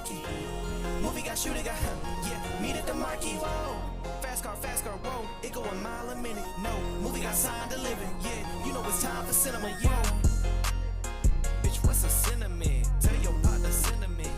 Larky. Movie got shooting, got yeah, meet at the marquee. Whoa, fast car, whoa, it go a mile a minute. No, movie got signed delivered. Yeah, you know it's time for cinema. Yeah, bitch, what's a cinnamon? Tell your partner cinnamon.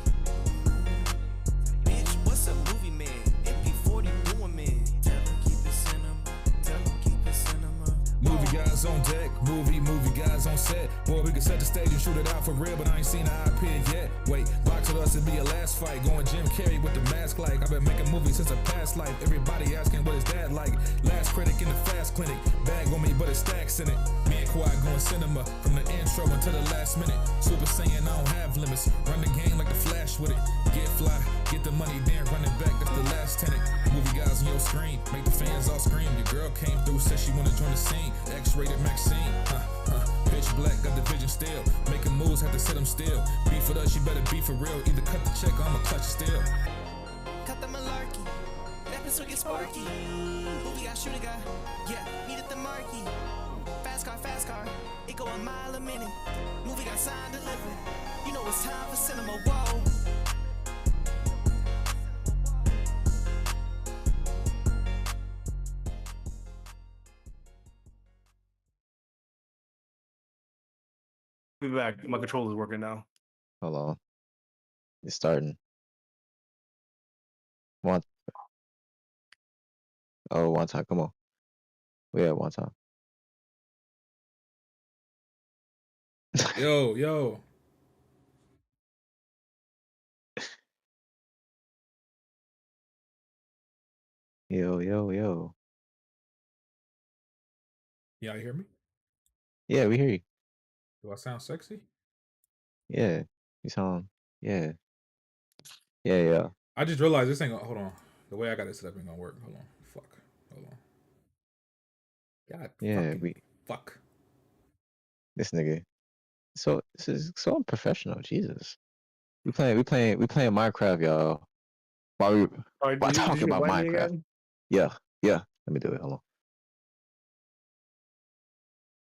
Bitch, what's a movie man? MP40 doing man. Tell him keep it cinema. Tell him keep it cinema. Movie guys on deck, movie guys on set. Boy, we can set the stage and shoot it out for real, but I ain't seen an IP yet. Wait, Lock told us it'd be a last fight. Going Jim Carrey with the mask like. I've been making movies since a past life. Everybody asking what is that like. Last critic in the fast clinic. Bag on me, but it's stacks in it. Me and Quad going cinema from the intro until the last minute. Super Saiyan, I don't have limits. Run the game like the Flash with it. Get fly, get the money, then run it back. That's the last tenant. Movie guys on your screen, make the fans all scream. Your girl came through, said she wanna join the scene. X-rated Maxine, pitch black, got the vision still. Making moves, have to sit them still. Beef with us, you better be for real. Either cut the check or I'ma clutch it still. Cut the malarkey, that pistol get sparky. Movie got shooting, got yeah, meet at the marquee. Fast car, it go a mile a minute. Movie got signed delivered. You know it's time for cinema. Whoa. Be back. My controller's working now. Hold on. It's starting. One time. Come on. We have one time. Yo. Yo. Y'all hear me? Yeah, we hear you. Do I sound sexy? Yeah. You sound. Yeah. I just realized this ain't gonna, hold on. The way I got it set up ain't gonna work. Hold on. Hold on. God Yeah, fuck. this nigga. So this is so unprofessional. Jesus. We playing Minecraft, y'all. While talking about Minecraft. Again? Yeah. Let me do it. Hold on.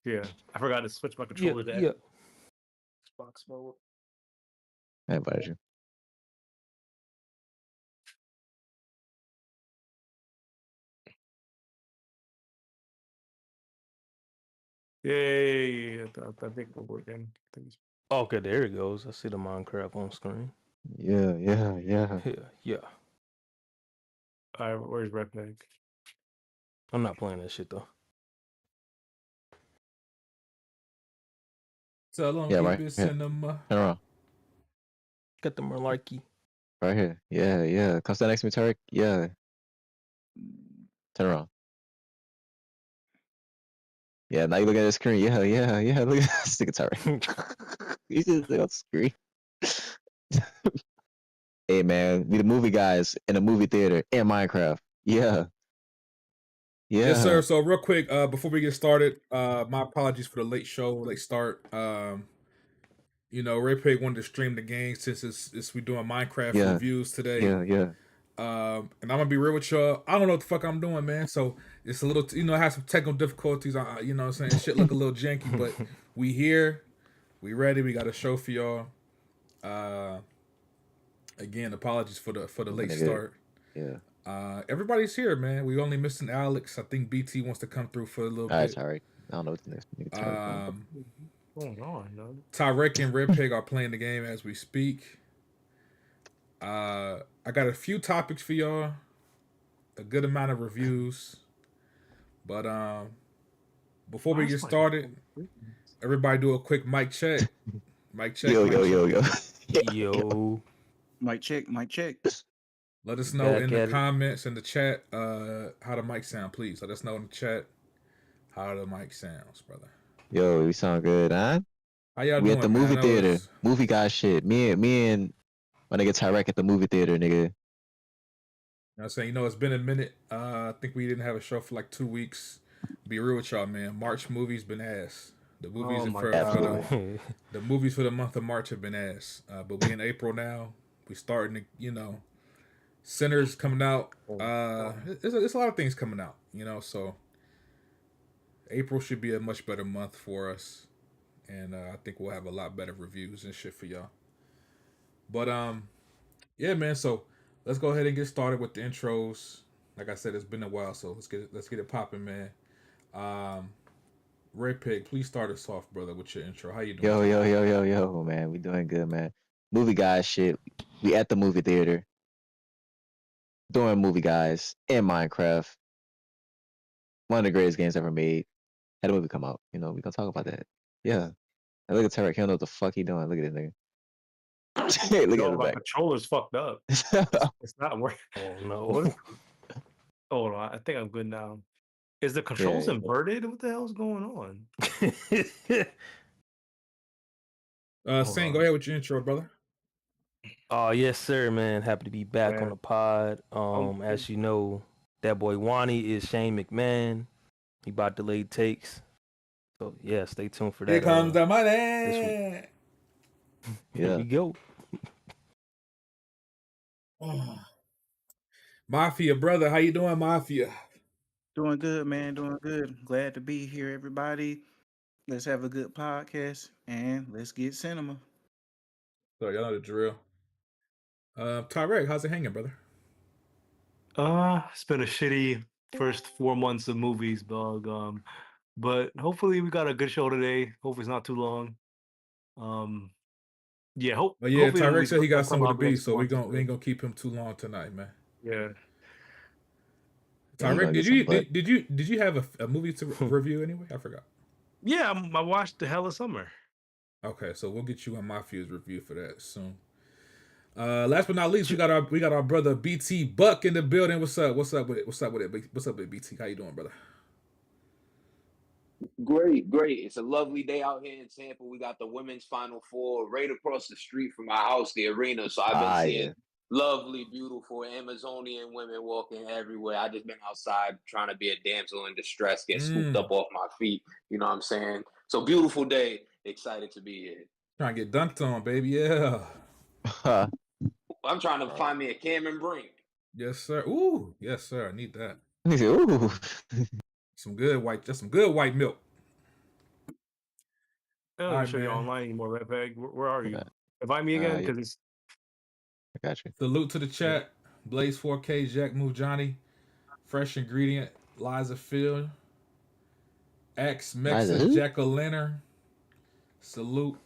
Yeah, I forgot to switch my controller to Xbox mode. I invited you. Yeah. I think we're working. Okay, there it goes. I see the Minecraft on screen. Yeah. Yeah. All right, where's Red Peg? I'm not playing that shit though. Tell them Yeah, keep right it here. cinema. Turn around. Got the malarkey. Right here. Yeah. Come stand next to me, Taarec. Yeah. Turn around. Yeah, now you look at the screen. Yeah. Look at this nigga Taarec. He's just on the screen. Hey man, we the movie guys in a movie theater in Minecraft. Yeah. Yes, sir. So real quick, before we get started, my apologies for the late start. Ray Pig wanted to stream the game since it's we doing Minecraft reviews today. Yeah. And I'm gonna be real with y'all. I don't know what the fuck I'm doing, man. So it's a little, I have some technical difficulties. You know what I'm saying? Shit look a little janky, but we here, we ready. We got a show for y'all. Again, apologies for the late start. Yeah. Everybody's here, man. We only missing Alex. I think BT wants to come through for a little bit. All right, Taarec. I don't know what the next nigga Taarec Going on, Taarec and Red Pig are playing the game as we speak. I got a few topics for y'all, a good amount of reviews, but before we get started, everybody do a quick mic check. Mic check. Yo. Yo. Mic check. Let us know in the comments in the chat how the mic sound, please. Let us know in the chat how the mic sounds, brother. Yo, we sound good, huh? How y'all we doing, at the movie theater. Movie guy shit. Me and my nigga Taarec at the movie theater, nigga. You know what I'm saying? It's been a minute. I think we didn't have a show for like 2 weeks. Be real with y'all, man. March movies been ass. The movies the movies for the month of March have been ass. But we in April now. We starting to, Sinners coming out. It's a lot of things coming out, so April should be a much better month for us. And I think we'll have a lot better reviews and shit for y'all. But Yeah, man. So let's go ahead and get started with the intros. Like I said, it's been a while, so let's get it popping, man. Um, Red Pig, please start us off, brother, with your intro. How you doing Yo, today? yo, yo, yo, yo, man. We doing good, man. Movie guys shit. We at the movie theater doing movie guys in Minecraft. One of the greatest games ever made. Had a movie come out. You know, we gonna talk about that. Yeah. And look at Taarec. He don't know what the fuck he doing. Look at this nigga. Look at No, the my back. controller's fucked up. It's not working. Oh no. What? Hold on. I think I'm good now. Is the controls Yeah. inverted? What the hell's going on? Hold Saint, go on. ahead with your intro, brother. Oh yes, sir, man. Happy to be back on Man. the pod. As you know, that boy Wani is Shane McMahon. He about delayed takes. So yeah, stay tuned for that. Here comes the money. Here Yeah. we go. Mafia, brother, how you doing, Mafia? Doing good, man. Doing good. Glad to be here, everybody. Let's have a good podcast and let's get cinema. So y'all know the drill. Taarec, how's it hanging, brother? It's been a shitty first 4 months of movies, dog. But hopefully we got a good show today. Hopefully it's not too long. Yeah, But yeah, hopefully the Taarec movies said he got come somewhere to out be, next so we month is ain't good. gonna keep him too long tonight, man. Yeah. Yeah, he Taarec, gonna get some butt. did you have a movie to review anyway? I forgot. Yeah, I watched The Hell of Summer. Okay, so we'll get you on Mafia's review for that soon. Last but not least, we got our brother BT Buck in the building. What's up? What's up with it? What's up with it? What's up with BT? How you doing, brother? Great, great. It's a lovely day out here in Tampa. We got the women's Final Four right across the street from my house, the arena. So I've been seeing Yeah. lovely, beautiful Amazonian women walking everywhere. I just been outside trying to be a damsel in distress, get scooped up off my feet. You know what I'm saying? So beautiful day. Excited to be here. Trying to get dunked on, baby. Yeah. I'm trying to find me a Cameron Brink. Yes, sir. Ooh, yes, sir. I need that. Ooh. Some good white milk. I don't All right, show you man. online anymore, Red Bag. Where are you? Invite me again, because it's. I got you. Salute to the chat. Blaze 4K, Jack Move Johnny, Fresh Ingredient, Liza Field, X Mexa, Jack O'Leonard. Salute.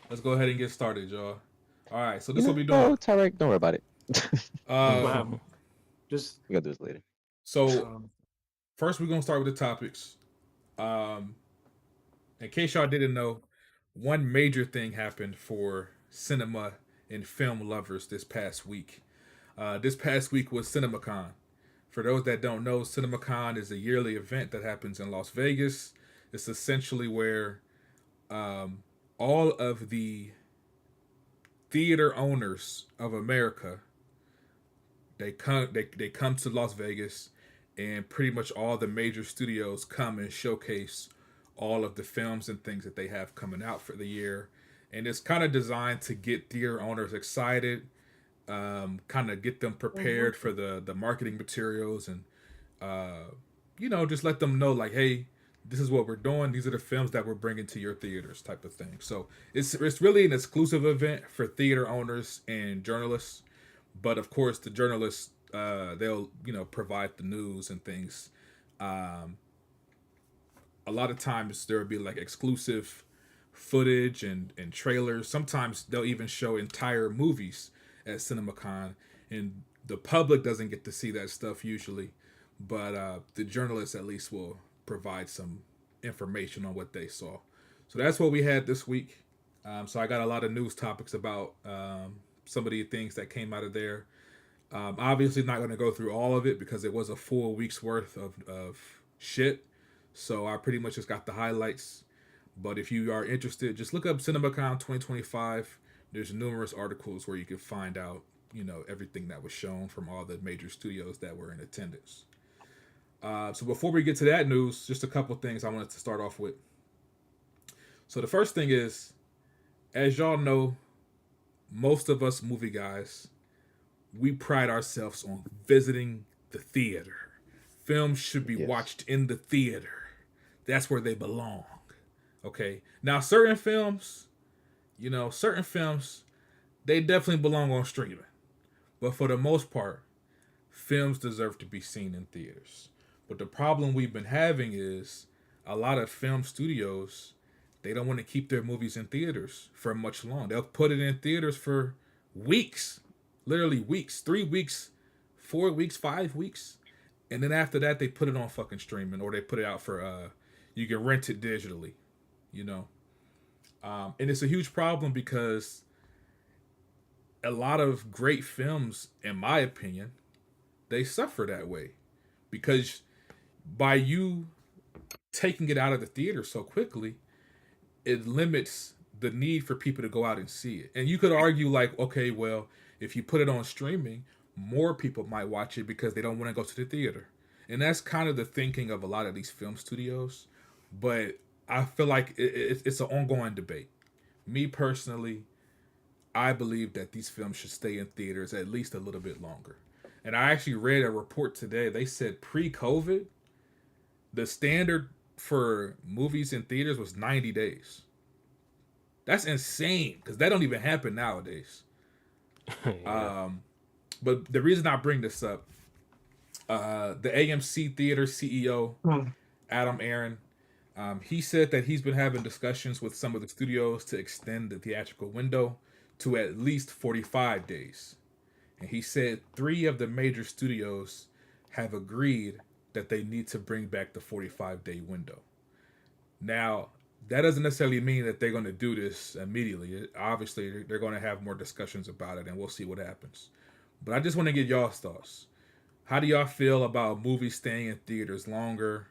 Let's go ahead and get started, y'all. All right, so this is what we doing. Oh, Taarec, don't worry about it. Just we gotta do this later. So first we're gonna start with the topics. In case y'all didn't know, one major thing happened for cinema and film lovers this past week. This past week was CinemaCon. For those that don't know, CinemaCon is a yearly event that happens in Las Vegas. It's essentially where all of the theater owners of America, they come to Las Vegas, and pretty much all the major studios come and showcase all of the films and things that they have coming out for the year. And it's kind of designed to get theater owners excited, kind of get them prepared for the marketing materials, and just let them know, like, hey, this is what we're doing. These are the films that we're bringing to your theaters, type of thing. So it's really an exclusive event for theater owners and journalists. But of course, the journalists, they'll provide the news and things. A lot of times there will be like exclusive footage and trailers. Sometimes they'll even show entire movies at CinemaCon, and the public doesn't get to see that stuff usually, but the journalists at least will provide some information on what they saw. So that's what we had this week. So I got a lot of news topics about some of the things that came out of there. Obviously not going to go through all of it because it was a full week's worth of shit. So I pretty much just got the highlights. But if you are interested, just look up CinemaCon 2025. There's numerous articles where you can find out, everything that was shown from all the major studios that were in attendance. So before we get to that news, just a couple things I wanted to start off with. So the first thing is, as y'all know, most of us movie guys, we pride ourselves on visiting the theater. Films should be watched in the theater. That's where they belong. Okay. Now, certain films, they definitely belong on streaming. But for the most part, films deserve to be seen in theaters. But the problem we've been having is a lot of film studios, they don't want to keep their movies in theaters for much long. They'll put it in theaters for weeks, literally weeks, 3 weeks, 4 weeks, 5 weeks. And then after that, they put it on fucking streaming, or they put it out for, you can rent it digitally, you know? And it's a huge problem because a lot of great films, in my opinion, they suffer that way because by you taking it out of the theater so quickly, it limits the need for people to go out and see it. And you could argue like, okay, well, if you put it on streaming, more people might watch it because they don't want to go to the theater. And that's kind of the thinking of a lot of these film studios. But I feel like it's an ongoing debate. Me personally, I believe that these films should stay in theaters at least a little bit longer. And I actually read a report today. They said pre-COVID, the standard for movies in theaters was 90 days. That's insane because that don't even happen nowadays. Yeah. But the reason I bring this up, the AMC Theater CEO, Adam Aaron, he said that he's been having discussions with some of the studios to extend the theatrical window to at least 45 days. And he said 3 of the major studios have agreed that they need to bring back the 45-day window. Now, that doesn't necessarily mean that they're going to do this immediately. Obviously, they're going to have more discussions about it, and we'll see what happens. But I just want to get y'all's thoughts. How do y'all feel about movies staying in theaters longer?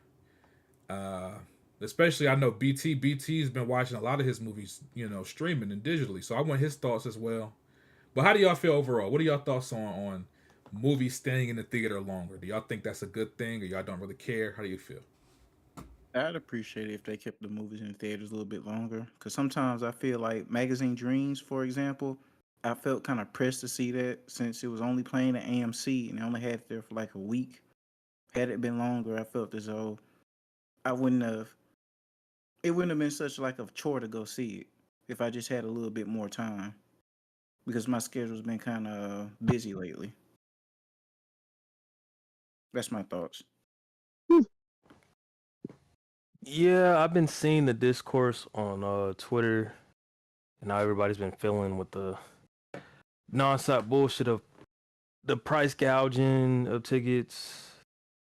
Especially, I know BT's been watching a lot of his movies, streaming and digitally. So I want his thoughts as well. But how do y'all feel overall? What are y'all thoughts on movies staying in the theater longer? Do y'all think that's a good thing, or y'all don't really care? How do you feel? I'd appreciate it if they kept the movies in the theaters a little bit longer. Because sometimes I feel like Magazine Dreams, for example, I felt kind of pressed to see that since it was only playing at AMC and they only had it there for like a week. Had it been longer, I felt as though it wouldn't have been such like a chore to go see it if I just had a little bit more time. Because my schedule's been kind of busy lately. That's my thoughts. Yeah, I've been seeing the discourse on Twitter, and how everybody's been feeling with the nonstop bullshit of the price gouging of tickets,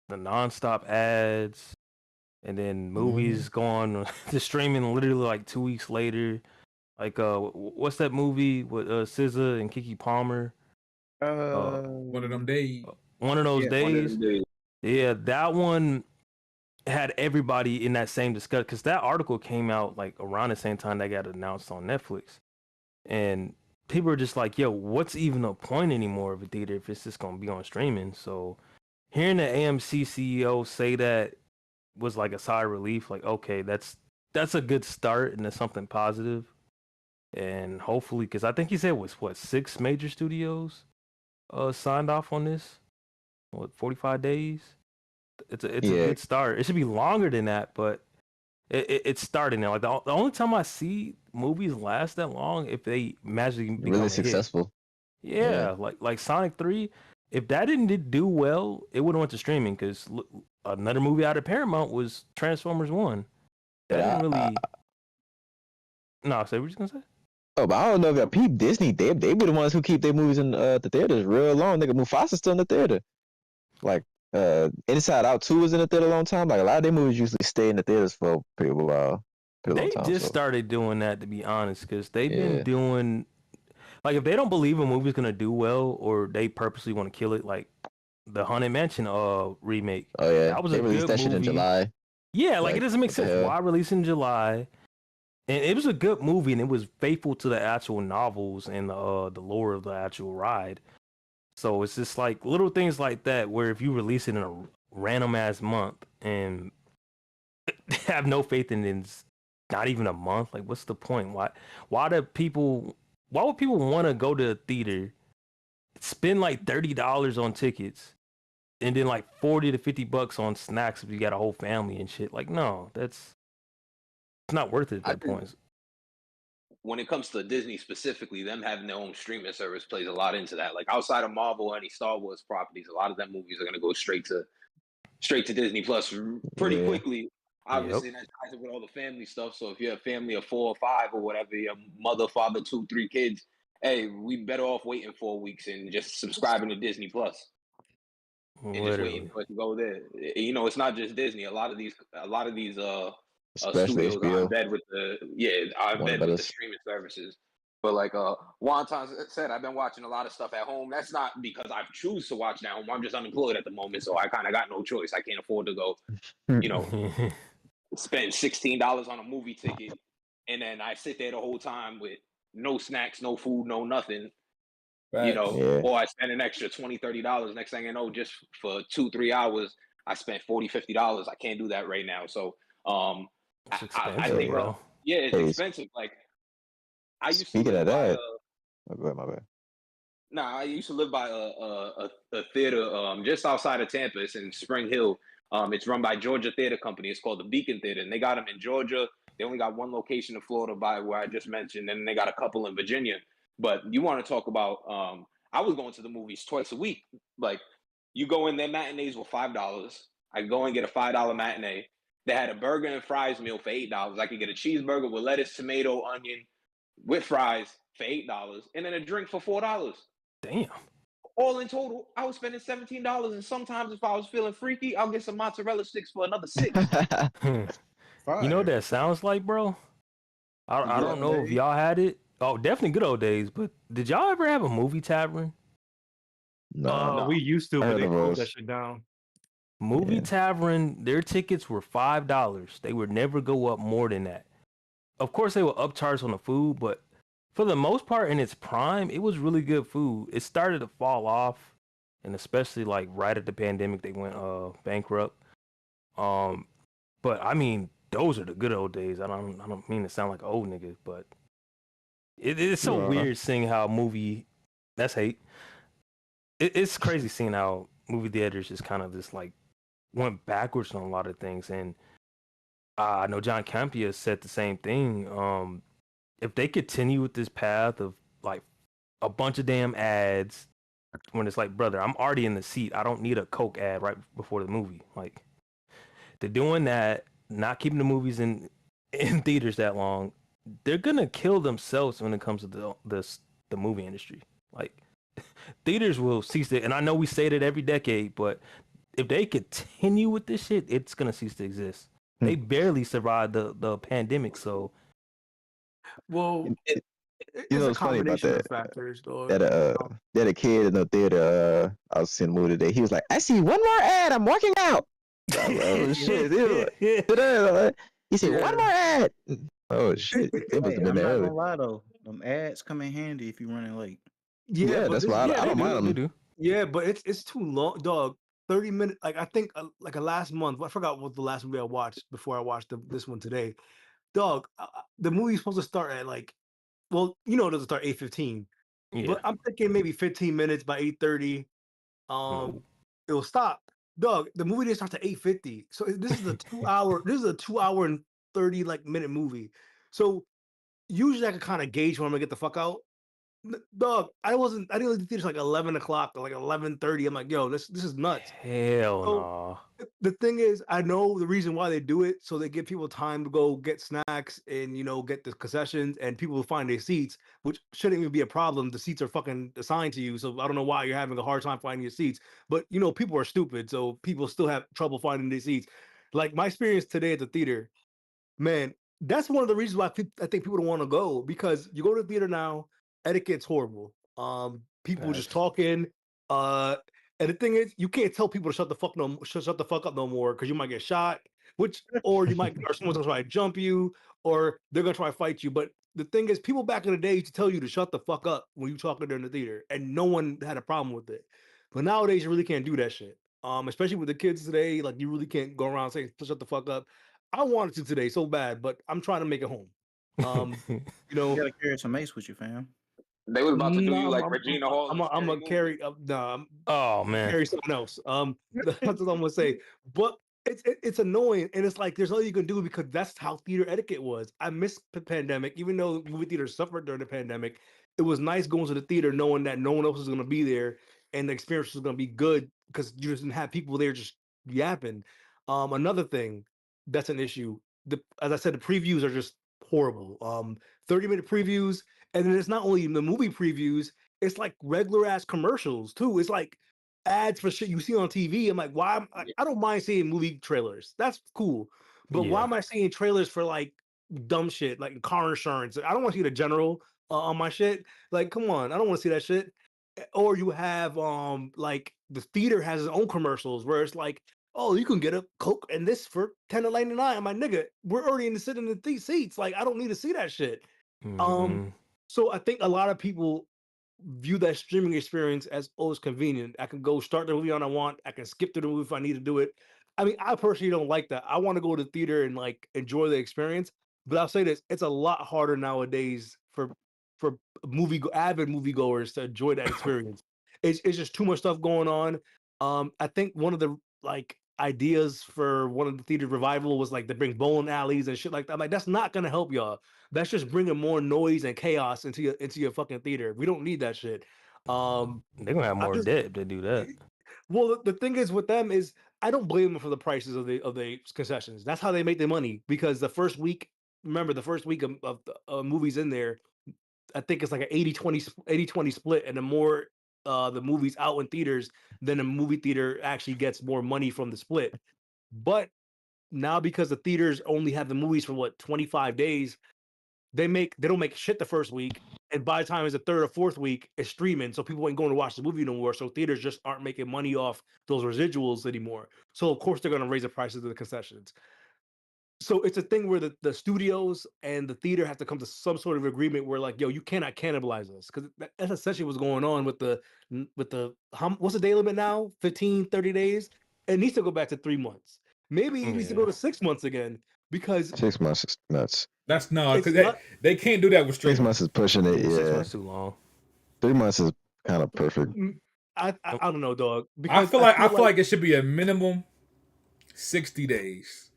the nonstop ads, and then movies going to streaming literally like 2 weeks later. Like, what's that movie with SZA and Keke Palmer? One of them days. One of those Yeah, days. One of them days. Yeah, that one had everybody in that same discussion because that article came out like around the same time that got announced on Netflix, and people are just like, "Yo, what's even the point anymore of a theater if it's just gonna be on streaming?" So, hearing the AMC CEO say that was like a sigh of relief. Like, okay, that's a good start and it's something positive, and hopefully, because I think he said it was 6 major studios signed off on this. 45 days? It's a good start. It should be longer than that, but it's starting now. Like the only time I see movies last that long if they magically become Really a successful. hit. Yeah, like Sonic 3. If that didn't do well, it would have went to streaming because another movie out of Paramount was Transformers 1. That didn't really. No, say what you gonna say? Oh, but I don't know if y'all peep Disney. They be the ones who keep their movies in the theaters real long. Nigga, Mufasa's still in the theater. Like Inside Out 2 was in the theater a long time. Like a lot of their movies usually stay in the theaters for a pretty while. They just started doing that, to be honest, because they've been doing, like, if they don't believe a movie's gonna do well or they purposely want to kill it, like the Haunted Mansion remake. Oh yeah, that was they a released good that movie. shit in July. Yeah, like it doesn't make sense. hell? Why release in July? And it was a good movie, and it was faithful to the actual novels and the lore of the actual ride. So it's just like little things like that, where if you release it in a random ass month and have no faith in it, it's not even a month. Like, what's the point? Why would people want to go to a theater, spend like $30 on tickets, and then like $40 to $50 on snacks if you got a whole family and shit? Like, no, it's not worth it at that point. when it comes to Disney specifically, them having their own streaming service plays a lot into that. Like outside of Marvel or any Star Wars properties, a lot of them movies are gonna go straight to Disney Plus pretty Yeah. quickly. Obviously, that ties in with all the family stuff. So if you're a family of 4 or 5 or whatever, your mother, father, 2, 3 kids, hey, we better off waiting 4 weeks and just subscribing to Disney Plus and just waiting Literally. for it to go there. You know, it's not just Disney. A lot of these Especially studios are in HBO. bed with the Warner Brothers. streaming services. But like Wonton said, I've been watching a lot of stuff at home. That's not because I choose to watch it at home. I'm just unemployed at the moment, so I kind of got no choice. I can't afford to go, you know, spend $16 on a movie ticket, and then I sit there the whole time with no snacks, no food, no nothing. You know, Yeah. or I spend an extra $20, $30. Next thing I know, just for 2, 3 hours, I spent $40, $50. I can't do that right now. So It's I expensive, think bro. yeah, it's Hey, expensive. Like I used to speaking live of by that, oh, go ahead, my bad. I used to live by a theater just outside of Tampa. It's in Spring Hill. It's run by Georgia Theater Company. It's called the Beacon Theater, and they got them in Georgia. They only got one location in Florida, by where I just mentioned, and they got a couple in Virginia. But you want to talk about? I was going to the movies twice a week. Like you go in, their matinees were $5. I go and get a $5 matinee. They had a burger and fries meal for $8. I could get a cheeseburger with lettuce, tomato, onion, with fries for $8, and then a drink for $4. Damn. All in total, I was spending $17. And sometimes, if I was feeling freaky, I'll get some mozzarella sticks for another $6. You know what that sounds like, bro? I Good don't know if days. y'all had it. Oh, definitely good old days. But did y'all ever have a movie tavern? No. We used to, I but heard they of closed that those. shit down. Movie Yeah. tavern, their tickets were $5. They would never go up more than that. Of course, they were upcharged on the food, but for the most part, in its prime, it was really good food. It started to fall off, and especially like right at the pandemic, they went bankrupt. But I mean, those are the good old days. I don't mean to sound like an old nigga, but it's so Yeah. weird seeing how that's hate. It's crazy seeing how movie theaters just kind of just like went backwards on a lot of things. And I know John Campia said the same thing. If they continue with this path of like a bunch of damn ads, when it's like, brother, I'm already in the seat. I don't need a Coke ad right before the movie. Like they're doing that, not keeping the movies in theaters that long. They're gonna kill themselves when it comes to the movie industry. Like theaters will cease to, and I know we say that every decade, but if they continue with this shit, it's gonna cease to exist. They barely survived the pandemic, so Well, You it's know a what's funny about combination that? of factors, dog. They had a kid in the theater. I was seeing the movie today. He was like, "I see one more ad. I'm working out." I was like, oh shit! He said, "One more ad." Oh shit! It must Hey, have been I'm there not early. gonna lie though, them ads come in handy if you're running late. Yeah, but that's this, why yeah, I they don't mind do. they them. do. Yeah, but it's too long, dog. 30 minutes. Like I think, like a last month. I forgot what the last movie I watched before I watched this one today. Dog, the movie's supposed to start at like, well, it doesn't start 8:15, Yeah. but I'm thinking maybe 15 minutes by 8:30. No. It'll stop. Dog, the movie didn't start to 8:50. So this is a 2 hour. This is a 2 hour and 30 minute movie. So usually I can kind of gauge when I'm gonna get the fuck out. Dog, I didn't leave the theater like 11 o'clock or like 11:30. I'm like, yo, this is nuts. Hell So no. the thing is, I know the reason why they do it, so they give people time to go get snacks and get the concessions, and people will find their seats, which shouldn't even be a problem. The seats are fucking assigned to you, so I don't know why you're having a hard time finding your seats. But people are stupid, so people still have trouble finding their seats. Like my experience today at the theater, man, that's one of the reasons why I think people don't want to go, because you go to the theater now, etiquette's horrible. People just Facts. talking. And the thing is, you can't tell people to shut the fuck up no more, because you might get shot, or someone's gonna try to jump you, or they're gonna try to fight you. But the thing is, people back in the day used to tell you to shut the fuck up when you talking during the theater, and no one had a problem with it. But nowadays, you really can't do that shit. Especially with the kids today, like you really can't go around saying shut the fuck up. I wanted to today so bad, but I'm trying to make it home. You You know, gotta carry some mace with you, fam. They was about to do you no, like Regina Hall and I'm Scary a Movie. carry. No, Oh I'm man. carry something else. That's what I'm gonna say. But It's annoying, and it's like there's nothing you can do because that's how theater etiquette was. I miss the pandemic, even though movie theaters suffered during the pandemic. It was nice going to the theater knowing that no one else was going to be there, and the experience was going to be good because you just didn't have people there just yapping. Another thing that's an issue. As I said, the previews are just horrible. 30-minute previews, and then it's not only the movie previews, it's like regular ass commercials too. It's like ads for shit you see on TV. I'm like, why? I don't mind seeing movie trailers. That's cool. But why Yeah. am I seeing trailers for like dumb shit, like car insurance? I don't want to see the general on my shit. Like, come on, I don't want to see that shit. Or you have like the theater has its own commercials where it's like, oh, you can get a Coke and this for $10.99. I'm like, nigga, we're already in the sitting in the seats. Like, I don't need to see that shit. Mhm. So I think a lot of people view that streaming experience as, oh, it's convenient. I can go start the movie when I want. I can skip to the movie if I need to do it. I mean, I personally don't like that. I want to go to the theater and like enjoy the experience. But I'll say this: it's a lot harder nowadays for avid moviegoers to enjoy that experience. It's just too much stuff going on. I think one of the like ideas for one of the theater revival was like to bring bowling alleys and shit like that. I'm like, that's not gonna help y'all. That's just bringing more noise and chaos into your fucking theater. We don't need that shit. They're gonna have I more just debt to do that. well, the thing is with them is I don't blame them for the prices of the concessions. That's how they make their money because the first week, remember the first week of the movies in there, I think it's like an 80-20 split, and the more the movies out in theaters, then the movie theater actually gets more money from the split. But now because the theaters only have the movies for what 25 days, they don't make shit the first week, and by the time it's the third or fourth week, it's streaming, so people ain't going to watch the movie no more. So theaters just aren't making money off those residuals anymore. So of course they're going to raise the prices of the concessions. So it's a thing where the studios and the theater have to come to some sort of agreement where like, yo, you cannot cannibalize us because that's essentially what's going on with what's the day limit now? 15, 30 days. It needs to go back to 3 months. Maybe it needs to go Yeah. to 6 months again because 6 months is nuts. That's no, it's because not. they can't do that with 6 streaming. months is pushing it. Yeah, 6 Yeah, months too long. 3 months is kind of perfect. I don't know, dog. I Because feel like it should be a minimum 60 days.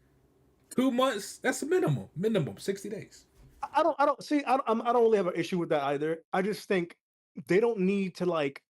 2 months, that's a minimum 60 days. I don't see. I don't really have an issue with that either. I just think they don't need to like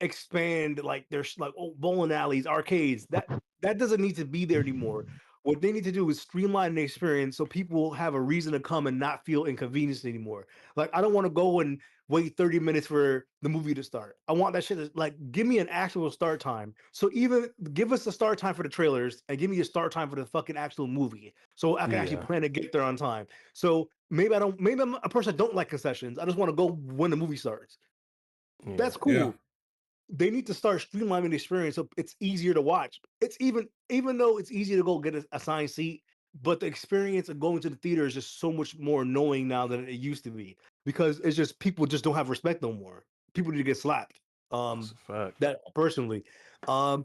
expand like there's like bowling alleys, arcades. That doesn't need to be there anymore. What they need to do is streamline the experience so people have a reason to come and not feel inconvenienced anymore. Like I don't want to go and wait 30 minutes for the movie to start. I want that shit to like give me an actual start time. So even give us the start time for the trailers and give me a start time for the fucking actual movie. So I can actually Yeah. plan to get there on time. So maybe I'm a person that don't like concessions. I just want to go when the movie starts. Yeah. That's cool. Yeah. They need to start streamlining the experience so it's easier to watch. It's even though it's easy to go get a assigned seat, but the experience of going to the theater is just so much more annoying now than it used to be because it's just people just don't have respect no more. People need to get slapped. That's a fact. That personally, and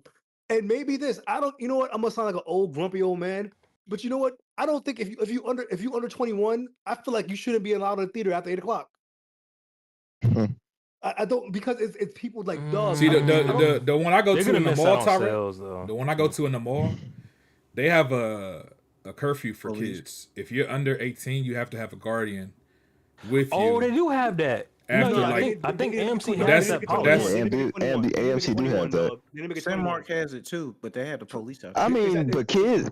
maybe this I don't. You know what? I'm gonna sound like an old grumpy old man, but you know what? I don't think if you under 21, I feel like you shouldn't be allowed in the theater after 8 o'clock. I don't because it's people like dog. See, Mm. the one I go They're to gonna in the miss mall, out on Taarec, sales though. the one I go to in the mall, they have a curfew for Police. kids. If you're under 18, you have to have a guardian with Oh, you. they do have that. After, No, like- I think AMC But has that's- that but policy. that's- AMC do have that. Cinemark has it too, but they had the police out I there. mean, but kids,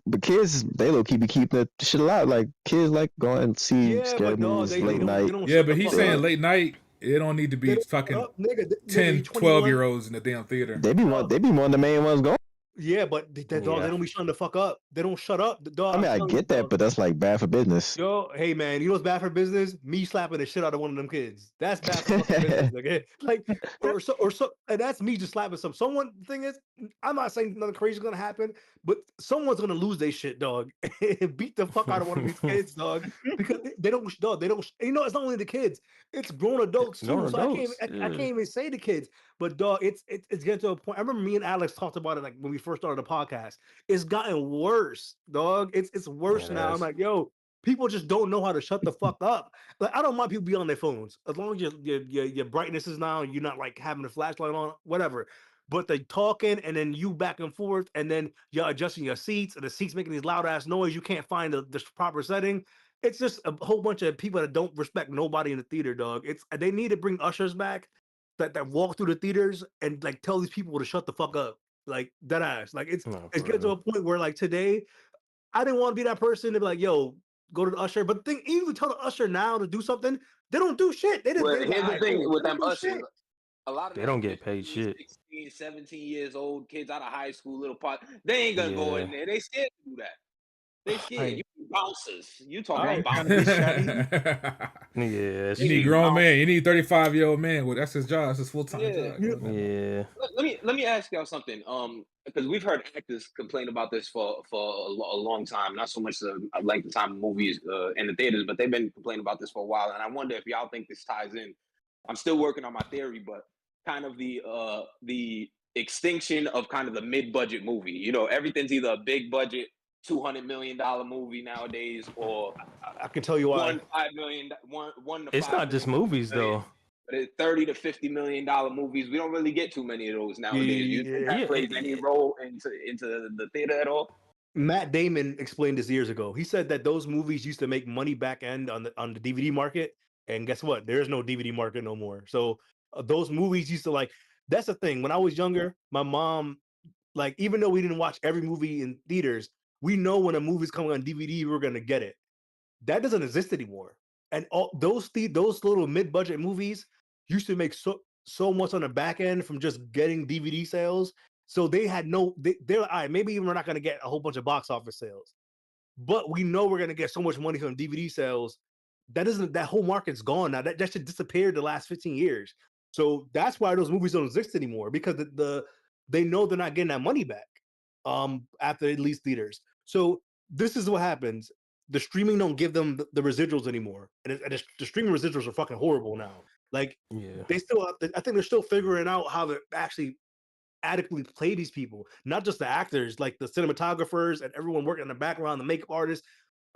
they low key be keeping that shit alive. Like kids like going and see Yeah, scary but dog, movies they late don't, night. they don't Yeah, shut but the he's fuck saying up. late night, it don't need to They be don't shut fucking up, nigga, 10, you 12-year-olds in the damn theater. They be one of the main ones going. Yeah, but dog, they Yeah. don't be shutting the fuck up. They don't shut up. The dog. I mean, I'm I telling you, get that, dog. but that's like bad for business. Yo, hey man, you know what's bad for business? Me slapping the shit out of one of them kids. That's bad for fucking business, okay? Like, or so, and that's me just slapping some. Someone. The thing is, I'm not saying nothing crazy is gonna happen, but someone's gonna lose their shit, dog, and beat the fuck out of one of these kids, dog, because they don't, dog, they don't. You know, it's not only the kids; it's grown adults too. Grown So adults, I yeah. can't even say the kids, but dog, it's getting to a point. I remember me and Alex talked about it like when we first started the podcast. It's gotten worse, dog. It's worse Yeah, it now. I'm has. like, yo, people just don't know how to shut the fuck up. Like, I don't mind people be on their phones as long as your brightness is now and you're not like having a flashlight on, whatever. but they talking and then you back and forth, and then you're adjusting your seats, and the seats making these loud ass noise. You can't find the proper setting. It's just a whole bunch of people that don't respect nobody in the theater, dog. They need to bring ushers back that walk through the theaters and like tell these people to shut the fuck up, like dead ass. Like it's getting to a point where like today, I didn't want to be that person to be like, yo, go to the usher. But the thing, even if you tell the usher now to do something, they don't do shit. They just Well, they here's the like, thing cool. with They them don't do ushers. shit. A lot of They them don't get paid 15, shit. 16, 17 years old kids out of high school, little pot. They ain't gonna go in there. They scared to do that. They scared. You need bouncers. You talking All about right, bouncers? Yeah, that's You need true. grown man. You need 35-year-old man. Well, that's his job. That's his full time Yeah. job. Yeah. Let me ask y'all something. Because we've heard actors complain about this for a long time. Not so much the length of time of movies in the theaters, but they've been complaining about this for a while. And I wonder if y'all think this ties in. I'm still working on my theory, but kind of the extinction of kind of the mid-budget movie. You know, everything's either a big budget $200 million movie nowadays, or I can tell you why. $1 to It's 5 not just million. movies though. But it's $30 to $50 million movies. We don't really get too many of those nowadays. Do you think Yeah. that plays any role into the theater at all? Matt Damon explained this years ago. He said that those movies used to make money back end on the DVD market, and guess what? There's no DVD market no more. So those movies used to like. That's the thing. When I was younger, my mom, like, even though we didn't watch every movie in theaters, we know when a movie's coming on DVD, we're gonna get it. That doesn't exist anymore. And all those little mid-budget movies used to make so much on the back end from just getting DVD sales. So they had they're like, all right, maybe we're not gonna get a whole bunch of box office sales, but we know we're gonna get so much money from DVD sales. That whole market's gone now. That should disappeared the last 15 years. So that's why those movies don't exist anymore, because they know they're not getting that money back after they lease theaters. So this is what happens. The streaming don't give them the residuals anymore, and the streaming residuals are fucking horrible now. Like, Yeah. they still have to, I think they're still figuring out how to actually adequately play these people, not just the actors, like the cinematographers and everyone working in the background, the makeup artists.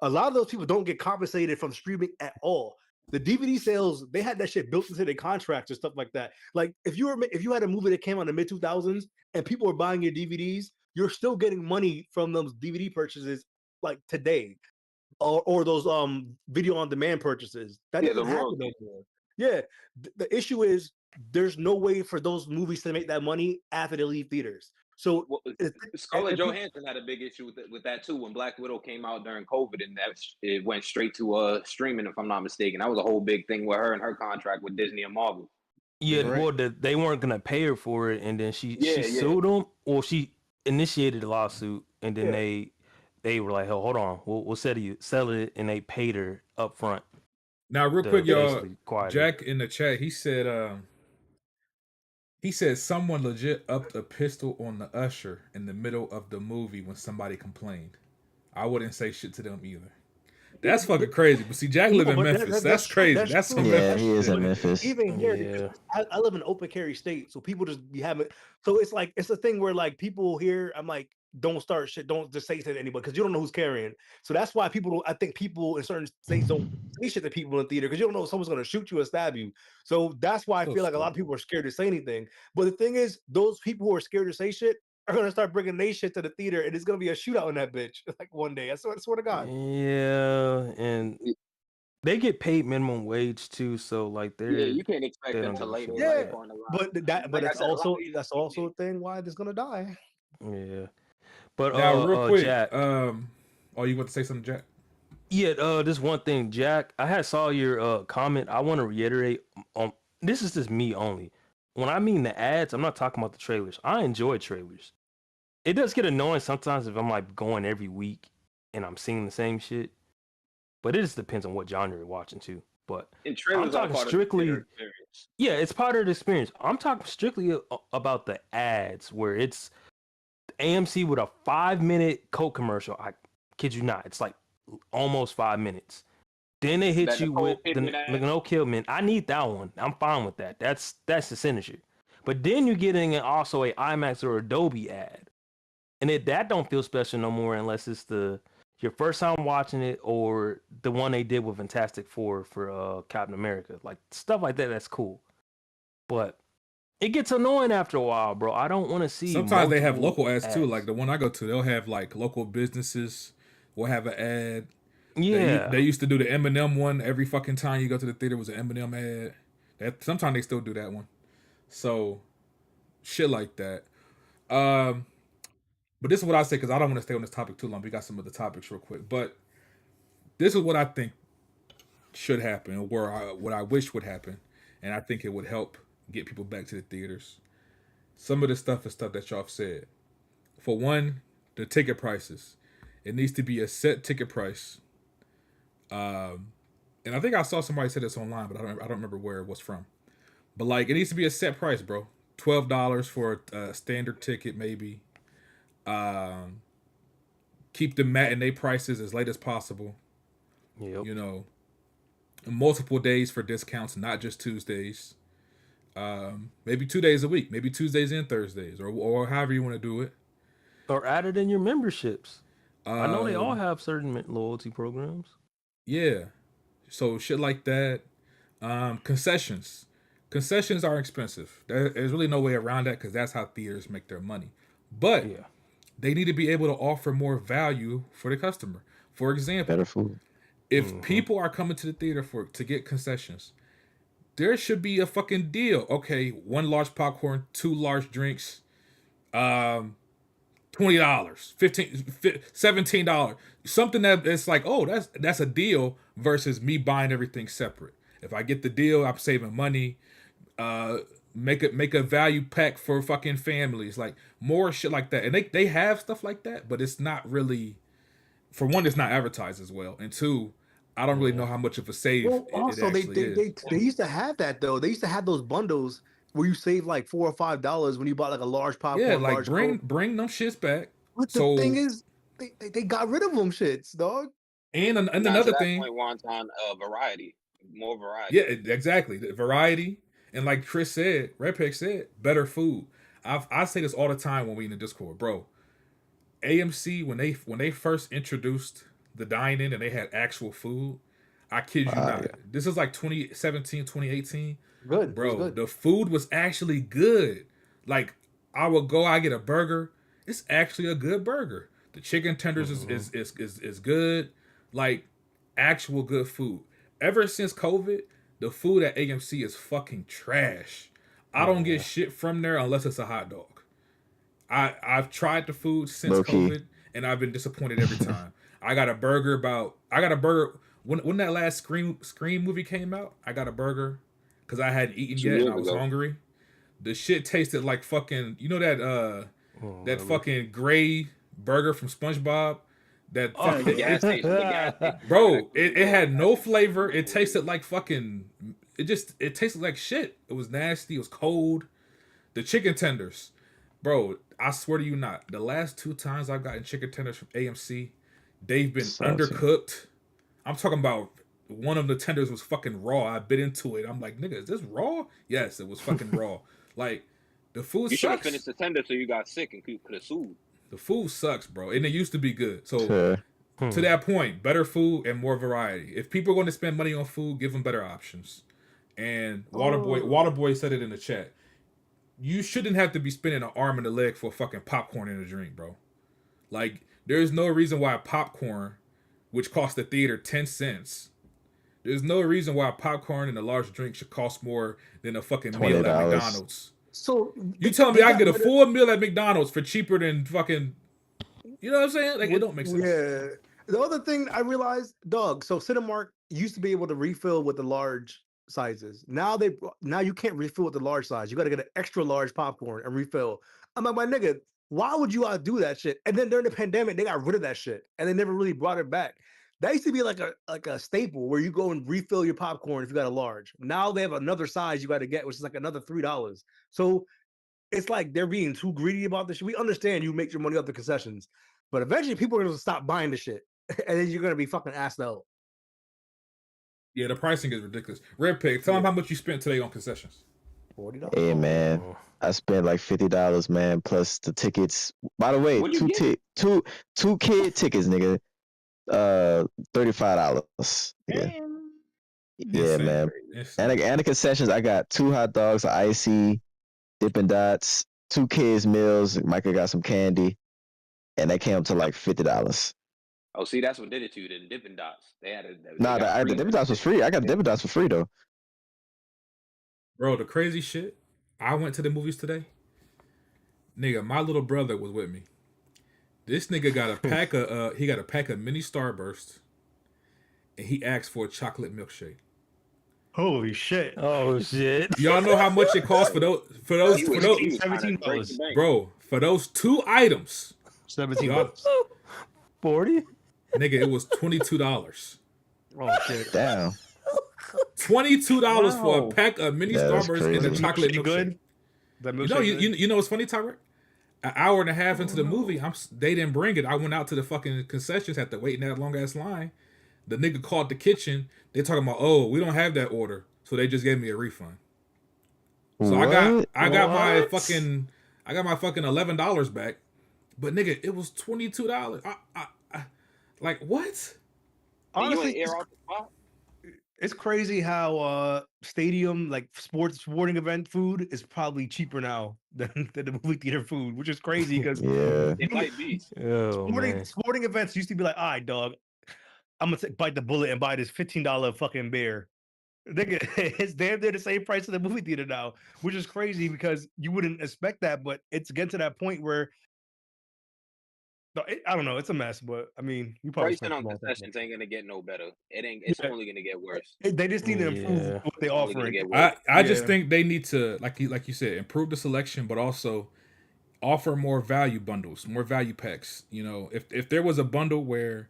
A lot of those people don't get compensated from streaming at all. The DVD sales, they had that shit built into their contracts or stuff like that. Like, if you had a movie that came out in the mid 2000s and people were buying your DVDs, you're still getting money from those DVD purchases like today, or those video on demand purchases. That doesn't happen no more. Yeah, the issue is there's no way for those movies to make that money after they leave theaters. So Scarlett Johansson had a big issue with that too when Black Widow came out during COVID, and it went straight to streaming, if I'm not mistaken. That was a whole big thing with her and her contract with Disney and Marvel. Yeah, well, they weren't gonna pay her for it, and then she sued them, or she initiated a lawsuit, and then they were like, "Oh, hold on, we'll sell it," and they paid her up front. Now, real quick, y'all, Jack in the chat, he said someone legit upped a pistol on the usher in the middle of the movie when somebody complained. I wouldn't say shit to them either. That's fucking crazy. But see, Jack live in Memphis. That's crazy. That's some Memphis. He is in Memphis. Even here, I live in an open carry state, so people just be having. So it's like it's a thing where like people here, I'm like, don't start shit, don't just say shit to anybody because you don't know who's carrying. So that's why I think people in certain states don't say shit to people in theater because you don't know if someone's gonna shoot you or stab you. So that's why I feel like a lot of people are scared to say anything. But the thing is, those people who are scared to say shit are gonna start bringing their shit to the theater, and it's gonna be a shootout in that bitch like one day. I swear to God. Yeah, and they get paid minimum wage too, so like you can't expect them to lay their life on the line. But that's also a thing why it's gonna die. Yeah, but now real quick, Jack, oh, you want to say something, Jack? Yeah, this one thing, Jack. I saw your comment. I want to reiterate. This is just me only. When I mean the ads, I'm not talking about the trailers. I enjoy trailers. It does get annoying sometimes if I'm like going every week and I'm seeing the same shit. But it just depends on what genre you're watching too. But I'm talking strictly, yeah, it's part of the experience. I'm talking strictly about the ads where it's AMC with a 5-minute Coke commercial. I kid you not, it's like almost 5 minutes. Then they hit you with the No Kidman. I need that one. I'm fine with that. That's the signature. But then you're getting also a IMAX or Adobe ad, and that don't feel special no more unless it's your first time watching it or the one they did with Fantastic Four for Captain America. Like stuff like that. That's cool. But It gets annoying after a while, bro. I don't want to see. Sometimes they have multiple local ads too. Like the one I go to, they'll have like local businesses will have an ad. Yeah, They used to do the Eminem one every fucking time you go to the theater was an Eminem ad. That sometimes they still do that one. So shit like that. But this is what I say because I don't want to stay on this topic too long. We got some other topics real quick. But this is what I think should happen, or what I wish would happen, and I think it would help get people back to the theaters. Some of the stuff is stuff that y'all have said. For one, the ticket prices. It needs to be a set ticket price. And I think I saw somebody say this online, but I don't remember where it was from. But like, it needs to be a set price, bro. $12 for a standard ticket, maybe. Keep the matinee prices as late as possible. yep. You know, multiple days for discounts, not just Tuesdays. Maybe 2 days a week, maybe Tuesdays and Thursdays, or however you want to do it. Or add it in your memberships. I know they all Um, have certain loyalty programs. Yeah. So shit like that. Concessions. Concessions are expensive. There's really no way around that because that's how theaters make their money. But Yeah. they need to be able to offer more value for the customer. For example, Better food. if people are coming to the theater to get concessions, there should be a fucking deal. Okay, 1 large popcorn, 2 large drinks, $20, $17, something that it's like, oh, that's a deal versus me buying everything separate. If I get the deal, I'm saving money. Make a value pack for fucking families, like more shit like that. And they have stuff like that, but it's not really. For one, it's not advertised as well, and two, I don't really know how much of a save Well, it also they actually is. they used to have that though. They used to have those bundles where you save like $4 or $5 when you bought like a large Yeah, popcorn, like large Coke. bring them shits back. But the So thing is, they got rid of them shits, dog. and Now, to another that thing, point, Wonton, variety, more variety. yeah, exactly, the variety, and like Chris said, Redpick said, better food. I say this all the time when we in the Discord, bro. AMC when they first introduced the dine-in and they had actual food, I kid you not. This is like 2017, 2018. Good, it was Bro, good. the food was actually good. Like, I get a burger. It's actually a good burger. The chicken tenders is good. Like, actual good food. Ever since COVID, the food at AMC is fucking trash. I don't get shit from there unless it's a hot dog. I've tried the food since Low key. COVID and I've been disappointed every time. I got a burger when that last Scream movie came out. I got a burger because I hadn't eaten 2 yet and years I was ago. hungry. The shit tasted like fucking, you know that fucking gray burger from SpongeBob. That fucking The gas station, the gas station. bro, it had no flavor. It tasted like fucking. It tasted like shit. It was nasty. It was cold. The chicken tenders, bro. I swear to you, not the last 2 times I've gotten chicken tenders from AMC, they've been Salty. undercooked. I'm talking about one of the tenders was fucking raw. I bit into it. I'm like, nigga, is this raw? Yes, it was fucking raw. Like, the food You should have sucks. finished the tender so you got sick and could have sued. The food sucks, bro, and it used to be good. So Sure. to that point, better food and more variety. If people are going to spend money on food, give them better options. And Waterboy said it in the chat. You shouldn't have to be spending an arm and a leg for fucking popcorn and a drink, bro. Like, there's no reason why popcorn, which cost the theater 10 cents, there's no reason why popcorn and a large drink should cost more than a fucking meal at $20. McDonald's. So You telling me I can get a full meal at McDonald's for cheaper than fucking, you know what I'm saying? Like, it don't make sense. Yeah. The other thing I realized, dog. So Cinemark used to be able to refill with the large sizes. Now you can't refill with the large size. You got to get an extra large popcorn and refill. I'm like, my nigga, why would you do that shit? And then during the pandemic, they got rid of that shit and they never really brought it back. That used to be like a staple where you go and refill your popcorn if you got a large. Now they have another size you got to get, which is like another $3. So it's like they're being too greedy about this shit. We understand you make your money off the concessions, but eventually people are going to stop buying the shit, and then you're going to be fucking assed out. Yeah, the pricing is ridiculous. Red Pig, tell them how much you spent today on concessions. $40. Hey man, I spent like $50, man, plus the tickets. By the way, What'd you two kid tickets, nigga. $35. Yeah, yeah, Insane. man. Insane. And the concessions, I got 2 hot dogs, an icy. Dippin' Dots, 2 kids meals. Micah got some candy, and that came up to like $50. Oh, see, that's what did it to you. The Dippin' Dots. They Nah, got the free Dippin' Dots was free. I got the Dippin' Dots for free though. Bro, the crazy shit. I went to the movies today. Nigga, my little brother was with me. This nigga got a pack of he got a pack of mini Starburst, and he asked for a chocolate milkshake. Holy shit! Oh shit! Y'all know how much it costs for those He was trying to break the bank. bro, for those 2 items. $17. 40? Nigga, it was $22. Oh shit! Damn. $22 for a pack of mini That's Starburst and a crazy. chocolate milkshake. Good. That milkshake You know what's funny, Taarec? An hour and a half into the movie, they didn't bring it. I went out to the fucking concessions, had to wait in that long ass line. The nigga called the kitchen. They talking about, oh, we don't have that order, so they just gave me a refund. So What? I got my fucking $11 back, but nigga, it was $22. I like what? Honestly, you ain't air out the spot? it's crazy how stadium like sporting event food is probably cheaper now than the movie theater food, which is crazy because Yeah. It might be. Oh man. sporting events used to be like, all right, dog, I'm gonna bite the bullet and buy this $15 fucking beer. Nigga, it's damn near the same price as the movie theater now, which is crazy because you wouldn't expect that, but it's getting to that point where I don't know, it's a mess, but I mean, you probably Pricing on concessions ain't gonna get no better. It's only gonna get worse. They just need to improve what they Only gonna offering. get worse. I just think they need to, like you said, improve the selection, but also offer more value bundles, more value packs. You know, if there was a bundle where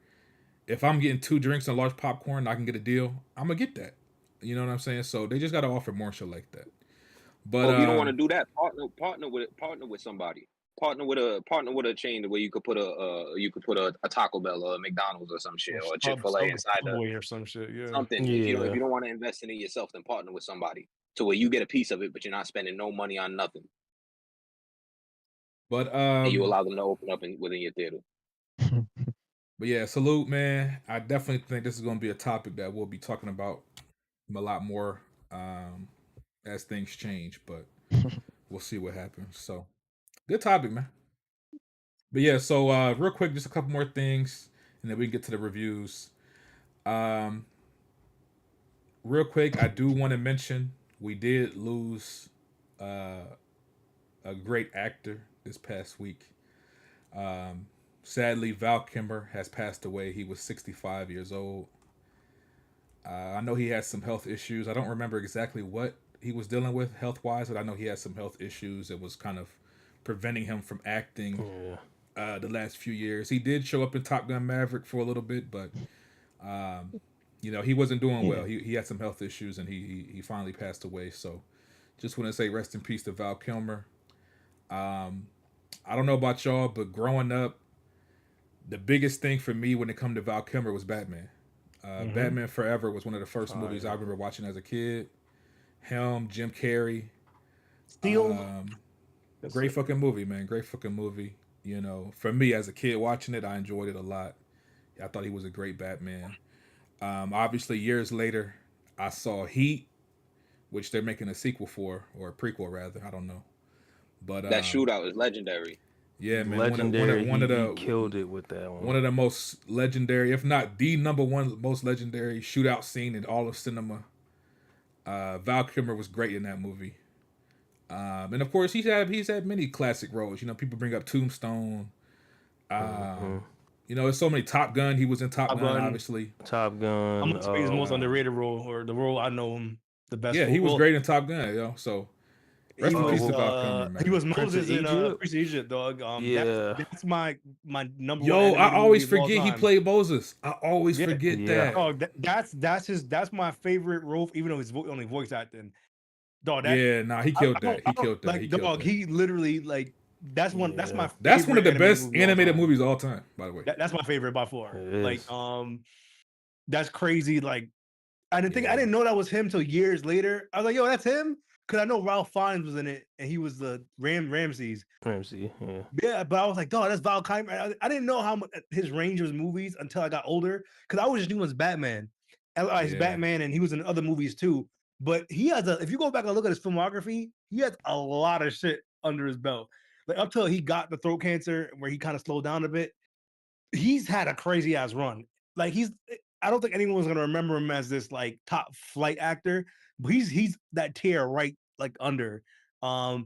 if I'm getting 2 drinks and a large popcorn, I can get a deal, I'm gonna get that. You know what I'm saying? So they just gotta offer more shit like that. But if you don't want to do that, partner with somebody. Partner with a chain where you could put a Taco Bell or a McDonald's or some shit or a Chick-fil-A inside or some shit. Yeah. something. If you don't want to invest in it yourself, then partner with somebody to where you get a piece of it, but you're not spending no money on nothing. But and you allow them to open up within your theater. But yeah, salute, man. I definitely think this is going to be a topic that we'll be talking about a lot more as things change. But we'll see what happens. So, good topic, man. But yeah, so real quick, just a couple more things, and then we can get to the reviews. Real quick, I do want to mention we did lose a great actor this past week. Sadly, Val Kilmer has passed away. He was 65 years old. I know he had some health issues. I don't remember exactly what he was dealing with health-wise, but I know he had some health issues that was kind of preventing him from acting the last few years. He did show up in Top Gun Maverick for a little bit, but he wasn't doing well. He had some health issues, and he finally passed away. So just want to say rest in peace to Val Kilmer. I don't know about y'all, but growing up, the biggest thing for me when it come to Val Kilmer was Batman. Batman Forever was one of the first movies I remember watching as a kid. Him, Jim Carrey. Steel. Great fucking movie, man. Great fucking movie. You know, for me as a kid watching it, I enjoyed it a lot. I thought he was a great Batman. Obviously, years later, I saw Heat, which they're making a sequel for, or a prequel rather. I don't know. But that shootout is legendary. Yeah, man. Legendary. One of the he killed it with that one. One of the most legendary, if not the number one most legendary shootout scene in all of cinema. Val Kilmer was great in that movie. And of course he's had many classic roles. You know, people bring up Tombstone. You know, there's so many. Top Gun. He was in Top Gun, obviously. Top Gun. I'm gonna say his most underrated role, or the role I know him the best. Yeah, for. he was great in Top Gun, yo. So rest in peace to Val Kilmer, man. He was Moses in Egypt? Prince of Egypt, dog. That's my number one. Yo, I always forget he played Moses. I always forget that. Oh, that's my favorite role, even though he's only voice acting. Dog, he killed that. He killed that. Like, dog, he literally that's one. That's my. That's one of the best animated movies of all time, by the way. That's my favorite by far. Like, that's crazy. Like, I didn't know that was him till years later. I was like, yo, that's him, because I know Ralph Fiennes was in it, and he was the Ramsey. Yeah, but I was like, dog, that's Val Kilmer. I didn't know how much his range of movies until I got older, because I was just doing his Batman. Batman, and he was in other movies too. But he has if you go back and look at his filmography, he has a lot of shit under his belt. Like up till he got the throat cancer, where he kind of slowed down a bit. He's had a crazy ass run. Like I don't think anyone's gonna remember him as this like top flight actor, but he's that tier right like under. I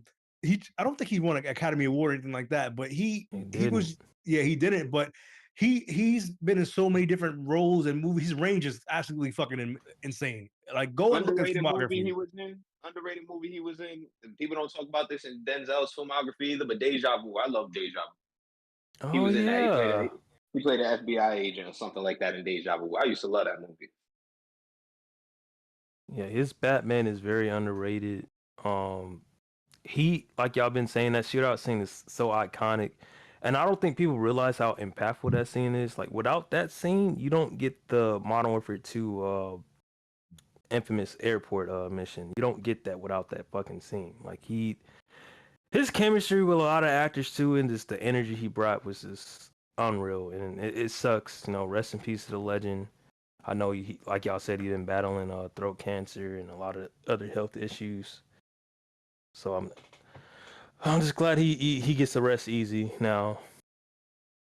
don't think he won an Academy Award or anything like that, but he was he didn't, but he's been in so many different roles and movies. His range is absolutely fucking insane. Like go and look at his filmography. Underrated movie he was in. People don't talk about this in Denzel's filmography either, but Deja Vu. I love Deja Vu. He was in that. He played an FBI agent or something like that in Deja Vu. I used to love that movie. Yeah, his Batman is very underrated. He, like y'all been saying, that shootout scene is so iconic. And I don't think people realize how impactful that scene is. Like, without that scene, you don't get the Modern Warfare 2 infamous airport mission. You don't get that without that fucking scene. Like, his chemistry with a lot of actors, too, and just the energy he brought was just unreal. And it sucks, rest in peace to the legend. I know, he, like y'all said, he's been battling throat cancer and a lot of other health issues. So I'm just glad he gets to rest easy now.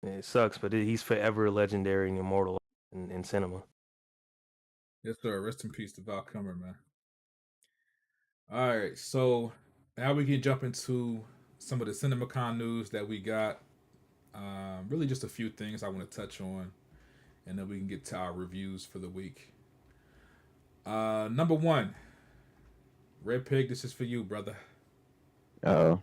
It sucks, but he's forever legendary and immortal in cinema. Yes, sir. Rest in peace to Val Kilmer, man. All right, so now we can jump into some of the CinemaCon news that we got. Really just a few things I want to touch on, and then we can get to our reviews for the week. Number one, Red Pig, this is for you, brother. Oh.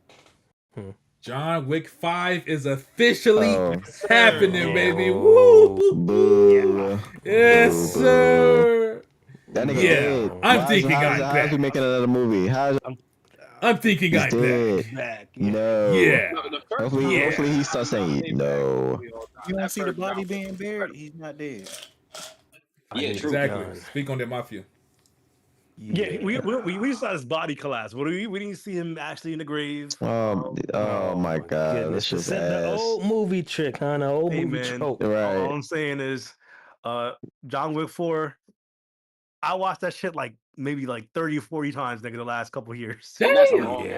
John Wick 5 is officially happening, baby. Woo! Boo. Yes, sir. That nigga dead. I'm thinking I'm back. back. How's he making another movie? I'm thinking I'm back. No. Yeah. Hopefully he starts saying no. You don't see the body being buried? He's not dead. Yeah, exactly. Speak on that Mafia. Yeah, we saw his body collapse. We didn't see him actually in the grave. Oh my god, that's just the old movie trick, huh? The old movie trope. Right. All I'm saying is, John Wick 4. I watched that shit like maybe like 30 or 40 times, nigga, the last couple of years. That's a long movie.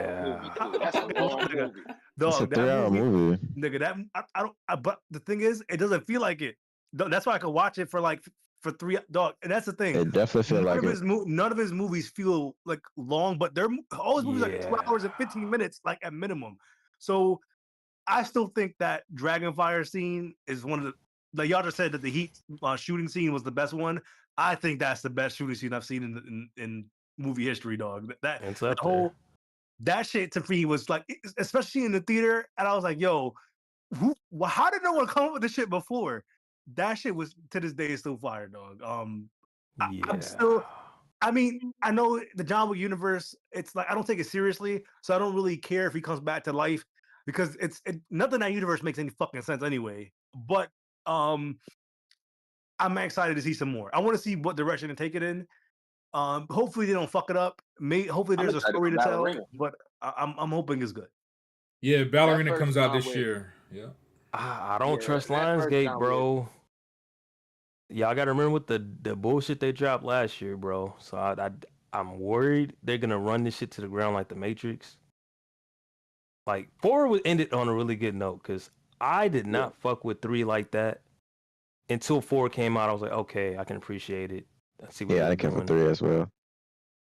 That's a long movie. It's a 3-hour movie. Nigga, but the thing is, it doesn't feel like it. That's why I could watch it for 3 dog. And that's the thing. It definitely feels like it. None of his movies feel like long, but they're all his movies like 2 hours and 15 minutes, like at minimum. So I still think that Dragonfire scene is one of the, like y'all just said that the Heat shooting scene was the best one. I think that's the best shooting scene I've seen in movie history, dog. That shit to me was like, especially in the theater, and I was like, yo, how did no one come up with this shit before? That shit was, to this day, is still fire, dog. I'm still, I mean, I know the John Wick universe, it's like, I don't take it seriously, so I don't really care if he comes back to life, because nothing in that universe makes any fucking sense anyway. But I'm excited to see some more. I want to see what direction to take it in. Hopefully they don't fuck it up. Hopefully there's a story to tell, but I'm hoping it's good. Yeah, Ballerina comes out this year. Yeah. I don't trust Lionsgate, bro. Y'all got to remember with the bullshit they dropped last year, bro. So I'm worried they're going to run this shit to the ground like the Matrix. Like, 4 ended on a really good note, because I did not fuck with 3 like that. Until 4 came out, I was like, okay, I can appreciate it. I can for 3 as well.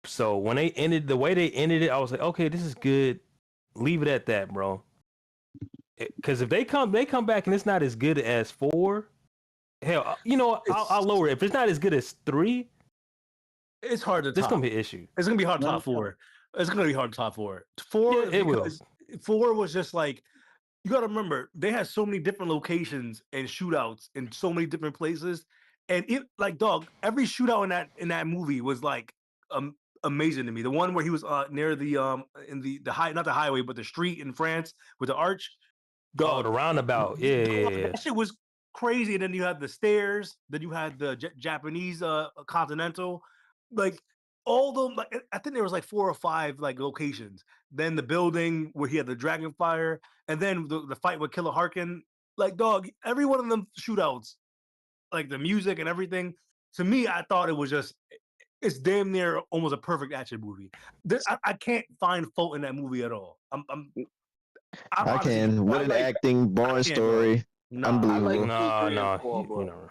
So when they ended, the way they ended it, I was like, okay, this is good. Leave it at that, bro. Because if they come back and it's not as good as 4, hell, I'll lower it. If it's not as good as 3, it's hard to top. This gonna be an issue. It's gonna be hard to top 4. It's gonna be hard to top 4. 4, it will. 4 was just like, you gotta remember, they had so many different locations and shootouts in so many different places, and it, like, dog, every shootout in that movie was like amazing to me. The one where he was near the in the not the highway, but the street in France with the arch. Dog, the roundabout. Yeah. That shit was crazy. And then you had the stairs. Then you had the Japanese Continental. Like, all them, like, I think there was like 4 or 5 like locations. Then the building where he had the Dragonfire, and then the fight with Killer Harkin. Like, dog, every one of them shootouts, like the music and everything. To me, I thought it was just it's damn near almost a perfect action movie. I can't find fault in that movie at all. I'm I honestly can. What an like- acting, boring can't, bro. story, Nah, I unbelievable. like 2, 3, and No, 4, you but know.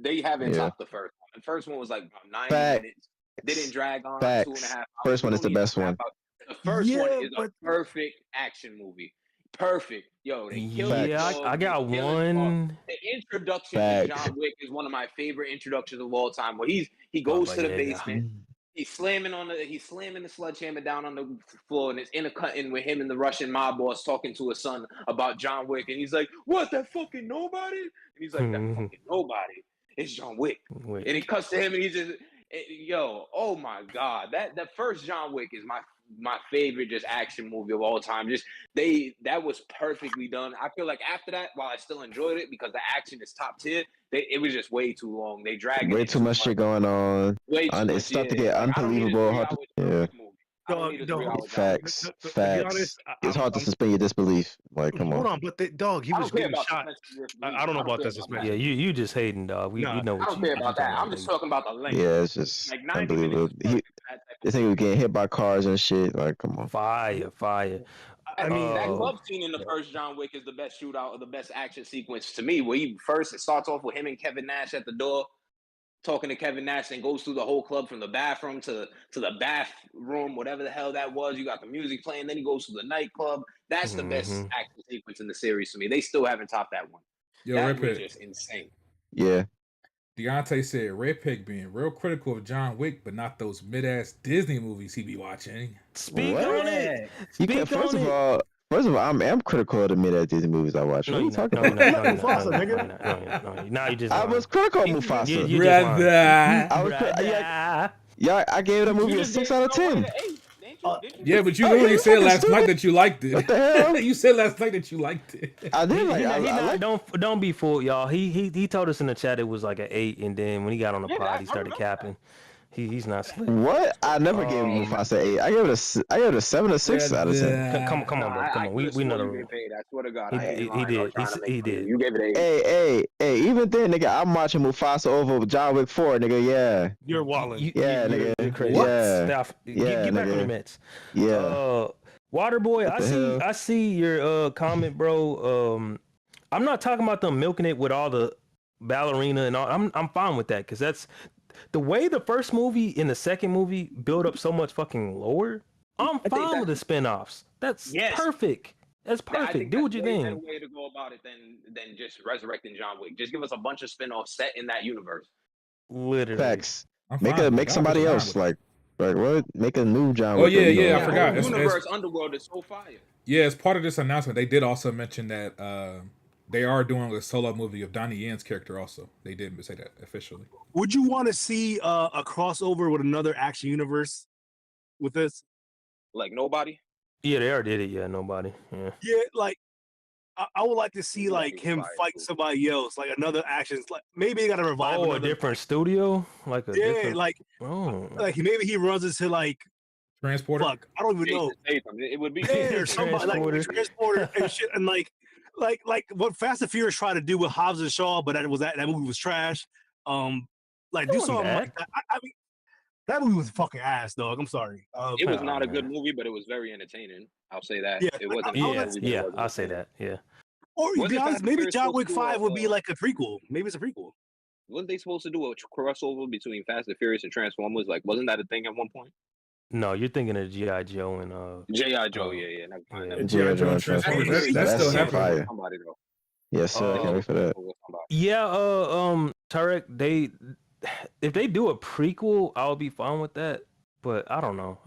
they haven't Yeah. topped the first one. The first one was like about 90 Facts. minutes. Didn't drag on Facts. 2.5 hours. First We one is the don't need best 2.5 one. hours. The first one Yeah, is a but- perfect action movie. Perfect. Yo, they killed the Yeah, dog, I they got killing the dog. one. The introduction Facts. to John Wick is one of my favorite introductions of all time. Where he goes but to the yeah, basement, he's slamming the sledgehammer down on the floor, and it's intercutting with him and the Russian mob boss talking to his son about John Wick, and he's like, "What, that fucking nobody?" And he's like, "That fucking nobody. It's John Wick." Wait. And it cuts to him, and he's just, yo, oh my god, that first John Wick is my favorite just action movie of all time. Just that was perfectly done. I feel like after that, while I still enjoyed it because the action is top tier, it was just way too long. They dragged Way too much shit going on. Way too much. It's starting to Yeah. get Like, I don't need a unbelievable. 3 Hard hour to, John yeah. Wick movie. I don't need a 3 hour John Wick. Facts. To be Facts. honest, It's hard to I'm- suspend your disbelief. Like, come Hold on. on, but dog, he I was don't care getting about shot. suspension. I don't know about care that suspension. Yeah, you just hating, dog. We Nah, know I what don't you care about that. talking I'm just talking about the length. Yeah, it's just Like 90 unbelievable. minutes. is perfect for that type of This thing was getting hit by cars and shit. Like, come on. Fire. I mean, that Oh. club scene in the first John Wick is the best shootout or the best action sequence to me. Where it starts off with him and Kevin Nash at the door, talking to Kevin Nash, and goes through the whole club from the bathroom to the bathroom, whatever the hell that was. You got the music playing, then he goes to the nightclub. That's the best action sequence in the series to me. They still haven't topped that one. Yo, That Red was Pick. just insane. Yeah. Deontay said Red Pick being real critical of John Wick, but not those mid-ass Disney movies he be watching. Speak What? on it. You can, first of all, I'm critical of the mid-ass Disney movies I watch. No, What are you're you not. talking No, about? Now you just. I was critical of Mufasa. You just lying. Brother. I was yeah, I gave that movie a 6 out of 10. Yeah, but you Oh, literally you said fucking last night stupid. that you liked it. What the hell? You said last night that you liked it. I did like. I like. Don't be fooled, y'all. He told us in the chat it was like an 8, and then when he got on the pod, he started capping. He's not slick. What? I never gave Mufasa 8. I gave it a 7 or 6 out of 10. Come on, bro. Come on. We know the you rule. paid. I swear to God, He did. He did. You gave it an 8. Hey, even then, nigga, I'm watching Mufasa over John Wick 4, nigga. Yeah. you're walling. Yeah, nigga. You're crazy. What? Stop. Yeah, Get back on nigga. the Mets. Yeah. Waterboy, What the hell? I see your comment, bro. I'm not talking about them milking it with all the ballerina and all. I'm fine with that because that's the way the first movie and the second movie build up so much fucking lower. I'm fine with the spin-offs. That's perfect. That's perfect. Do what you think. That's a way to go about it than just resurrecting John Wick. Just give us a bunch of spin-offs set in that universe. Literally. Facts. I'm fine with Make it. somebody I'm fine else with it. like what? Make a new John Oh Wick. yeah, I The forgot. whole universe Underworld is so fire. Yeah, as part of this announcement, they did also mention that they are doing a solo movie of Donnie Yen's character. Also, they did say that officially. Would you want to see a crossover with another action universe with this? Like nobody. Yeah, they already did it. Yeah, nobody. Yeah. Yeah, like I would like to see like him Fire, fight too. somebody else, like another actions. Like maybe they got to revive. Oh, a another, different studio, like a yeah, different. like maybe he runs into like Transporter. fuck. I don't even know. It would be Yeah, or somebody like transporter and shit, and like what Fast and Furious tried to do with Hobbs and Shaw, but that movie was trash. Like do something like that. I mean, that movie was fucking ass, dog. I'm sorry. It was not a good movie, but it was very entertaining. I'll say that. Yeah, It wasn't. Yeah, I'll say that. Yeah. Or to Was be it honest, Fast and maybe Furious John supposed Wick to 5 would be like a prequel. Maybe it's a prequel. Wasn't they supposed to do a crossover between Fast and Furious and Transformers? Like, wasn't that a thing at one point? No, you're thinking of G.I. Joe and G.I. Joe, yeah. G.I. Joe and Transformers. That's still happening. Somebody though. Yes, sir. I can't wait for that. Yeah, Taarec, if they do a prequel, I'll be fine with that. But I don't know.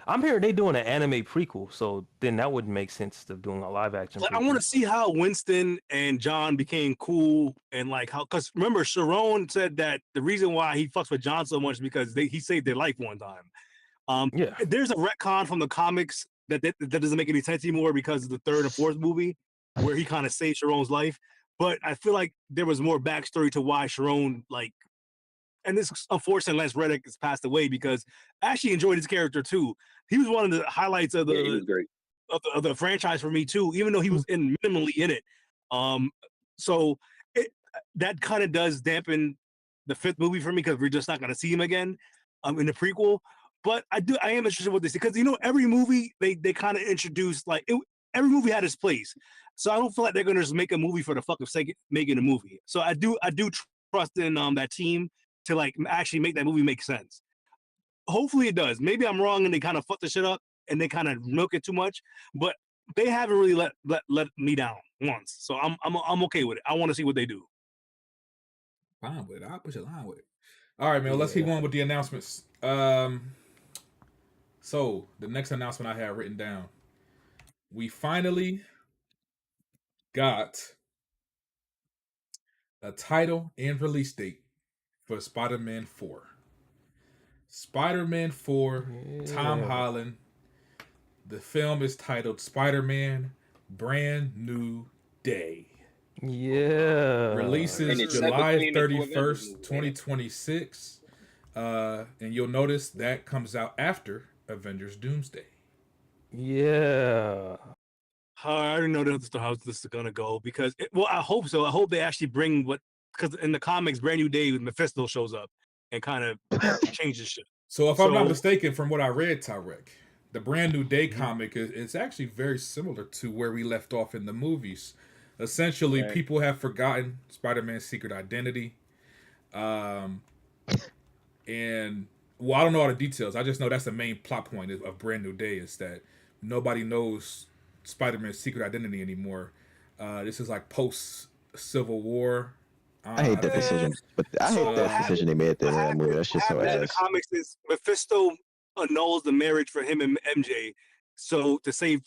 I'm hearing they doing an anime prequel, so then that wouldn't make sense of doing a live action. Like, I want to see how Winston and John became cool, and like how, because remember Sharon said that the reason why he fucks with John so much is because he saved their life one time. Yeah, there's a retcon from the comics that doesn't make any sense anymore because of the third and fourth movie where he kind of saved Sharon's life. But I feel like there was more backstory to why Sharon, like, and this unfortunately Lance Reddick has passed away because I actually enjoyed his character too. He was one of the highlights of he was great. of the franchise for me too, even though he was minimally in it. So that kind of does dampen the fifth movie for me because we're just not going to see him again. in the prequel. But I am interested in what they say because every movie they kind of introduce every movie had its place. So I don't feel like they're gonna just make a movie for the fuck of sake of making a movie. So I do trust in that team to like actually make that movie make sense. Hopefully it does. Maybe I'm wrong and they kind of fuck the shit up and they kind of milk it too much, but they haven't really let me down once. So I'm okay with it. I want to see what they do. Fine with it. I'll push a line with it. All right, man. Let's keep on with the announcements. So the next announcement I had written down. We finally got a title and release date for Spider-Man 4. Spider-Man 4, Tom Holland. The film is titled Spider-Man Brand New Day. Yeah. Releases July 31st, 2026. And you'll notice that comes out after Avengers Doomsday. Yeah. I already know how this is gonna go because I hope so. I hope they actually bring because in the comics, Brand New Day, Mephisto shows up and kind of changes shit. So if I'm not mistaken, from what I read, Taarec, the Brand New Day comic is actually very similar to where we left off in the movies. Essentially, people have forgotten Spider-Man's secret identity. And well, I don't know all the details. I just know that's the main plot point of Brand New Day is that nobody knows Spider-Man's secret identity anymore. This is like post-Civil War. I hate that decision, but I hate that decision they made at the end of that movie. That's just so ass. In the comics is Mephisto annuls the marriage for him and MJ. So to save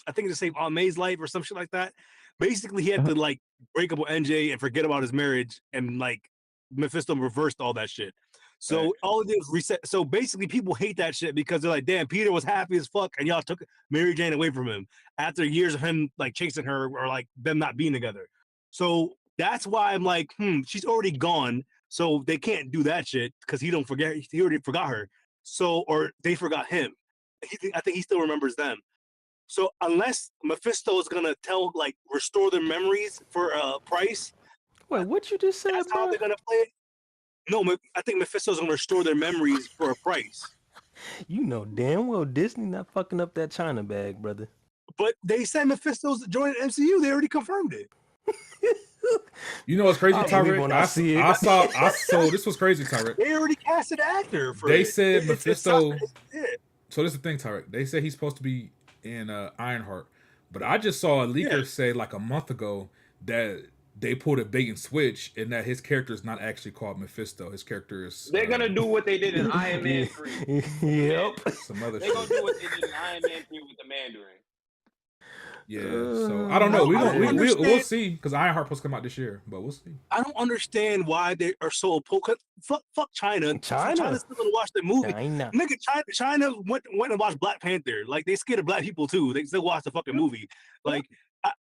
Aunt May's life or some shit like that. Basically, he had to like break up with MJ and forget about his marriage, and like Mephisto reversed all that shit. So all it did was reset. So basically, people hate that shit because they're like, "Damn, Peter was happy as fuck, and y'all took Mary Jane away from him after years of him like chasing her or like them not being together." So that's why I'm like, she's already gone, so they can't do that shit because he already forgot her. So or they forgot him. I think he still remembers them. So unless Mephisto is gonna restore their memories for a price. Wait, what you just said? That's how they're gonna play it. No, I think Mephisto's gonna restore their memories for a price. You know damn well Disney not fucking up that China bag, brother. But they said Mephisto's joining the MCU. They already confirmed it. You know what's crazy, Taarec? So this was crazy, Taarec. They already casted an actor for They it. said Mephisto. So this is the thing, Taarec. They said he's supposed to be in Ironheart, but I just saw a leaker say like a month ago that they pulled a bait and switch and that his character is not actually called Mephisto. His character is. They're gonna do what they did in Iron Man 3. Yep. Some other They're gonna do what they did in Iron Man 3 with the Mandarin. Yeah, so I don't know. We'll see because Ironheart supposed to come out this year, but we'll see. I don't understand why they are so opposed. Fuck China. China's still gonna watch the movie. Nigga, China went and watched Black Panther. Like they scared of black people too. They still watch the fucking movie. Like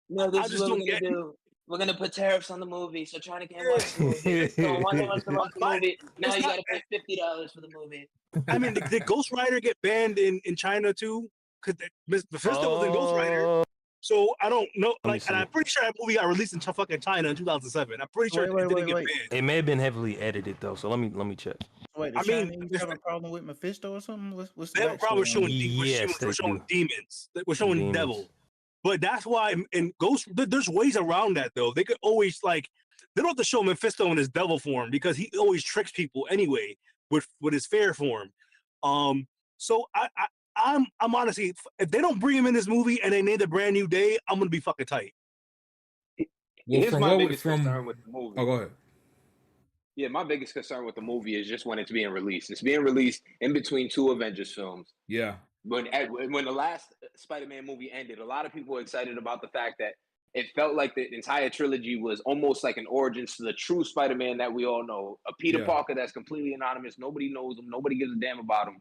no, this is what we're gonna do. We're gonna put tariffs on the movie, so China can't watch the movie. So one wants to watch the movie. Now you gotta pay $50 for the movie. I mean, did Ghost Rider get banned in China too? Because Mephisto was in Ghost Rider. So I don't know, and I'm pretty sure that movie got released in fucking China in 2007. I'm pretty sure it didn't get banned. It may have been heavily edited though, so let me check. Wait, I mean, you have a problem with Mephisto or something? What's they have a problem with showing demons. We're showing devil, but that's why in Ghost, there's ways around that though. They could always they don't have to show Mephisto in his devil form because he always tricks people anyway with his fair form. So I'm honestly, if they don't bring him in this movie and they name the Brand New Day, I'm gonna be fucking tight. Here's my biggest concern with the movie. Oh, go ahead. Yeah, my biggest concern with the movie is just when it's being released. It's being released in between two Avengers films. Yeah. When the last Spider-Man movie ended, a lot of people were excited about the fact that it felt like the entire trilogy was almost like an origins to the true Spider-Man that we all know. A Peter Parker that's completely anonymous. Nobody knows him. Nobody gives a damn about him.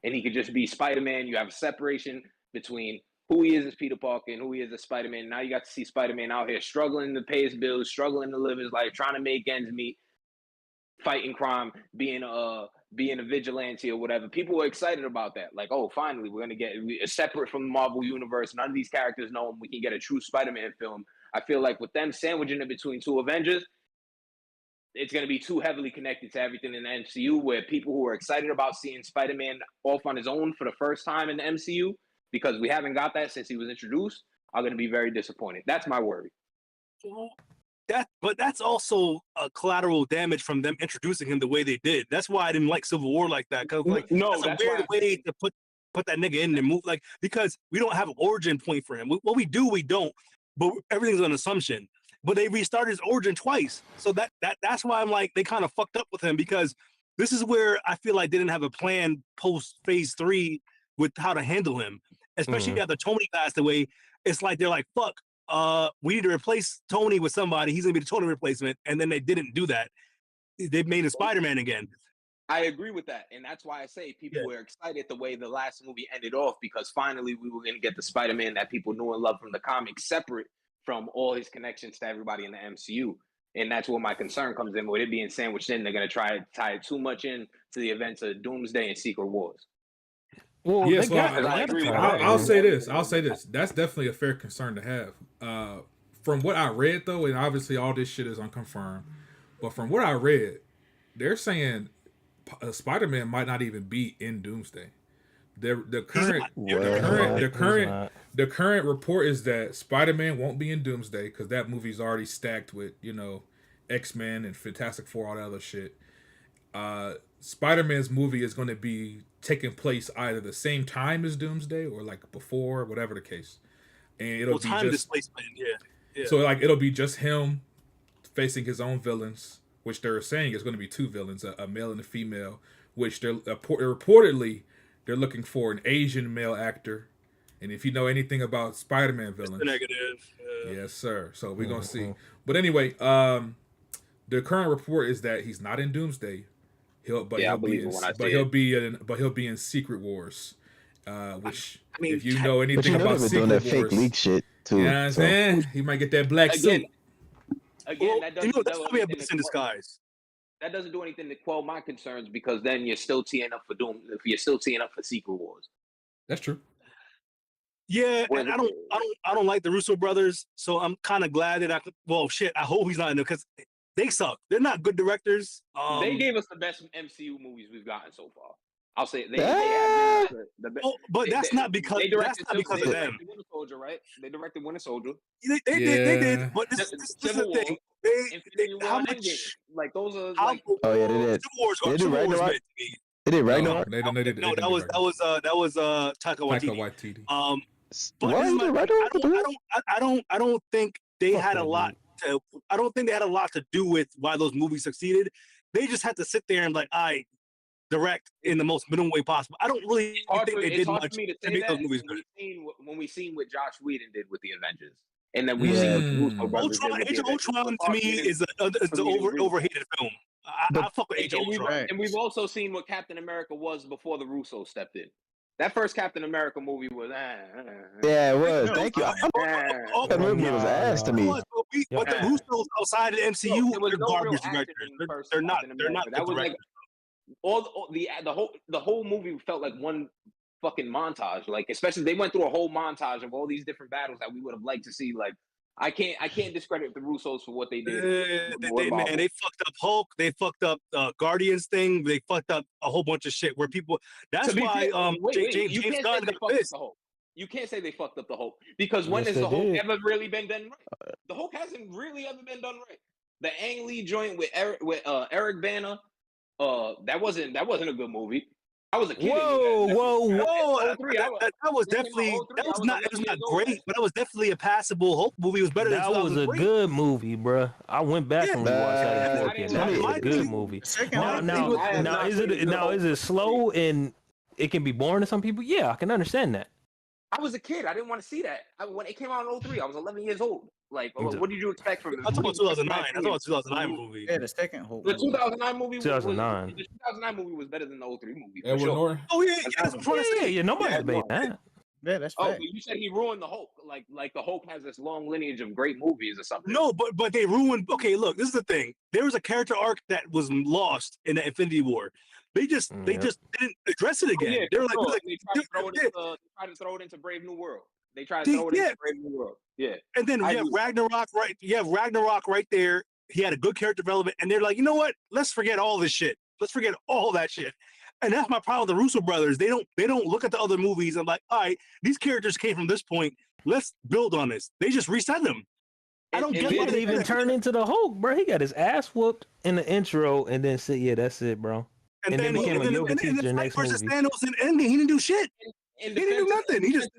And he could just be Spider-Man. You have a separation between who he is as Peter Parker and who he is as Spider-Man. Now you got to see Spider-Man out here struggling to pay his bills, struggling to live his life, trying to make ends meet, fighting crime, being a vigilante or whatever. People were excited about that. Like, oh, finally, we're going to get separate from the Marvel Universe. None of these characters know him. We can get a true Spider-Man film. I feel like with them sandwiching it between two Avengers, it's going to be too heavily connected to everything in the MCU, where people who are excited about seeing Spider-Man off on his own for the first time in the MCU, because we haven't got that since he was introduced, are going to be very disappointed. That's my worry. But that's also a collateral damage from them introducing him the way they did. That's why I didn't like Civil War like that. Because like that's a weird way to put that nigga in and move, like, because we don't have an origin point for him. What we do, we don't. But everything's an assumption. But they restarted his origin twice, so that's why I'm like, they kind of fucked up with him, because this is where I feel like they didn't have a plan post Phase 3 with how to handle him, especially after Tony passed away. It's like they're like, fuck, we need to replace Tony with somebody. He's gonna be the Tony replacement, and then they didn't do that. They made him Spider-Man again. I agree with that, and that's why I say people were excited the way the last movie ended off, because finally we were going to get the Spider-Man that people knew and loved from the comics, separate from all his connections to everybody in the MCU. And that's where my concern comes in, with it being sandwiched in. They're going to try to tie it too much in to the events of Doomsday and Secret Wars. Well, yes, I'll say this. That's definitely a fair concern to have. From what I read, though, and obviously all this shit is unconfirmed, but from what I read, they're saying Spider-Man might not even be in Doomsday. The current report is that Spider-Man won't be in Doomsday because that movie's already stacked with, you know, X-Men and Fantastic Four, all that other shit. Spider-Man's movie is going to be taking place either the same time as Doomsday or like before, whatever the case. And it'll be time just displacement, yeah. So like it'll be just him facing his own villains, which they're saying is going to be two villains, a male and a female, which they're reportedly they're looking for an Asian male actor. And if you know anything about Spider-Man villains, it's negative. Yes, sir. So we're gonna see. But anyway, the current report is that he's not in Doomsday. He'll be in Secret Wars, which if you know anything about Secret Wars, fake leak shit too. You know what I'm saying? He might get that black suit. Again, that doesn't that's probably a blessing in disguise. That doesn't do anything to quell my concerns, because then you're still teeing up for you're still teeing up for Secret Wars. That's true. Yeah, and I don't like the Russo brothers, so I'm kind of glad that I hope he's not in there, because they suck. They're not good directors. They gave us the best MCU movies we've gotten so far. I'll say they have the best. But that's not because of them. Winter Soldier, right? They directed Winter Soldier. They did. But this is the thing. How much? Like those are. They did. They did Ragnarok. They did Ragnarok. No, that was Taika Waititi. I don't think they had a lot to. I don't think they had a lot to do with why those movies succeeded. They just had to sit there and direct in the most minimal way possible. I don't really think they did much to make those movies good. When we seen what Josh Whedon did with the Avengers, and then we seen what Russo brothers Age of Ultron to me is the overhated film. I fuck with Age of Ultron. And we've also seen what Captain America was before the Russos stepped in. That first Captain America movie was yeah, it was. Thank you. That movie was ass to me. But the Russos outside of the MCU, they're garbage directors. They're not. That was like the whole movie felt like one fucking montage. Like, especially they went through a whole montage of all these different battles that we would have liked to see. Like, I can't discredit the Russos for what they did. They fucked up Hulk. They fucked up Guardians thing. They fucked up a whole bunch of shit where people. That's why James Gunn got pissed. You can't say they fucked up the Hulk, because when has the Hulk ever really been done right? The Hulk hasn't really ever been done right. The Ang Lee joint with Eric Bana, that wasn't a good movie. I was a kid. Whoa! That was not great, but that was definitely a passable Hulk movie. It was better than that was a good movie, bro. I went back and rewatched that. That was a good movie. Now is it slow and it can be boring to some people? Yeah, I can understand that. I was a kid. I didn't want to see that. When it came out in 2003, I was 11 years old. Like, what did you expect from it? That's about 2009. That's about 2009 movie. Yeah, the second Hulk. The 2009 movie. 2009. The 2009 movie was better than the 2003 movie. Edward Norton. Oh yeah, nobody debated that. Yeah, that's fact. But you said he ruined the Hulk. Like the Hulk has this long lineage of great movies or something. No, but they ruined. Okay, look, this is the thing. There was a character arc that was lost in the Infinity War. They just didn't address it again. Yeah, they tried to throw it into Brave New World. They tried to throw it into Brave New World. Yeah. And then you have Ragnarok right there he had a good character development, and they're like, you know what? Let's forget all this shit. Let's forget all that shit. And that's my problem with the Russo brothers. They don't look at the other movies and like, all right, these characters came from this point. Let's build on this. They just reset them. I don't get He why didn't they even turn into the Hulk, bro. He got his ass whooped in the intro and then said, "Yeah, that's it, bro." And then became a yoga teacher next movie. Thanos in Endgame, he didn't do shit. In He didn't do nothing. He just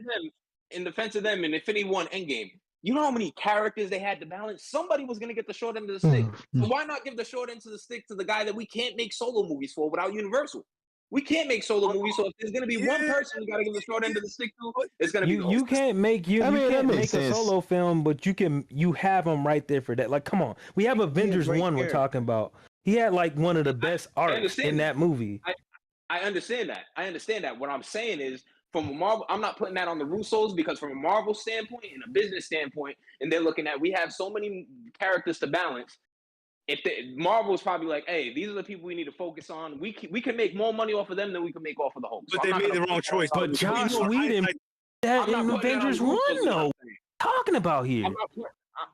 in defense of them in Infinity War Endgame. You know how many characters they had to balance? Somebody was gonna get the short end of the stick. So why not give the short end of the stick to the guy that we can't make solo movies for without Universal? We can't make solo movies, so if there's gonna be one person we gotta give the short end of the stick to, it's gonna be You can't make you can't make a solo film, but you have them right there for that. Like, come on, we have Avengers 1 we're talking about. He had like one of the best arcs in that movie. I understand that. I understand that. What I'm saying is, from a Marvel, I'm not putting that on the Russos because from a Marvel standpoint and a business standpoint, and they're looking at we have so many characters to balance. If Marvel's probably like, hey, these are the people we need to focus on. We can make more money off of them than we can make off of the Hulk. But they made the wrong choice. But Joss Whedon that in Avengers 1, though. Talking about here.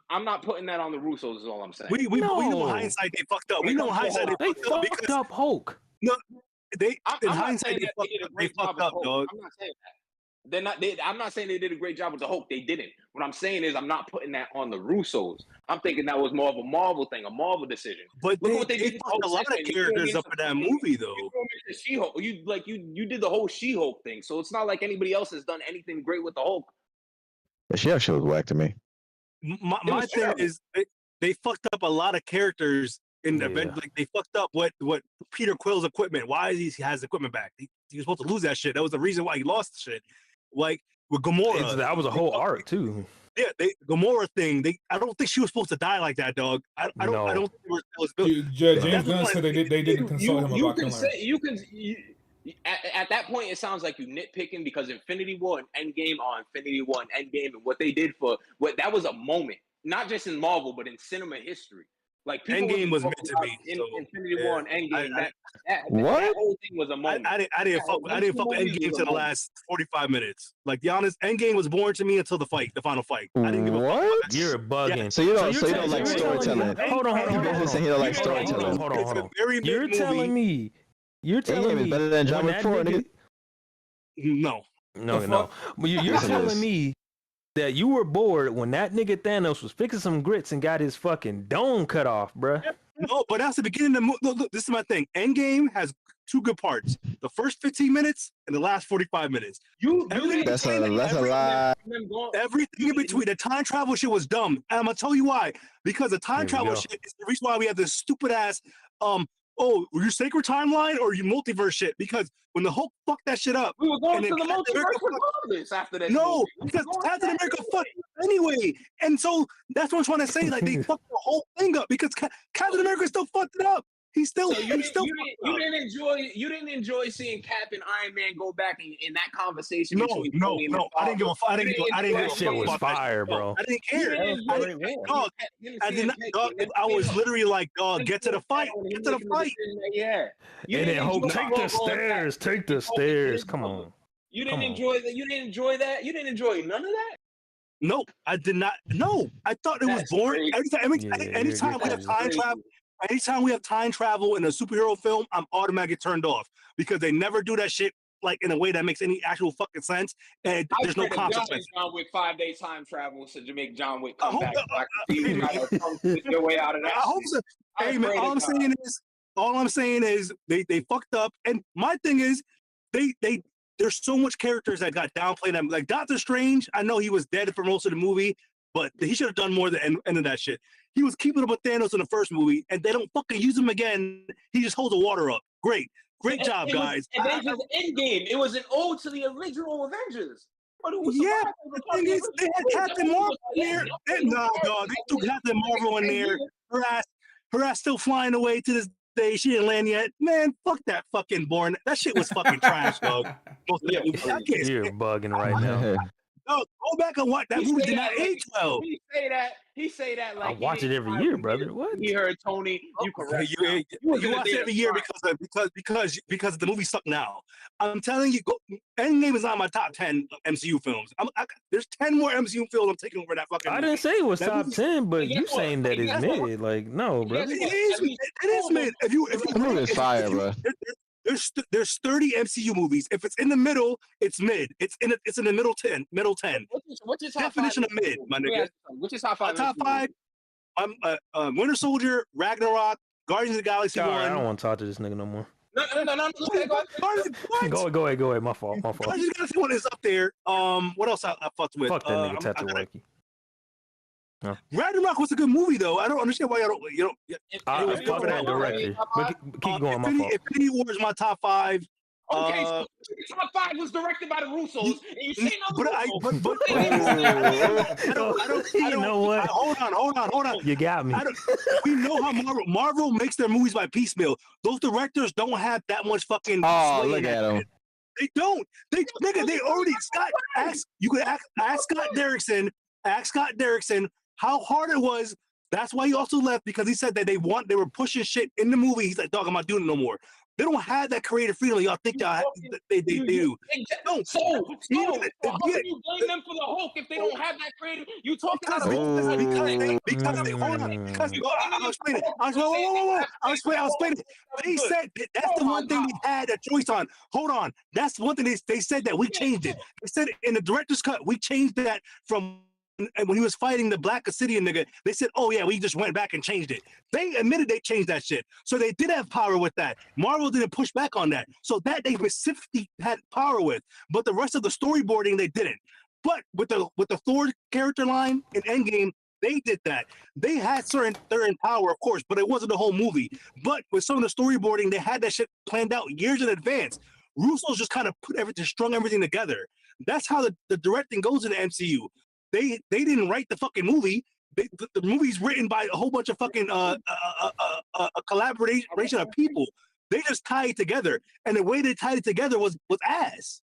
I'm not putting that on the Russos. Is all I'm saying. We know in hindsight they fucked up. We know in hindsight they fucked up Hulk. No, in I'm hindsight they fucked up, dog. I'm not saying that. I'm not saying they did a great job with the Hulk. They didn't. What I'm saying is I'm not putting that on the Russos. I'm thinking that was more of a Marvel thing, a Marvel decision. But look what they did. A lot of characters up in that movie, though. She-Hulk. You did the whole She-Hulk thing, so it's not like anybody else has done anything great with the Hulk. The She-Hulk show was whack to me. My thing is they fucked up a lot of characters in the event. Like they fucked up what Peter Quill's equipment. Why he has equipment back? He was supposed to lose that shit. That was the reason why he lost the shit. Like with Gamora, that was a whole arc too. Yeah, Gamora thing. I don't think she was supposed to die like that, dog. I don't think it was built. James Gunn said they didn't consult him about at that point, it sounds like you nitpicking because Infinity War and Endgame are Infinity War and Endgame, and what they did that was a moment, not just in Marvel but in cinema history. Like Endgame was meant to be. Infinity War and Endgame. That whole thing was a moment. I didn't fuck with Endgame to the last 45 minutes. Like, be honest, Endgame was boring to me until the final fight. I didn't give a fuck. You're bugging. Yeah. So you don't like storytelling. Hold on. Saying you don't like storytelling. Hold on. You're telling me Endgame is better than John Wick 4, nigga. No. You're telling me that you were bored when that nigga Thanos was fixing some grits and got his fucking dome cut off, bruh. No, but that's the beginning of the movie. Look, this is my thing. Endgame has two good parts: the first 15 minutes and the last 45 minutes. That's a lie. Everything in between. The time travel shit was dumb, and I'm gonna tell you why. Because the time travel shit is the reason why we have this stupid ass your sacred timeline or your multiverse shit. Because when the Hulk fucked that shit up, we were going to the multiverse regardless after that. No, because Captain America fucked anyway, and so that's what I'm trying to say. Like they fucked the whole thing up because Captain America still fucked it up. You didn't enjoy seeing Cap and Iron Man go back in that conversation. No. I didn't give a fuck. I didn't give a shit was fire, bro. I didn't care. I was literally like, dog, get to the fight. Get to the fight. Yeah. And then Hulk, take the stairs. Come on. You didn't enjoy that. You didn't enjoy that. You didn't enjoy none of that. No, I did not. No, I thought it was boring. Anytime we have time travel. Anytime we have time travel in a superhero film, I'm automatically turned off because they never do that shit like in a way that makes any actual fucking sense, and there's no consequence. John Wick 5-day time travel to make John Wick come back. Your way out of that. I hope so. Hey man, all I'm saying is they fucked up, and my thing is there's so much characters that got downplayed. Like Doctor Strange, I know he was dead for most of the movie, but he should have done more than end of that shit. He was keeping up with Thanos in the first movie, and they don't fucking use him again. He just holds the water up. Great job, guys. Avengers Endgame. It was an ode to the original Avengers. But it was the thing is, they had Captain Marvel in there. They threw Captain Marvel in there. Her ass still flying away to this day. She didn't land yet. Man, fuck that fucking boring. That shit was fucking trash, dog. You're bugging right now. go back and watch that He movie. say Did not that like- age well. He say that like I he watch it didn't every try year, to brother. get- What? He heard Tony. You correct. You, now. you wasn't watch it there every year front. because the movie suck now. I'm telling you, Endgame is not my top 10 MCU films. There's 10 more MCU films I'm taking over that fucking. I didn't say it was That top movie- 10, but And you guess what? saying that And it's guess what? mid. Like, no, And brother. guess It what? is. At least It is mid. If you The movie is fire, bro. There's 30 MCU movies. If it's in the middle, it's mid. It's in the middle 10. What's your top Definition five of mid, my nigga. What's your top five? Top MCU five. I'm Winter Soldier, Ragnarok, Guardians of the Galaxy All right, I don't 1. want to talk to this nigga no more. No. Go ahead. My fault. Guardians of the Galaxy 1 is up there. What else I fucked with? Fuck that nigga Tataraki. Ragnarok was a good movie though. I don't understand why you don't. Fuck that director. But keep going. My fault. Infinity War is my top 5. Okay, so top 5 was directed by the Russos, and you say no. You know what? Hold on. You got me. We know how Marvel makes their movies by piecemeal. Those directors don't have that much fucking. Oh, sway look in at that him. shit. They don't. They already ask Scott Derrickson. Ask Scott Derrickson how hard it was. That's why he also left, because he said that they were pushing shit in the movie. He's like, dog, I'm not doing it no more. They don't have that creative freedom. Y'all think they do. No. So how can you blame them for the Hulk if they don't have that creative? You talking about because they hold on. Because I'll explain it. I'll explain it. They said that's the one thing they had a choice on. Hold on. That's one thing they said that we changed it. They said in the director's cut, we changed that from when he was fighting the Black Obsidian nigga. They said, oh yeah, we just went back and changed it. They admitted they changed that shit. So they did have power with that. Marvel didn't push back on that. So that they specifically had power with. But the rest of the storyboarding, they didn't. But with the Thor character line in Endgame, they did that. They had certain power, of course, but it wasn't the whole movie. But with some of the storyboarding, they had that shit planned out years in advance. Russo's just kind of strung everything together. That's how the directing goes in the MCU. They didn't write the fucking movie. The movie's written by a whole bunch of fucking a collaboration of people. They just tied it together, and the way they tied it together was ass.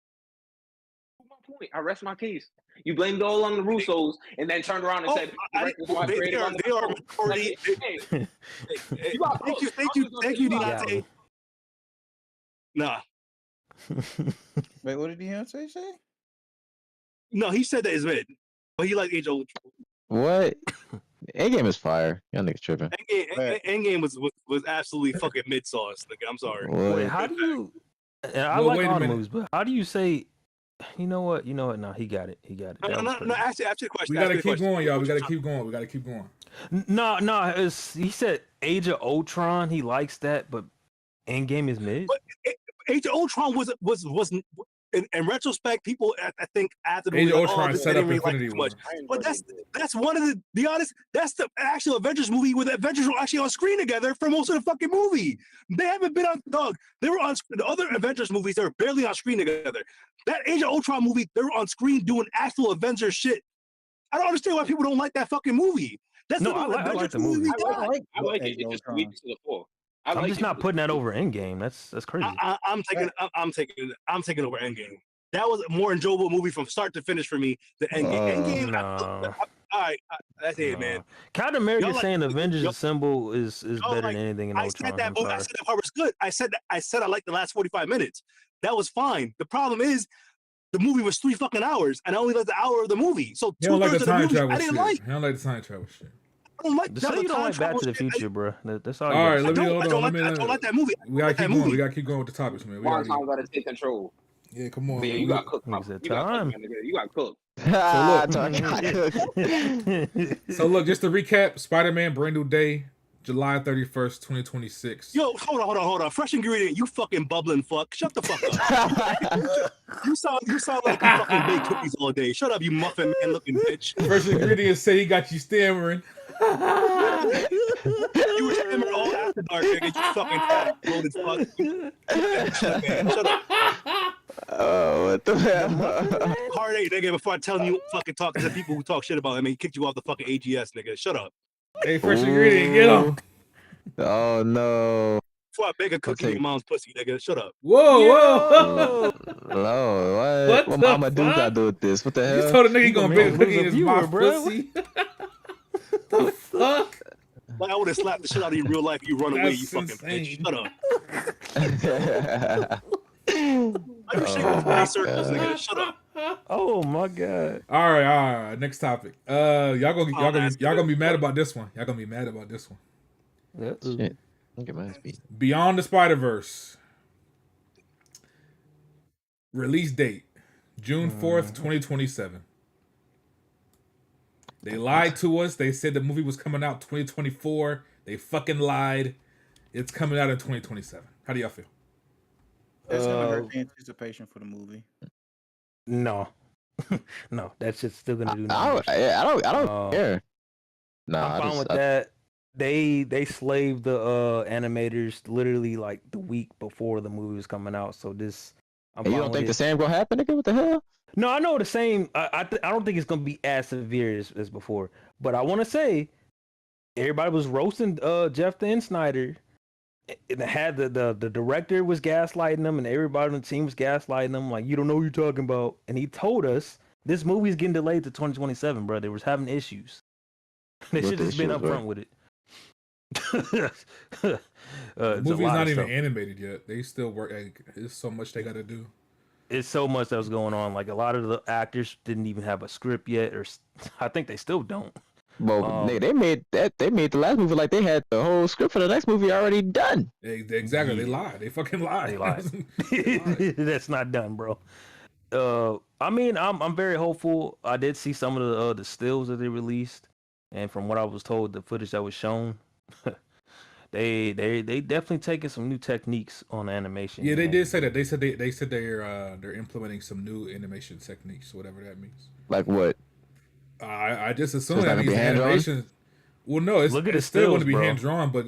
My point. I rest my case. You blamed it all on the Russos, and then turned around and said, they are already. Thank you, Deontay. Nah. Wait, what did Deontay say? No, he said that is mid. But he like Age of Ultron. What? Endgame is fire. Y'all niggas tripping. Endgame was absolutely fucking mid sauce. Nigga, I'm sorry. Wait, how do you? I like all the movies, but how do you say? You know what? No, he got it. No. Ask the question. We gotta keep going, y'all. We gotta keep going. No. He said Age of Ultron. He likes that, but Endgame is mid. But Age of Ultron was in retrospect, people I think after the Age of movie, Ultron set up Infinity War. But that's one of the. Be honest, that's the actual Avengers movie where the Avengers were actually on screen together for most of the fucking movie. They haven't been on dog. They were on the other Avengers movies. They were barely on screen together. That Age of Ultron movie, they were on screen doing actual Avengers shit. I don't understand why people don't like that fucking movie. That's No, I like the movie. I like it. It just weak to the core. I'm just not putting that over Endgame. That's crazy. I'm taking over Endgame. That was a more enjoyable movie from start to finish for me than Endgame. No. All right, that's it, man. Captain America saying Avengers Assemble is better than anything in I Ultron. said that part was good. I said I liked the last 45 minutes. That was fine. The problem is the movie was 3 fucking hours, and I only liked the hour of the movie. So He don't like the 2/3 of the time movie, travel I didn't shit. like. He don't like the time travel shit. I don't like. Just say you don't like Back to the Future, bro. That's all. All right, I let me hold on. I don't like that movie. We gotta keep going. We gotta keep going with the topics, man. One time gotta take control. Yeah, come on. Yeah, you got cooked. You got cooked. So look, just to recap, Spider-Man Brand New Day, July 31st, 2026. Yo, hold on. Fresh ingredient, you fucking bubbling fuck. Shut the fuck up. you sound like you fucking bake cookies all day. Shut up, you muffin man looking bitch. Fresh ingredient say he got you stammering. You were stammering all after dark, nigga. You fucking fat bloated fuck. Shut up. Oh, what the hell? Hard eight, nigga. Before I tell you fucking talk to the people who talk shit about him, he kicked you off the fucking AGS, nigga. Shut up. Hey, Fresh ingredient, get him. Oh no. Before I bake a cookie in take- your mom's pussy, nigga. Shut up. Whoa, Yo! What Lord, what the Mama do got fuck? to do with this? What the You hell? told a nigga You he gonna gonna bake a lose cookie a in his viewer, mom's bro. pussy? The fuck? Like I would have slapped the shit out of you in real life. You run away, you That's fucking insane. bitch. Shut up. Why you shaking Oh in my three circles, God. nigga? Shut up. Oh my god. All right. Next topic. Y'all gonna be mad about this one. Y'all gonna be mad about this one. Shit. Look at my speed. Beyond the Spider-Verse. Release date June 4th, 2027. They lied to us. They said the movie was coming out 2024. They fucking lied. It's coming out in 2027. How do y'all feel? That's gonna hurt the anticipation for the movie. No. No, that shit's still gonna do I numbers. don't care. No, I'm fine with that. They slaved the animators literally like the week before the movie was coming out. So this, I'm And you fine don't with think it. the same gonna happen, nigga? What the hell? No, I know the same. I don't think it's gonna be as severe as before. But I want to say, everybody was roasting Jeff the Snyder. It had the director was gaslighting them, and everybody on the team was gaslighting them. Like, you don't know what you're talking about. And he told us this movie's getting delayed to 2027, bro. They was having issues. They What should the just been issues, upfront bro? with it. The It's a movie's lot not of even stuff. animated yet. They still work. Like, there's so much they got to do. It's so much that was going on. Like, a lot of the actors didn't even have a script yet, or I think they still don't. Well, they made the last movie like they had the whole script for the next movie already done. Exactly. They Yeah. lied. They fucking lied. They lied. They lied. That's not done, bro. I mean, I'm very hopeful. I did see some of the stills that they released, and from what I was told, the footage that was shown, they definitely taking some new techniques on animation. Yeah, they and did say that. They said they're implementing some new animation techniques, whatever that means. Like what? I just assume it's not that gonna means be the hand-drawn? animation. Well, no, it's Look at the still going to stills, be bro. hand drawn, but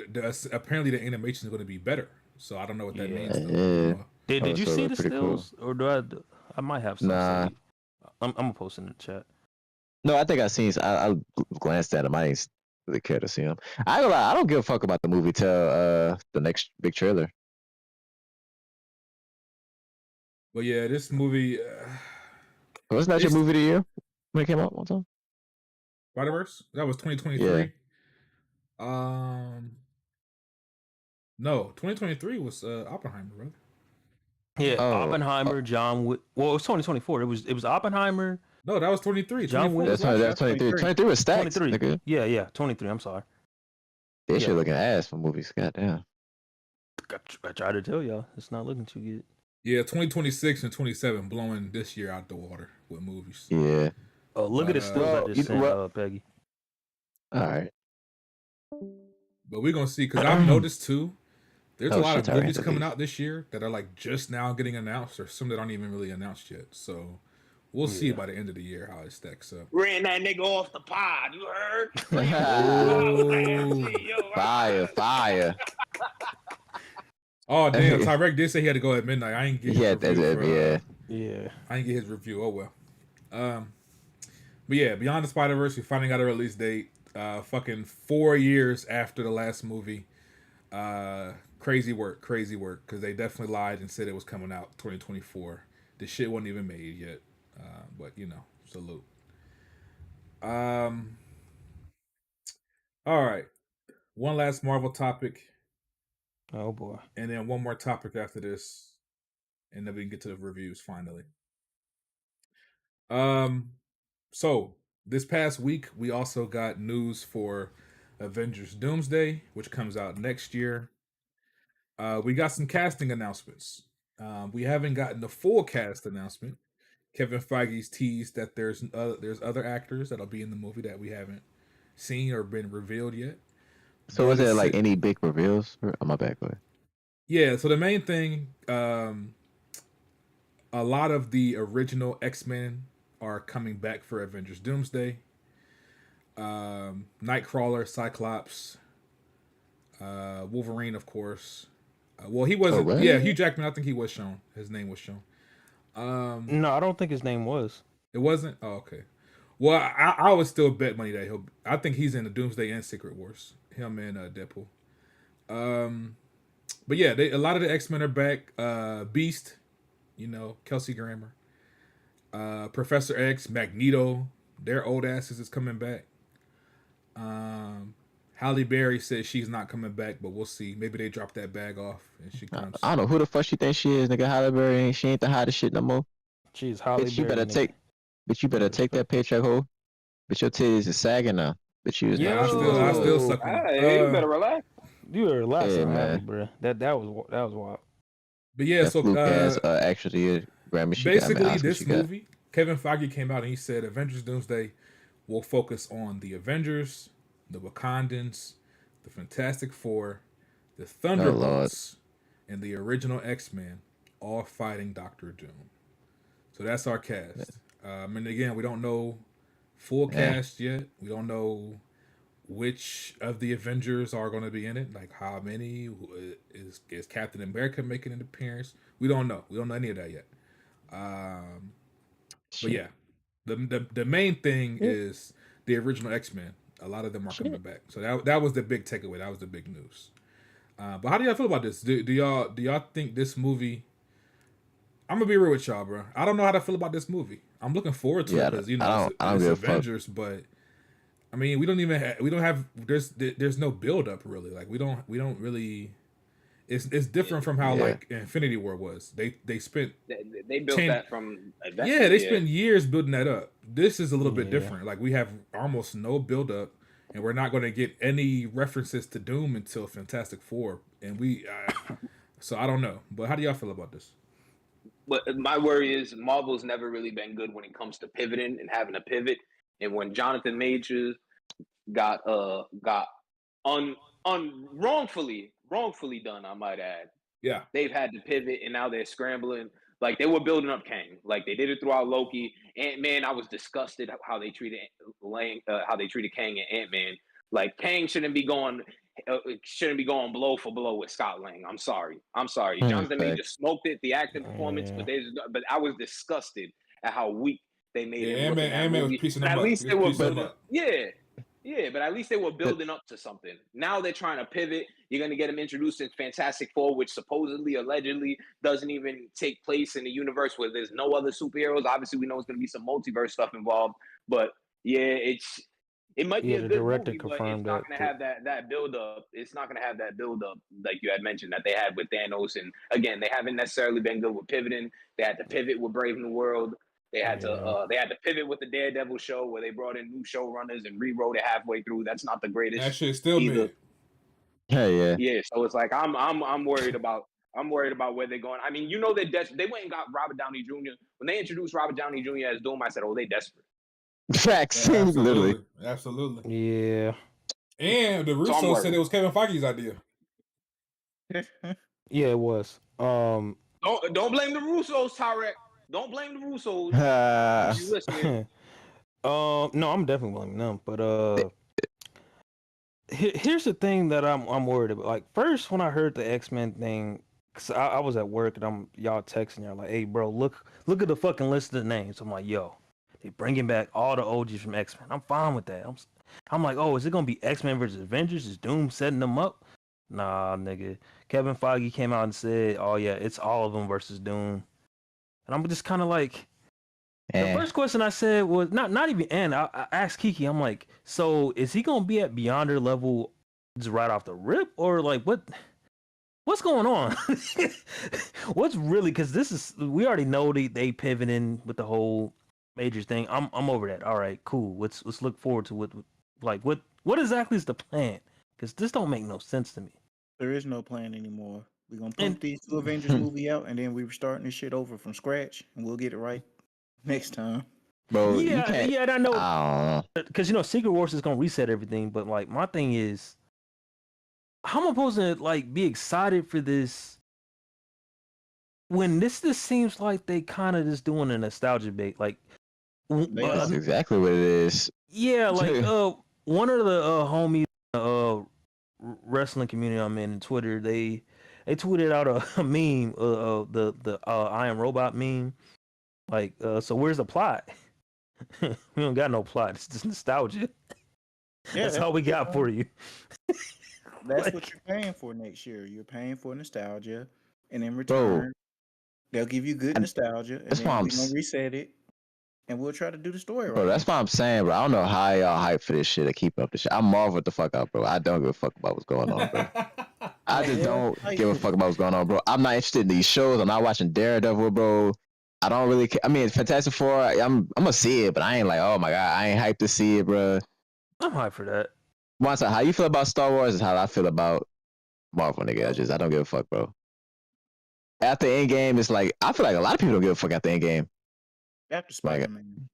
apparently the animation is going to be better. So I don't know what that Yeah. means. Though. Yeah. Did you so see that's the pretty cool. stills, or do I might have some? Nah. saved. I'm gonna post in the chat. No, I think I seen. I glanced at them. I didn't really care to see them. I ain't gonna lie, I don't give a fuck about the movie till the next big trailer. But yeah, this movie. Wasn't that your movie of the year when it came out one time? Spider-Verse? That was 2023. No, 2023 was Oppenheimer, brother. Yeah, Oh, Oppenheimer, John Wick. Well, it was 2024. It was Oppenheimer. No, that was 23. John 24 Wick. was that's last year. 23. 23 was stacks. 23. Nigga. Yeah, 23. I'm sorry. They Yeah. should looking ass for movies. Goddamn. I tried to tell y'all, it's not looking too good. Yeah, 2026 and 27 blowing this year out the water with movies. Yeah. Oh, look at the stills well, I you just know sent, what? Peggy. All right. But we're gonna see because I've noticed too. There's a Oh, lot shit, of Taarec movies to coming leave. out this year that are like just now getting announced, or some that aren't even really announced yet. So we'll see Yeah. by the end of the year how it stacks up. Ran that nigga off the pod. You heard? Fire. Oh damn, Taarec did say he had to go at midnight. I ain't get his Yeah, review for, yeah. Yeah. I didn't get his review. Oh well. But yeah, Beyond the Spider-Verse, we finally got a release date. Fucking 4 years after the last movie. Crazy work, because they definitely lied and said it was coming out 2024. The shit wasn't even made yet. But you know, salute. All right. One last Marvel topic, Oh boy. and then one more topic after this, and then we can get to the reviews finally. So this past week we also got news for Avengers Doomsday, which comes out next year. We got some casting announcements. We haven't gotten the full cast announcement. Kevin Feige's teased that there's other actors that'll be in the movie that we haven't seen or been revealed yet. So is there like any big reveals? Oh, my bad. Go ahead. Yeah, so the main thing, a lot of the original X-Men are coming back for Avengers Doomsday. Nightcrawler, Cyclops, Wolverine, of course. Well, he wasn't. what? Yeah, Hugh Jackman. I think he was shown. His name was shown. No, I don't think his name was. It wasn't. Oh, okay. Well, I would still bet money that he'll. I think he's in the Doomsday and Secret Wars. Him and Deadpool. But yeah, a lot of the X Men are back. Beast, Kelsey Grammer, Professor X, Magneto, their old asses is coming back. Halle Berry says she's not coming back, but we'll see. Maybe they drop that bag off and she comes. I don't know who the fuck she thinks she is, nigga. Halle Berry, she ain't the hottest shit no more. She's Holly Bitch, you Berry, better nigga. take. Bitch, you better take that paycheck, hoe. Bitch, your titties is sagging now. Bitch, you is Yo. I still suck on it. Hey, you better relax. You were last Hey, on man. Happy, bro. That was wild. But yeah, That so fluke ass actually Grammy she basically got, man, this she got. movie, Kevin Feige came out and he said Avengers Doomsday will focus on the Avengers, the Wakandans, the Fantastic Four, the Thunderbolts, and the original X-Men, all fighting Doctor Doom. So that's our cast. And again, we don't know full cast yet. We don't know which of the Avengers are going to be in it. Like how many is Captain America making an appearance? We don't know. We don't know any of that yet. But yeah, the main thing is the original X-Men. A lot of them are coming back. So that was the big takeaway. That was the big news. But how do y'all feel about this? Do y'all think this movie? I'm gonna be real with y'all, bro. I don't know how to feel about this movie. I'm looking forward to it because it's Avengers, but I mean, we don't have. There's no build up really. Like we don't really. It's different from how like Infinity War was. They spent they built that from Avengers. Yeah, they spent years building that up. This is a little bit different. Like we have almost no build up, and we're not going to get any references to Doom until Fantastic Four. And so I don't know. But how do y'all feel about this? But my worry is Marvel's never really been good when it comes to pivoting and having a pivot. And when Jonathan Majors got wrongfully done, I might add. Yeah, they've had to pivot, and now they're scrambling. Like they were building up Kang, like they did it throughout Loki. Ant-Man, I was disgusted how they treated Kang and Ant-Man. Like Kang shouldn't be going blow for blow with Scott Lang. I'm sorry. Jonathan Majors smoked it, the acting performance, but I was disgusted at how weak they made him. Ant-Man was piecing him up. At least they were building. Yeah, but at least they were building up to something. Now they're trying to pivot. You're going to get them introduced in Fantastic Four, which supposedly, allegedly, doesn't even take place in a universe where there's no other superheroes. Obviously, we know it's going to be some multiverse stuff involved. But yeah, it might be a good movie, but it's not going to have that build up. It's not going to have that build up like you had mentioned that they had with Thanos. And again, they haven't necessarily been good with pivoting. They had to pivot with Brave New World. They had to pivot with the Daredevil show where they brought in new showrunners and rewrote it halfway through. That's not the greatest. That shit still mid. Yeah. So it's like I'm worried about where they're going. I mean, they went and got Robert Downey Jr. When they introduced Robert Downey Jr. as Doom, I said, "Oh, they desperate." Facts, absolutely. Yeah. And the Russos said it was Kevin Feige's idea. Yeah, it was. Don't blame the Russos, Taarec. Don't blame the Russos. You listening? No, I'm definitely blaming them. But here's the thing that I'm worried about. Like first, when I heard the X-Men thing, cause I was at work and y'all texting, y'all like, "Hey, bro, look at the fucking list of the names." I'm like, "Yo, they bringing back all the OGs from X-Men." I'm fine with that. I'm like, "Oh, is it gonna be X-Men versus Avengers? Is Doom setting them up?" Nah, nigga. Kevin Feige came out and said, "Oh yeah, it's all of them versus Doom." And I'm just kind of like, the first question I said was not even, and I asked Kiki, I'm like, so is he gonna be at Beyonder level just right off the rip, or like what's going on? What's really, because we already know they pivoting with the whole Majors thing. I'm over that. All right, cool. Let's look forward to what exactly is the plan? Because this don't make no sense to me. There is no plan anymore. We're going to pump these two Avengers movie out, and then we're starting this shit over from scratch, and we'll get it right next time. Bro, and I know. Because, Secret Wars is going to reset everything, but, like, my thing is, how am I supposed to, like, be excited for this when this just seems like they kind of just doing a nostalgia bait? Like, that's exactly what it is. Yeah, like, one of the homies, wrestling community I'm in Twitter, they tweeted out a meme, the I Am Robot meme. Like, so where's the plot? We don't got no plot. It's just nostalgia. That's all we got for you. That's Like, what you're paying for next year. You're paying for nostalgia, and in Bro, return, they'll give you good I- nostalgia, and that's why then I'm we're gonna reset it, and we'll try to do the story bro. right That's next why year. I'm saying, bro. I don't know how y'all hype for this shit or keep up this shit. I'm Marvel the fuck out, bro. I don't give a fuck about what's going on, bro. I Like, just yeah, don't like, give a fuck about what's going on, bro. I'm not interested in these shows. I'm not watching Daredevil, bro. I don't really. I mean, Fantastic Four. I'm gonna see it, but I ain't like, oh my god, I ain't hyped to see it, bro. I'm hyped for that. Monster, how you feel about Star Wars is how I feel about Marvel, nigga. I don't give a fuck, bro. After Endgame, it's like I feel like a lot of people don't give a fuck after Endgame. after Like Spider-Man.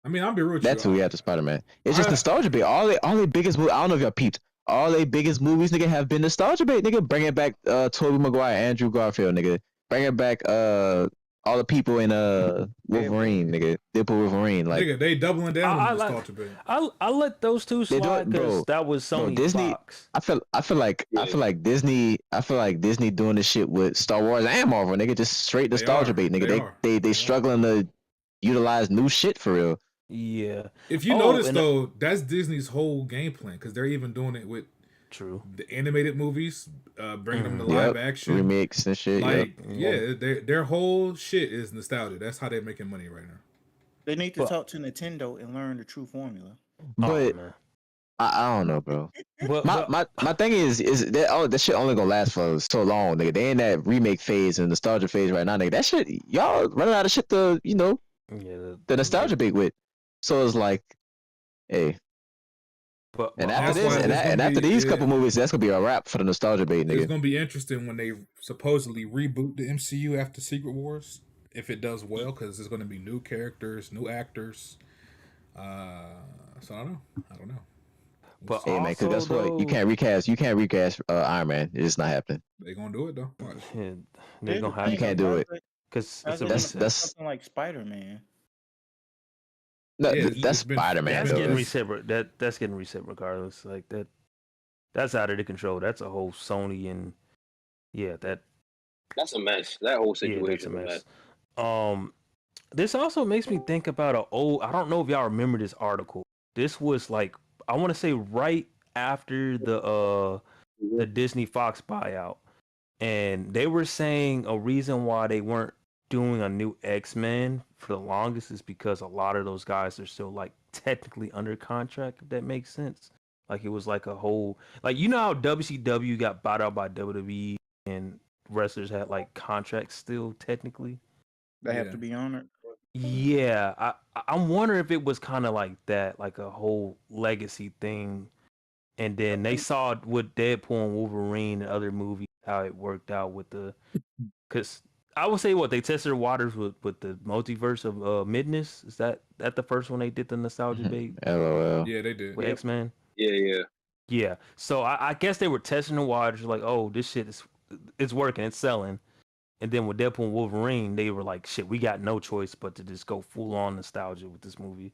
I mean, I'll be real with that's you. who we after Spider Man. It's just nostalgia bait. All the biggest movies. I don't know if y'all peeped. All the biggest movies, nigga, have been nostalgia bait, nigga. Bringing back Tobey Maguire, Andrew Garfield, nigga. Bringing back all the people in Wolverine, nigga. Deadpool Wolverine, like Nigga, they doubling down on the nostalgia bait. I let those two they do slide it, because bro. that was Bro, Sony Disney. Fox. I feel like Disney. I feel like Disney doing this shit with Star Wars and Marvel, nigga. Just straight nostalgia bait, nigga. They struggling to utilize new shit for real. Yeah. If you notice though, that's Disney's whole game plan because they're even doing it with the animated movies, bringing them to live action remakes and shit. Like, their whole shit is nostalgia. That's how they're making money right now. They need to talk to Nintendo and learn the true formula. But I don't know, bro. My thing is that that shit only gonna last for so long, nigga. They in that remake phase and nostalgia phase right now, nigga. That shit, y'all running out of shit to the nostalgia big with. So it's like, hey. And after this, and after these couple movies, that's gonna be a wrap for the nostalgia bait, nigga. It's gonna be interesting when they supposedly reboot the MCU after Secret Wars, if it does well, because there's gonna be new characters, new actors. So I don't know. But hey man, because that's what you can't recast. You can't recast Iron Man. It's not happening. They're gonna do it though. They're gonna have you can't do it because that's something like Spider-Man. No, that's Spider-Man. That's getting reset. That's getting reset regardless. Like that. That's out of the control. That's a whole Sony and that's a mess. That whole situation is a mess. This also makes me think about I don't know if y'all remember this article. This was like I want to say right after the Disney Fox buyout, and they were saying a reason why they weren't doing a new X-Men for the longest is because a lot of those guys are still like technically under contract, if that makes sense. Like it was like a whole like how WCW got bought out by WWE and wrestlers had like contracts still technically. They have to be honored. Yeah, I'm wondering if it was kind of like that, like a whole legacy thing. And then they saw with Deadpool and Wolverine and other movies how it worked out with because I would say they tested the waters with the multiverse of Midness. Is that the first one they did the nostalgia bait? LOL. Yeah, they did. With X-Men. Yeah. So I guess they were testing the waters, like, oh, this shit it's working, it's selling. And then with Deadpool and Wolverine, they were like, shit, we got no choice but to just go full on nostalgia with this movie.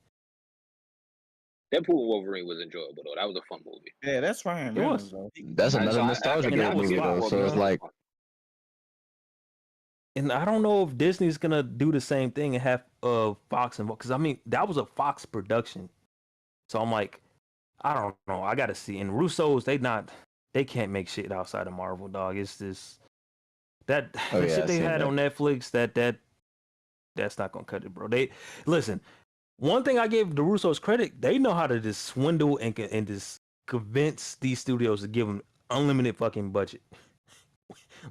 Deadpool and Wolverine was enjoyable though. That was a fun movie. Yeah, that's Ryan Reynolds though. That's another nostalgia movie though. So it's like. And I don't know if Disney's gonna do the same thing and have Fox involved, because I mean that was a Fox production. So I'm like, I don't know. I gotta see. And Russo's they can't make shit outside of Marvel, dog. It's this that shit they had on Netflix that's not gonna cut it, bro. They listen. One thing I gave the Russos credit, they know how to just swindle and just convince these studios to give them unlimited fucking budget.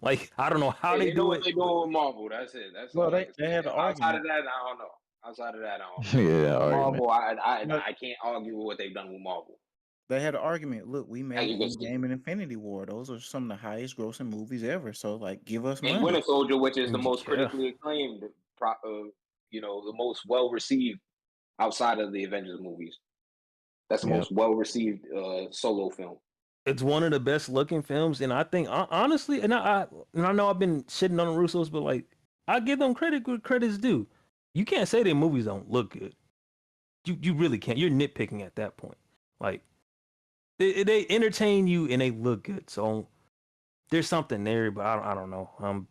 Like I don't know how they do it. They go with Marvel. That's it. That's well, all they had an outside argument. of that. I don't know. Outside of that, I don't know. Yeah, Marvel. I can't argue with what they've done with Marvel. They had an argument. Look, we made Endgame and Infinity War. Those are some of the highest grossing movies ever. So, like, give us money. And Winter Soldier, which is the most critically acclaimed, the most well received outside of the Avengers movies. That's the most well received solo film. It's one of the best looking films, and I think honestly, and I know I've been shitting on the Russos, but like I give them credit where credit's due. You can't say their movies don't look good. You really can't. You're nitpicking at that point. Like they entertain you and they look good. So there's something there, but I don't know. I'm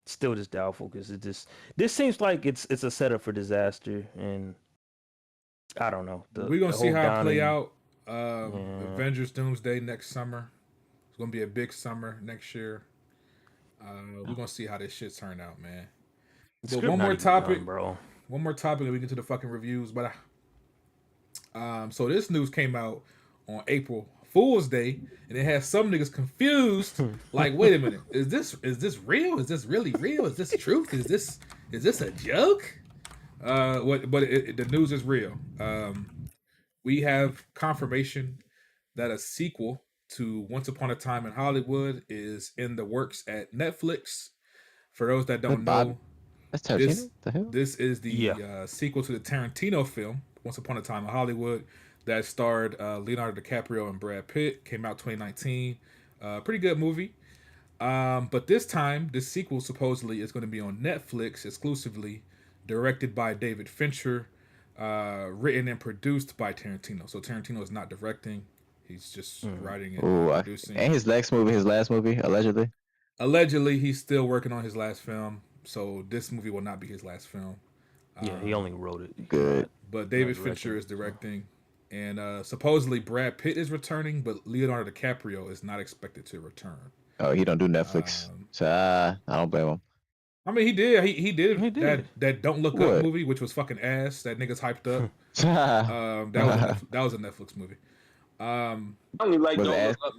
still just doubtful because this seems like it's a setup for disaster, and I don't know. We're gonna see how it play out. Avengers Doomsday next summer. gonna be a big summer next year. We're gonna see how this shit turn out, man. The But script one not more even done, topic, bro. and we get to the fucking reviews. But so this news came out on April Fool's Day, and it has some niggas confused. Like, wait a minute, is this real? Is this really real? Is this truth? Is this a joke? What? But the news is real. We have confirmation that a sequel to Once Upon a Time in Hollywood is in the works at Netflix. For those that don't Bob, know, that's Tarantino. this The hell? this is the Yeah. sequel to the Tarantino film Once Upon a Time in Hollywood that starred Leonardo DiCaprio and Brad Pitt. Came out 2019. Pretty good movie. But this time, this sequel supposedly is going to be on Netflix exclusively, directed by David Fincher, written and produced by Tarantino. So Tarantino is not directing; he's just writing and Ooh, producing. and his last movie, allegedly. Allegedly, he's still working on his last film, so this movie will not be his last film. Yeah, he only wrote it. He Good. not- But David not Fincher is directing, directing, and supposedly Brad Pitt is returning, but Leonardo DiCaprio is not expected to return. Oh, he don't do Netflix, so I don't blame him. I mean, he did. He did, He did. that Don't Look What? Up movie, which was fucking ass. That niggas hyped up. That was a Netflix movie. I only like Was Don't it Look Up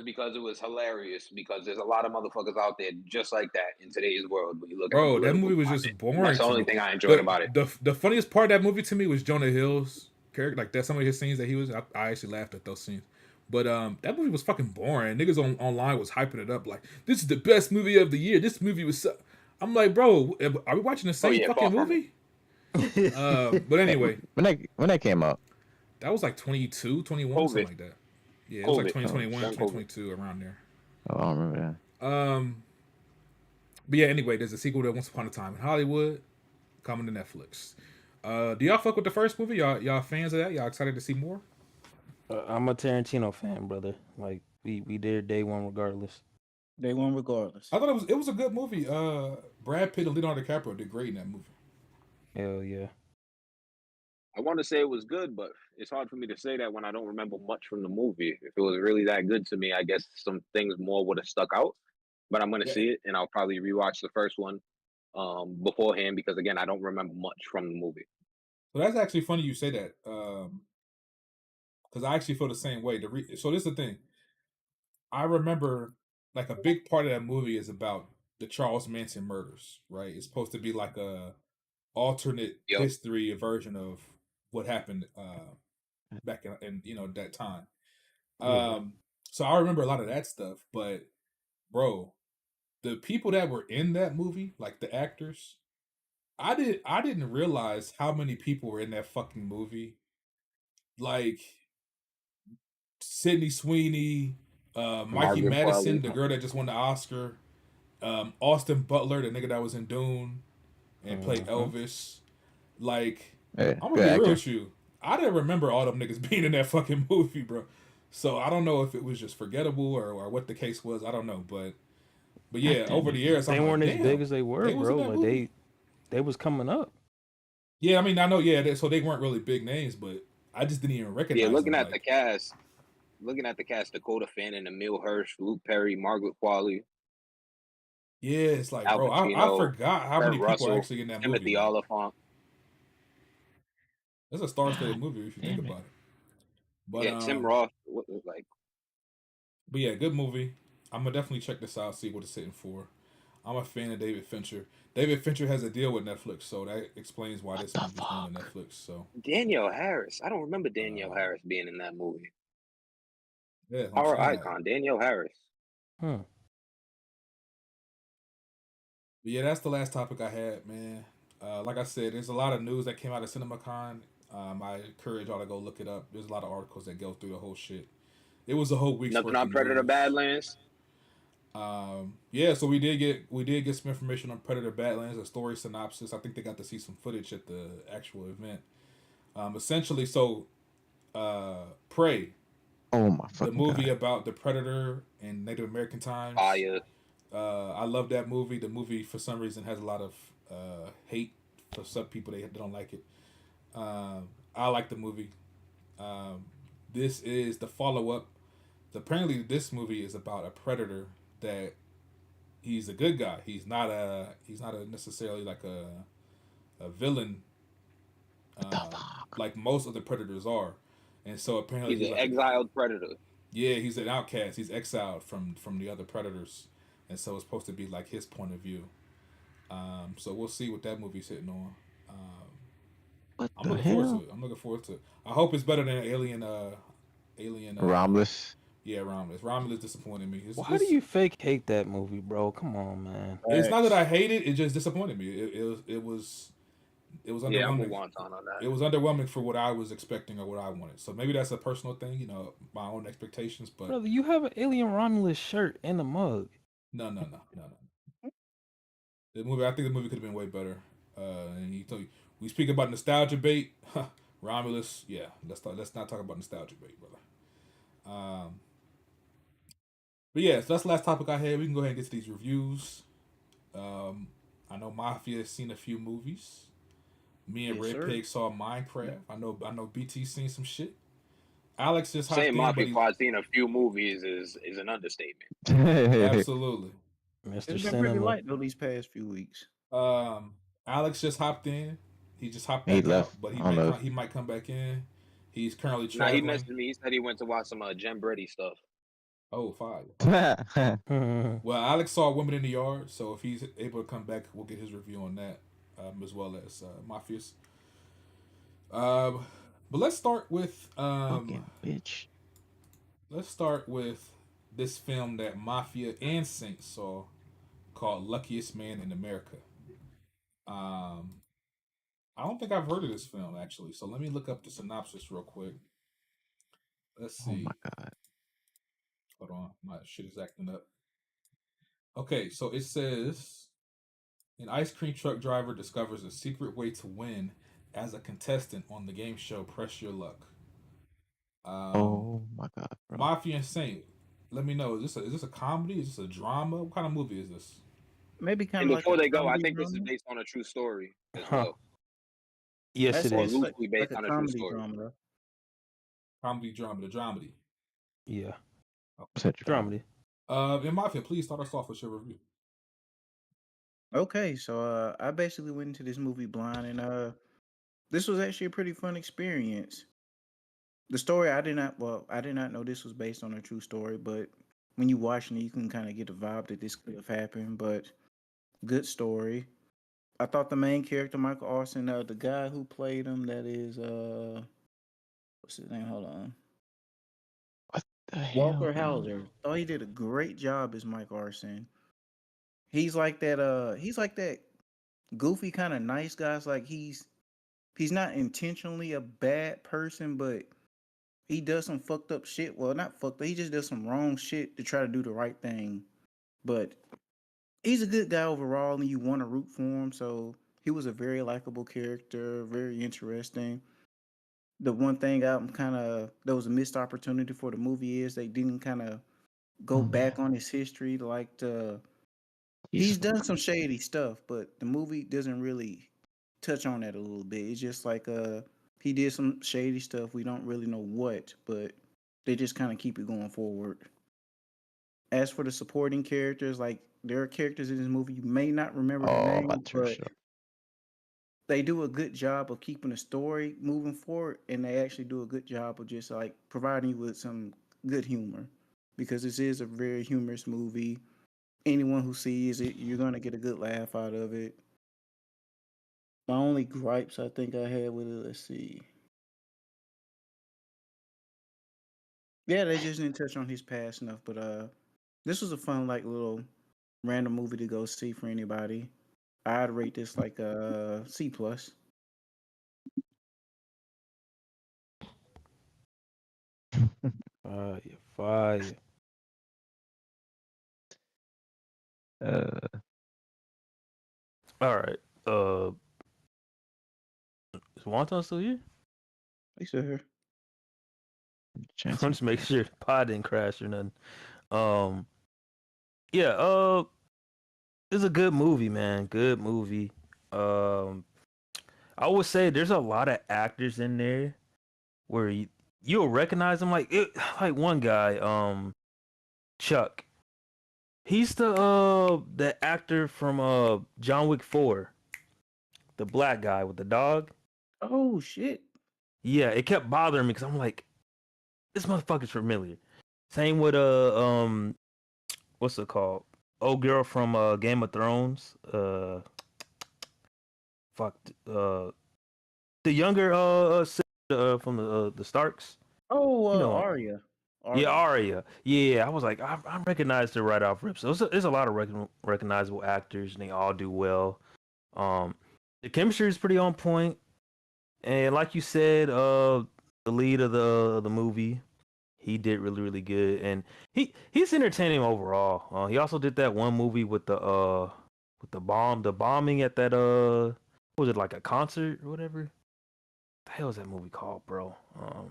because it was hilarious. Because there's a lot of motherfuckers out there just like that in today's world. When you look at Bro, the that political movie was climate. just boring. That's the to only me. thing I enjoyed about it. The funniest part of that movie to me was Jonah Hill's character. Like that, some of his scenes that he was. I actually laughed at those scenes. But that movie was fucking boring. Niggas online was hyping it up like this is the best movie of the year. This movie was. I'm like, bro, are we watching the same yeah, fucking far from movie? But anyway, when that came out. that was like 22, 21, COVID. something like that. Yeah, it was like COVID. 2021, Young COVID. 2022, around there. Oh, I don't remember that. But yeah, anyway, there's a sequel to Once Upon a Time in Hollywood coming to Netflix. Do y'all fuck with the first movie? Y'all fans of that? Y'all excited to see more? I'm a Tarantino fan, brother. Like we did day one regardless. They won regardless. I thought it was a good movie. Brad Pitt and Leonardo DiCaprio did great in that movie. Hell yeah. I want to say it was good, but it's hard for me to say that when I don't remember much from the movie. If it was really that good to me, I guess some things more would have stuck out. But I'm gonna see it, and I'll probably rewatch the first one beforehand because again, I don't remember much from the movie. So that's actually funny you say that. Because I actually feel the same way. So this is the thing. I remember like a big part of that movie is about the Charles Manson murders, right? It's supposed to be like a alternate Yep. history version of what happened back in that time. So I remember a lot of that stuff, but bro, the people that were in that movie, like the actors, I didn't realize how many people were in that fucking movie. Like Sydney Sweeney, Mikey Margaret Madison, Qualley. the girl that just won the Oscar, Austin Butler, the nigga that was in Dune and played Elvis. Like, Yeah, I'm gonna good be real actor. with you. I didn't remember all them niggas being in that fucking movie, bro. So I don't know if it was just forgettable or what the case was. I don't know, but yeah, over the years, They I'm weren't like, as damn, big as they were, they was in bro. that Like movie. they was coming up. Yeah, I mean, I know, yeah, so they weren't really big names, but I just didn't even recognize Yeah, looking them. at the cast, Dakota Fanning, Emil Hirsch, Luke Perry, Margaret Qualley, Yeah, it's like, Al bro, I Pacino, forgot how Kurt many people are Russell, actually in that Timothy movie. Like, Oliphant. that's a star-studded movie if you think about it. But Yeah, Tim Roth. but yeah, good movie. I'm gonna definitely check this out, see what it's hitting for. I'm a fan of David Fincher. David Fincher has a deal with Netflix, so that explains why this movie's going to Netflix. So Danielle Harris. I don't remember Danielle Harris being in that movie. yeah, I'm Horror saying. icon, Danielle Harris. Hmm. But yeah, that's the last topic I had, man. Like I said, there's a lot of news that came out of CinemaCon. I encourage y'all to go look it up. There's a lot of articles that go through the whole shit. It was a whole week's Nothing worth on of Predator news. Badlands. Yeah, so we did get some information on Predator Badlands, a story synopsis. I think they got to see some footage at the actual event. Essentially, so Prey, Oh my the fucking movie god! about the Predator in Native American times. Fire. I love that movie. The movie, for some reason, has a lot of hate for some people. They don't like it. I like the movie. This is the follow-up. apparently this movie is about a predator that he's a good guy. He's not a necessarily like a villain What the fuck? like most of the predators are. And so apparently He's he's an like exiled predator. yeah, he's an outcast. He's exiled from the other predators, and so it's supposed to be like his point of view. So we'll see what that movie's hitting on. What I'm the looking forward to hell? it. I'm looking forward to it. I hope it's better than Alien. Alien. Romulus. Yeah, Romulus. Romulus disappointed me. Why do you fake hate that movie, bro? Come on, man. It's not that I hate it. It just disappointed me. It was Yeah, I'm underwhelming. with Wonton on It that. was underwhelming for what I was expecting or what I wanted. So maybe that's a personal thing, my own expectations. But Brother, you have an Alien Romulus shirt and a mug. no. The movie, I think the movie could have been way better. And he told you, we speak about nostalgia bait. Romulus, yeah. Let's not talk about nostalgia bait, brother. But yeah, so that's the last topic I had. We can go ahead and get to these reviews. I know Mafia has seen a few movies. Me and Yes, Red sir. Pig saw Minecraft. I know BT seen some shit. Alex just hopped Saying in, but Mafia he Quad seen a few movies is an understatement. absolutely. Mr. It's been pretty Cinema. light though these past few weeks. Alex just hopped in. He just hopped He back out, left. but I don't know. he might come back in. He's currently Nah, he traveling. messaged me. He said he went to watch some Jem Brady stuff. Oh, fire. Mhm. Well, Alex saw Women in the Yard, so if he's able to come back, we'll get his review on that, as well as Mafia's. But let's start with Fucking bitch. let's start with this film that Mafia and Saint saw called Luckiest Man in America. Um, I don't think I've heard of this film actually, so let me look up the synopsis real quick. Let's Oh my see. god. Hold on, my shit is acting up. Okay, so it says an ice cream truck driver discovers a secret way to win as a contestant on the game show Press Your Luck. Oh my god, bro. Mafia and Saint. Let me know. Is this a comedy? Is this a drama? What kind of movie is this? Maybe kind And of like a before they go, I comedy think this is drama. based on a true story as Huh. well, Yes, I'd it say or it's is. loosely like based a on a true comedy story. drama though. Comedy, drama, the dramedy. Yeah. Such drama. Dramedy. And Mafia, please start us off with your review. Okay, so I basically went into this movie blind, and this was actually a pretty fun experience. The story I did not know this was based on a true story, but when you watching it, you can kind of get the vibe that this could have happened. But good story. I thought the main character, Michael Arson, the guy who played him, that is what's his name? Hold on, What the hell, Walter bro? Hauser. Thought he did a great job as Mike Arson. He's like that. He's like that goofy kind of nice guy. It's like he's not intentionally a bad person, but he does some fucked up shit. Well, not fucked up. He just does some wrong shit to try to do the right thing. But he's a good guy overall, and you want to root for him. So he was a very likable character, very interesting. The one thing I'm kind of there was a missed opportunity for the movie is they didn't kind of go back on his history like he's done some shady stuff, but the movie doesn't really touch on that a little bit. It's just like he did some shady stuff. We don't really know what, but they just kind of keep it going forward. As for the supporting characters, like there are characters in this movie you may not remember their Oh my name, but Trisha. they do a good job of keeping the story moving forward, and they actually do a good job of just like providing you with some good humor because this is a very humorous movie. Anyone who sees it, you're gonna get a good laugh out of it. My only gripes I think I had with it, let's see. Yeah, they just didn't touch on his past enough, but this was a fun like little random movie to go see for anybody. I'd rate this like a C plus. Fire. Fire. Uh, All right. Is Wonton still here? He's still here. I'm chance just make sure the pod didn't crash or nothing. Um, yeah. It's a good movie, man. Good movie. I would say there's a lot of actors in there where you'll recognize him like like one guy, Chuck. He's the actor from John Wick 4, the black guy with the dog. Oh shit. Yeah, it kept bothering me because I'm like, this motherfucker's familiar. Same with what's it called? Old girl from Game of Thrones. Fuck, the younger from the Starks. Oh, You know, Arya. yeah, Arya. Yeah, I was like, I recognized her right off rip. So there's a lot of recognizable actors, and they all do well. The chemistry is pretty on point, and like you said, the lead of the movie, he did really good, and he's entertaining overall. He also did that one movie with the bombing at that what was it, like a concert or whatever? The hell is that movie called, bro? How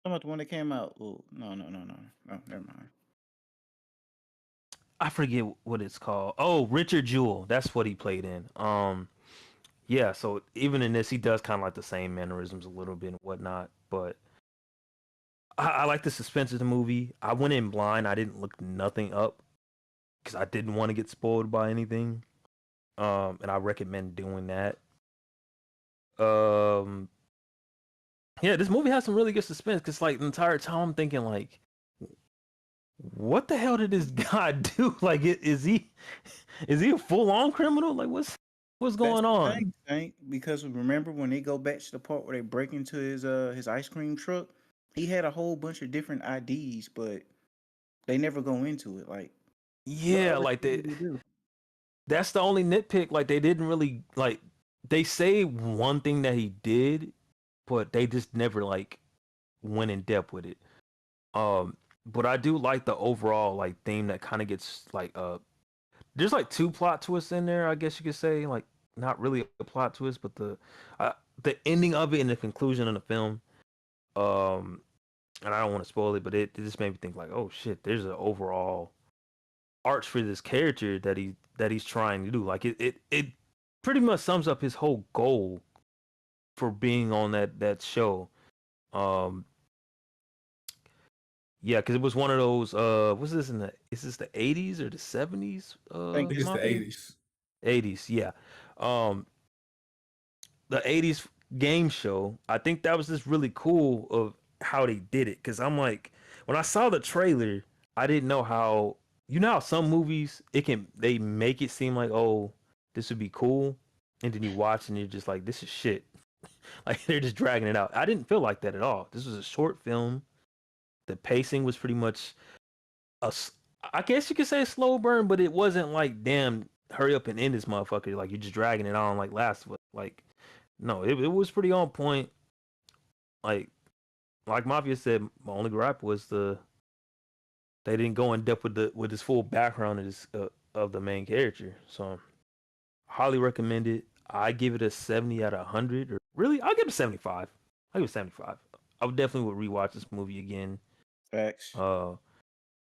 about the one that came out? Oh, no, never mind. I forget what it's called. Oh, Richard Jewell. That's what he played in. Yeah. So even in this, he does kind of like the same mannerisms a little bit and whatnot. But I like the suspense of the movie. I went in blind. I didn't look nothing up because I didn't want to get spoiled by anything. And I recommend doing that. Yeah, this movie has some really good suspense because like the entire time I'm thinking like, what the hell did this guy do? Like, is he a full on criminal? Like, what's going on? Because remember when they go back to the part where they break into his ice cream truck, he had a whole bunch of different IDs, but they never go into it. Like, yeah, like that's the only nitpick. Like, they didn't really like. They say one thing that he did, but they just never like went in depth with it. But I do like the overall like theme that kind of gets like there's like two plot twists in there, I guess you could say. Like not really a plot twist, but the ending of it and the conclusion of the film. And I don't want to spoil it, but it just made me think like, oh shit, there's an overall arch for this character that he's trying to do. Like it pretty much sums up his whole goal for being on that show. Yeah, because it was one of those. What's this is this the 80s or the 70s? I think It's the Mafia. 80s. 80s, yeah. The 80s game show. I think that was just really cool of how they did it. Because I'm like, when I saw the trailer, I didn't know how. You know how some movies they make it seem like, oh, this would be cool, and then you watch and you're just like, this is shit. Like they're just dragging it out. I didn't feel like that at all. This was a short film. The pacing was pretty much I guess you could say a slow burn, but it wasn't like, damn, hurry up and end this motherfucker. Like you're just dragging it on like Last of Us. Like, no, it was pretty on point. Like Mafia said, my only gripe was they didn't go in depth with his full background of the main character. So, highly recommend it. I give it a 70 out of 100. Or really, I'll give it a 75. I give it 75. I would definitely rewatch this movie again. Facts.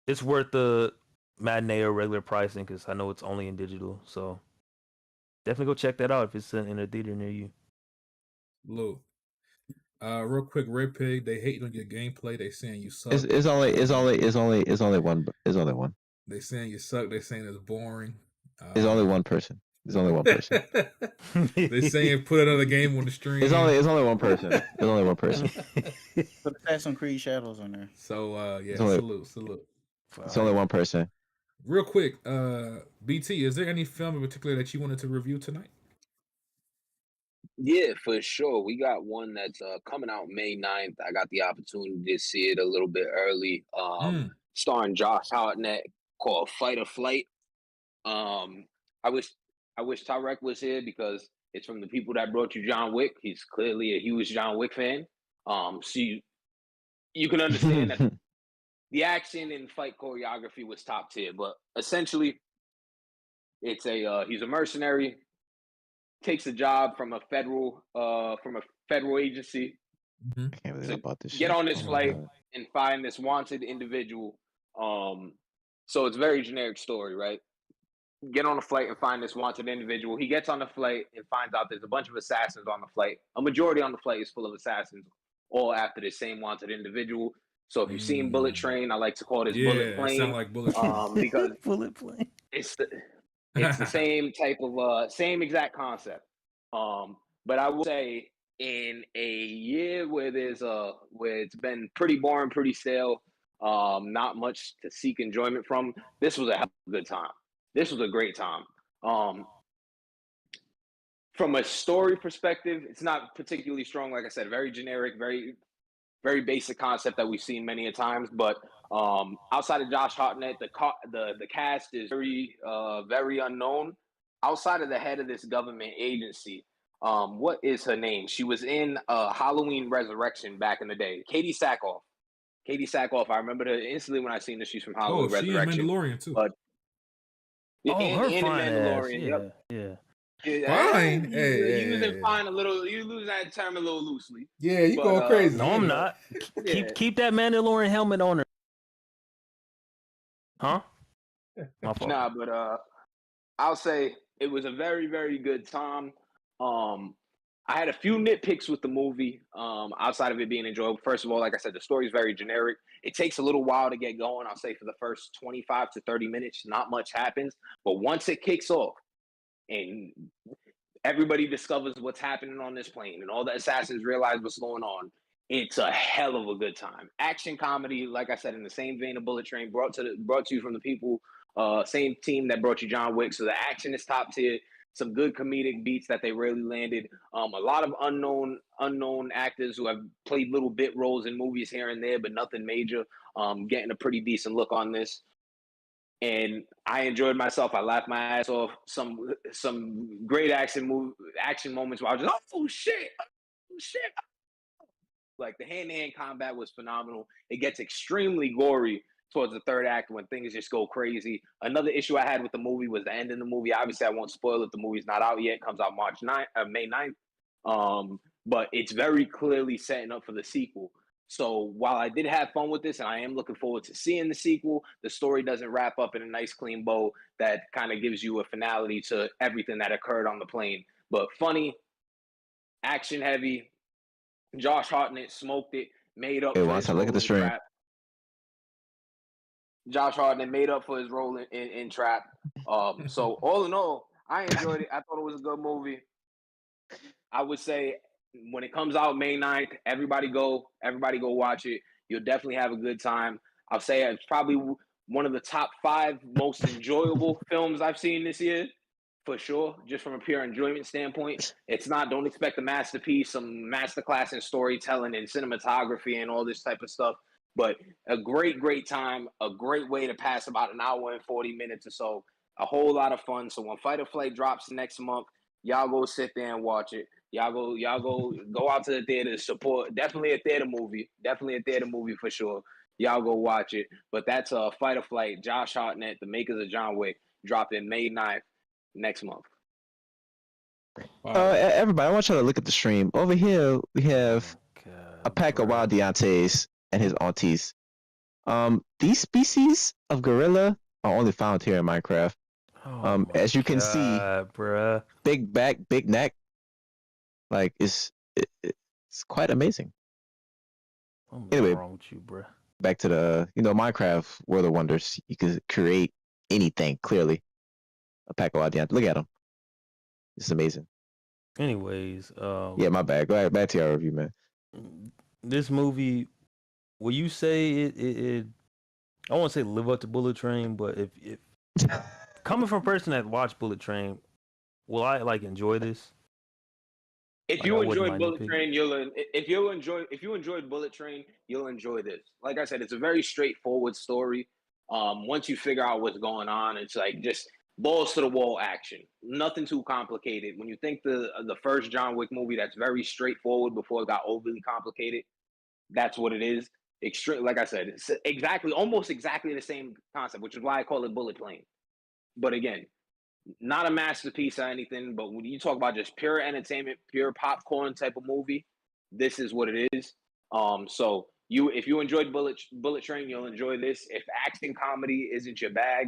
It's worth the matinee or regular pricing because I know it's only in digital. So definitely go check that out if it's in a theater near you. Lou. Real quick, Red Pig. They hating on your gameplay. They saying you suck. It's only one. They saying you suck. They saying it's boring. There's only one person. There's only one person. They saying put another game on the stream. It's only one person. There's only one person. Put Assassin's Creed Shadows on there. So yeah, salute. It's only one person. Real quick, BT, is there any film in particular that you wanted to review tonight? Yeah, for sure. We got one that's coming out May 9th. I got the opportunity to see it a little bit early. Starring Josh Hartnett, called Fight or Flight. I wish Taarec was here because it's from the people that brought you John Wick. He's clearly a huge John Wick fan. So you can understand that the action and fight choreography was top tier. But essentially, it's he's a mercenary, takes a job from a federal agency. I can't believe about this. Get on this flight and find this wanted individual. So it's a very generic story, right? Get on a flight and find this wanted individual. He gets on the flight and finds out there's a bunch of assassins on the flight. A majority on the flight is full of assassins. all after the same wanted individual. So if you've seen Bullet Train, I like to call this Bullet Yeah, Plane, sound like Bullet Train. because Bullet plane. it's the same type of same exact concept. But I will say in a year where where it's been pretty boring, pretty stale, not much to seek enjoyment from, this was a hell of a good time. This was a great time. From a story perspective, it's not particularly strong. Like I said, very generic, very basic concept that we've seen many a times. But outside of Josh Hartnett, the cast is very unknown. Outside of the head of this government agency, what is her name? She was in Halloween Resurrection back in the day. Katie Sackhoff. I remember her instantly when I seen that she's from Halloween she in Resurrection. Mandalorian too. But Her and in fine ass. Mandalorian, Yeah, yep. yeah. Fine. Hey, using fine a little. You lose that term a little loosely. Yeah, you But, going crazy. No, I'm not. Yeah. Keep that Mandalorian helmet on her. Huh? My fault. Nah, but I'll say it was a very, very good time. I had a few nitpicks with the movie, outside of it being enjoyable. First of all, like I said, the story is very generic. It takes a little while to get going. I'll say for the first 25 to 30 minutes, not much happens. But once it kicks off and everybody discovers what's happening on this plane and all the assassins realize what's going on, it's a hell of a good time. Action comedy, like I said, in the same vein of Bullet Train, brought to you from the people, same team that brought you John Wick. So the action is top tier. Some good comedic beats that they really landed. A lot of unknown actors who have played little bit roles in movies here and there, but nothing major. Getting a pretty decent look on this. And I enjoyed myself. I laughed my ass off. Some great action moments where I was just, oh shit. Like the hand-to-hand combat was phenomenal. It gets extremely gory towards the third act when things just go crazy. Another issue I had with the movie was the end of the movie. Obviously, I won't spoil it. The movie's not out yet. It comes out May 9th. But it's very clearly setting up for the sequel. So while I did have fun with this and I am looking forward to seeing the sequel, the story doesn't wrap up in a nice clean bow that kind of gives you a finality to everything that occurred on the plane. But funny, action heavy. Josh Hartnett smoked it, made up. Hey, for once his I look at the role in stream. Trap. Josh Hartnett made up for his role in Trap. So all in all, I enjoyed it. I thought it was a good movie. I would say when it comes out May 9th, everybody go watch it. You'll definitely have a good time. I'll say it's probably one of the top 5 most enjoyable films I've seen this year, for sure, just from a pure enjoyment standpoint. It's not, don't expect a masterpiece, some masterclass in storytelling and cinematography and all this type of stuff, but a great time, a great way to pass about an hour and 40 minutes or so. A whole lot of fun. So when Fight or Flight drops next month, y'all go sit there and watch it. Y'all go out to the theater to support. Definitely a theater movie for sure. Y'all go watch it. But that's Fight or Flight, Josh Hartnett, the makers of John Wick, dropping May 9th next month. Everybody, I want y'all to look at the stream. Over here, we have a pack of wild Deontay's and his aunties. These species of gorilla are only found here in Minecraft. As you can see, bruh. big back, big neck. Like it's quite amazing. Anyway, wrong with you, bruh? Back to the Minecraft World of Wonders. You could create anything. Clearly, a pack of wild Deontay. Look at them. It's amazing. Anyways, yeah, my bad. Go ahead, back to your review, man. This movie, will you say it I won't say live up to Bullet Train, but if coming from a person that watched Bullet Train, will I enjoy this? If you enjoyed Bullet Train, if you enjoyed Bullet Train, you'll enjoy this. Like I said, it's a very straightforward story. Once you figure out what's going on, it's like just balls to the wall action. Nothing too complicated. When you think the first John Wick movie, that's very straightforward before it got overly complicated. That's what it is. Extreme, like I said, it's almost exactly the same concept, which is why I call it Bullet Plane. But again, not a masterpiece or anything, but when you talk about just pure entertainment, pure popcorn type of movie, this is what it is. So if you enjoyed Bullet Train, you'll enjoy this. If action comedy isn't your bag,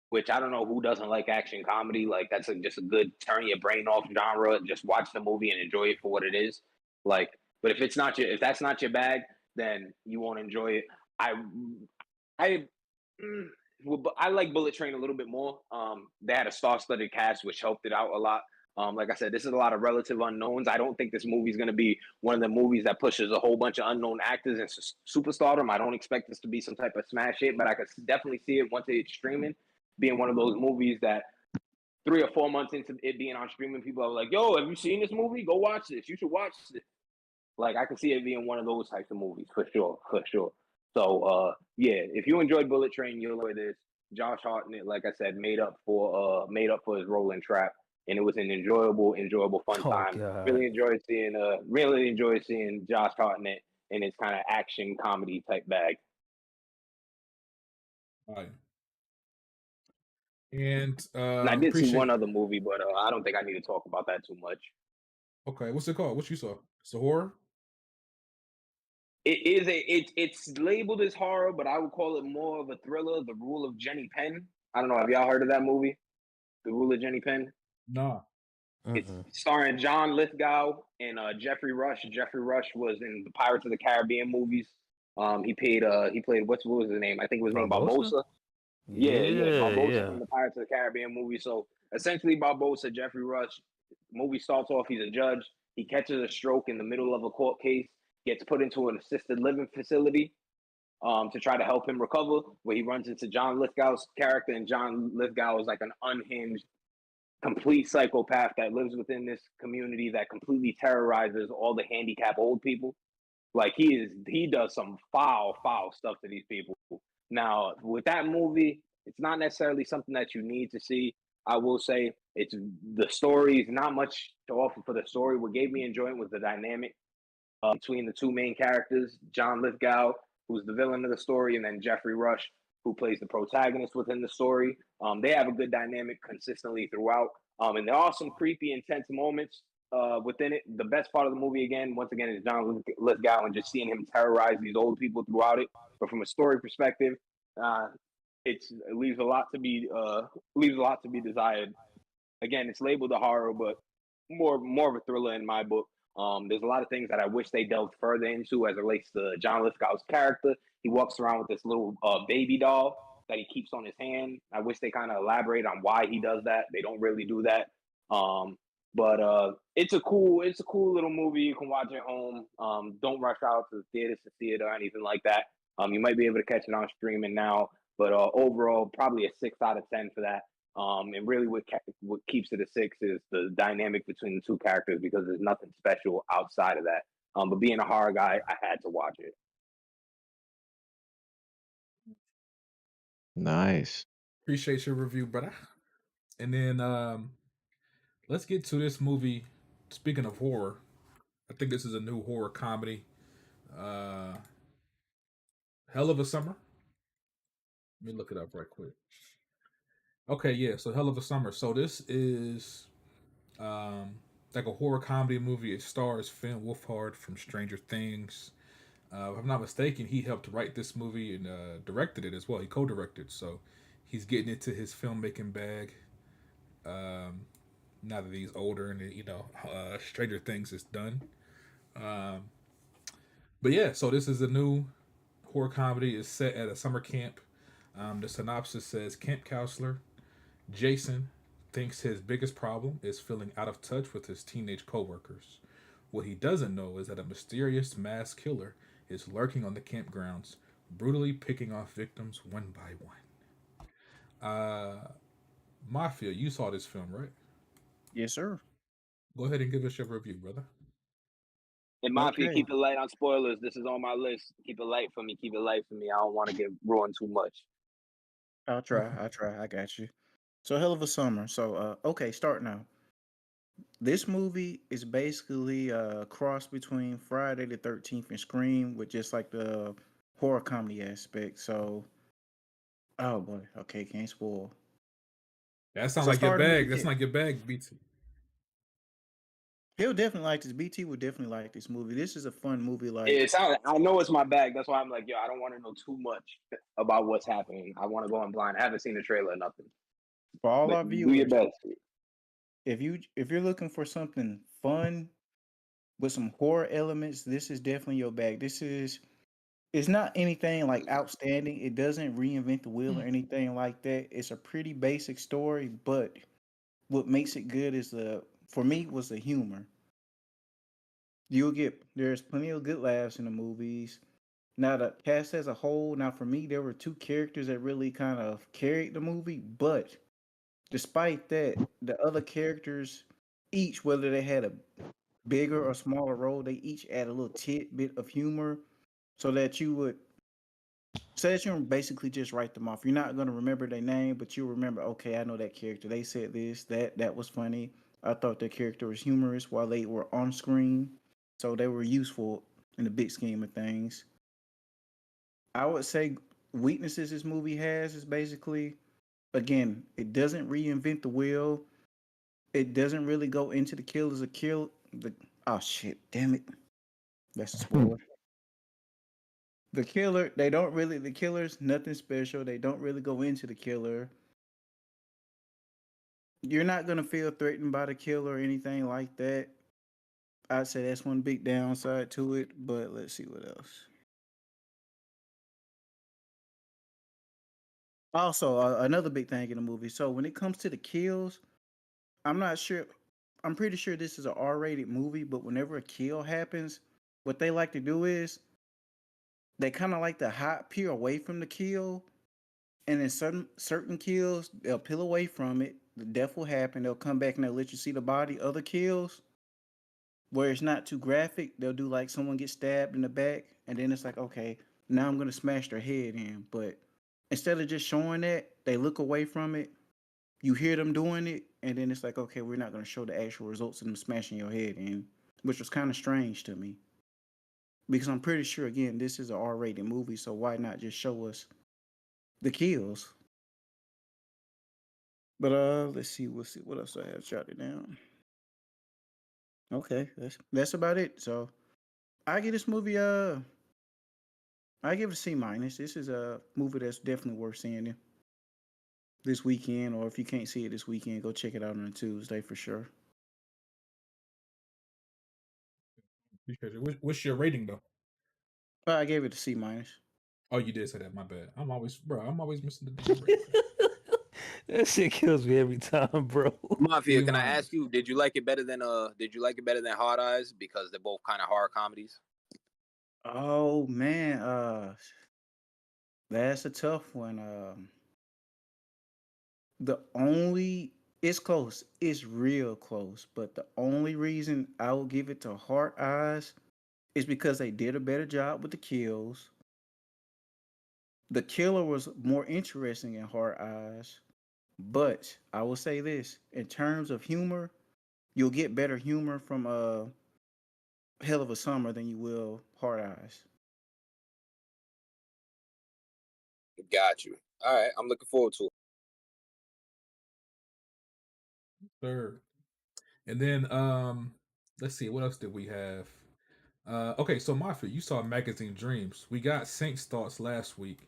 which I don't know who doesn't like action comedy, like that's just a good turn your brain off genre. Just watch the movie and enjoy it for what it is. Like But if that's not your bag, then you won't enjoy it. I I like Bullet Train a little bit more. They had a star-studded cast, which helped it out a lot. Like I said, this is a lot of relative unknowns. I don't think this movie is going to be one of the movies that pushes a whole bunch of unknown actors into superstardom. I don't expect this to be some type of smash hit, but I could definitely see it once it's streaming, being one of those movies that 3 or 4 months into it being on streaming, people are like, "Yo, have you seen this movie? Go watch this. You should watch this." Like, I can see it being one of those types of movies for sure. So, yeah, if you enjoyed Bullet Train, you'll enjoy this. Josh Hartnett, like I said, made up for his role in Trap, and it was an enjoyable fun Oh, time. God. Really enjoyed seeing Josh Hartnett in his kind of action comedy type bag. All right. And And I did see one other movie, but I don't think I need to talk about that too much. Okay, what's it called? What you saw? It's a horror. It's labeled as horror, but I would call it more of a thriller. The Rule of Jenny Penn. I don't know. Have y'all heard of that movie? The Rule of Jenny Penn. Nah. It's starring John Lithgow and Jeffrey Rush. Jeffrey Rush was in the Pirates of the Caribbean movies. He played what was his name? I think it was named Barbosa. Yeah, Barbosa from the Pirates of the Caribbean movie. So essentially, Barbosa, Jeffrey Rush. Movie starts off. He's a judge. He catches a stroke in the middle of a court case. Gets put into an assisted living facility to try to help him recover, where he runs into John Lithgow's character, and John Lithgow is like an unhinged, complete psychopath that lives within this community that completely terrorizes all the handicapped old people. Like, he does some foul stuff to these people. Now, with that movie, it's not necessarily something that you need to see. I will say the story is not much to offer for the story. What gave me enjoyment was the dynamic between the two main characters, John Lithgow, who's the villain of the story, and then Jeffrey Rush, who plays the protagonist within the story. They have a good dynamic consistently throughout. And there are some creepy, intense moments within it. The best part of the movie, once again, is John Lithgow and just seeing him terrorize these old people throughout it. But from a story perspective, it leaves a lot to be desired. Again, it's labeled a horror, but more of a thriller in my book. There's a lot of things that I wish they delved further into as it relates to John Lithgow's character. He walks around with this little baby doll that he keeps on his hand. I wish they kind of elaborate on why he does that. They don't really do that. But it's a cool little movie. You can watch at home. Don't rush out to the theaters to see it or anything like that. You might be able to catch it on streaming now, but overall, probably a 6 out of 10 for that. And really what keeps it a 6 is the dynamic between the two characters, because there's nothing special outside of that. But being a horror guy, I had to watch it. Nice. Appreciate your review, brother. And then let's get to this movie. Speaking of horror, I think this is a new horror comedy. Hell of a Summer. Let me look it up right quick. Okay, yeah, so Hell of a Summer. So this is like a horror comedy movie. It stars Finn Wolfhard from Stranger Things. If I'm not mistaken, he helped write this movie and directed it as well. He co-directed, so he's getting into his filmmaking bag. Now that he's older and Stranger Things is done. But yeah, so this is a new horror comedy. It's set at a summer camp. The synopsis says camp counselor Jason thinks his biggest problem is feeling out of touch with his teenage coworkers. What he doesn't know is that a mysterious mass killer is lurking on the campgrounds, brutally picking off victims one by one. Mafia, you saw this film, right? Yes, sir. Go ahead and give us your review, brother. And Mafia, Okay. keep it light on spoilers. This is on my list. Keep it light for me. Keep it light for me. I don't want to get ruined too much. I'll try. I got you. So, Hell of a Summer. So, okay, start now. This movie is basically a cross between Friday the 13th and Scream with just like the horror comedy aspect. So, oh boy, okay, can't spoil. That sounds So like your starting with bag. the That's kid. not your bag, BT. He'll definitely like this. BT would definitely like this movie. This is a fun movie. Like, It sounds. I know it's my bag. That's why I'm like, yo, I don't want to know too much about what's happening. I want to go in blind. I haven't seen the trailer or nothing. for all But our do your viewers, best. if you're looking for something fun with some horror elements, this is definitely your bag. It's not anything like outstanding. It doesn't reinvent the wheel or anything like that. It's a pretty basic story, but what makes it good is for me was the humor. There's plenty of good laughs in the movies. Now the cast as a whole, now for me there were two characters that really kind of carried the movie, but despite that, the other characters, each whether they had a bigger or smaller role, they each add a little tidbit of humor so that you would say that you basically just write them off. You're not gonna remember their name, but you remember, okay, I know that character. They said this, that was funny. I thought their character was humorous while they were on screen. So they were useful in the big scheme of things. I would say weaknesses this movie has is basically, again, it doesn't reinvent the wheel. It doesn't really go into the killers a kill the oh shit, damn it. That's a spoiler. The killers, nothing special. They don't really go into the killer. You're not gonna feel threatened by the killer or anything like that. I'd say that's one big downside to it, but let's see what else. Also, another big thing in the movie. So when it comes to the kills, I'm not sure. I'm pretty sure this is an R-rated movie, but whenever a kill happens, what they like to do is they kind of like to hot peer away from the kill, and in certain kills, they'll peel away from it. The death will happen. They'll come back and they'll let you see the body. Other kills, where it's not too graphic, they'll do like someone gets stabbed in the back, and then it's like, okay, now I'm gonna smash their head in. But instead of just showing that, they look away from it. You hear them doing it, and then it's like, okay, we're not gonna show the actual results of them smashing your head in, which was kind of strange to me because I'm pretty sure again this is an R-rated movie, so why not just show us the kills? But let's see what else I have jotted down. Okay, that's about it. So I give this movie I give it a C minus. This is a movie that's definitely worth seeing this weekend, or if you can't see it this weekend, go check it out on a Tuesday for sure. Appreciate it. What's your rating though? I gave it a C minus. Oh, you did say that. My bad. I'm always missing the damn rating. That shit kills me every time, bro. Mafia, We can I lying. ask you, did you like it better than Hard Eyes? Because they're both kind of horror comedies. Oh man, that's a tough one. The only it's close, it's real close, but the only reason I will give it to Heart Eyes is because they did a better job with the kills. The killer was more interesting in Heart Eyes, but I will say this: in terms of humor, you'll get better humor from Hell of a Summer than you will Heart Eyes. Got you. All right, I'm looking forward to it. Third. And then let's see, what else did we have? Okay, so Mafia, you saw Magazine Dreams. We got Saints thoughts last week.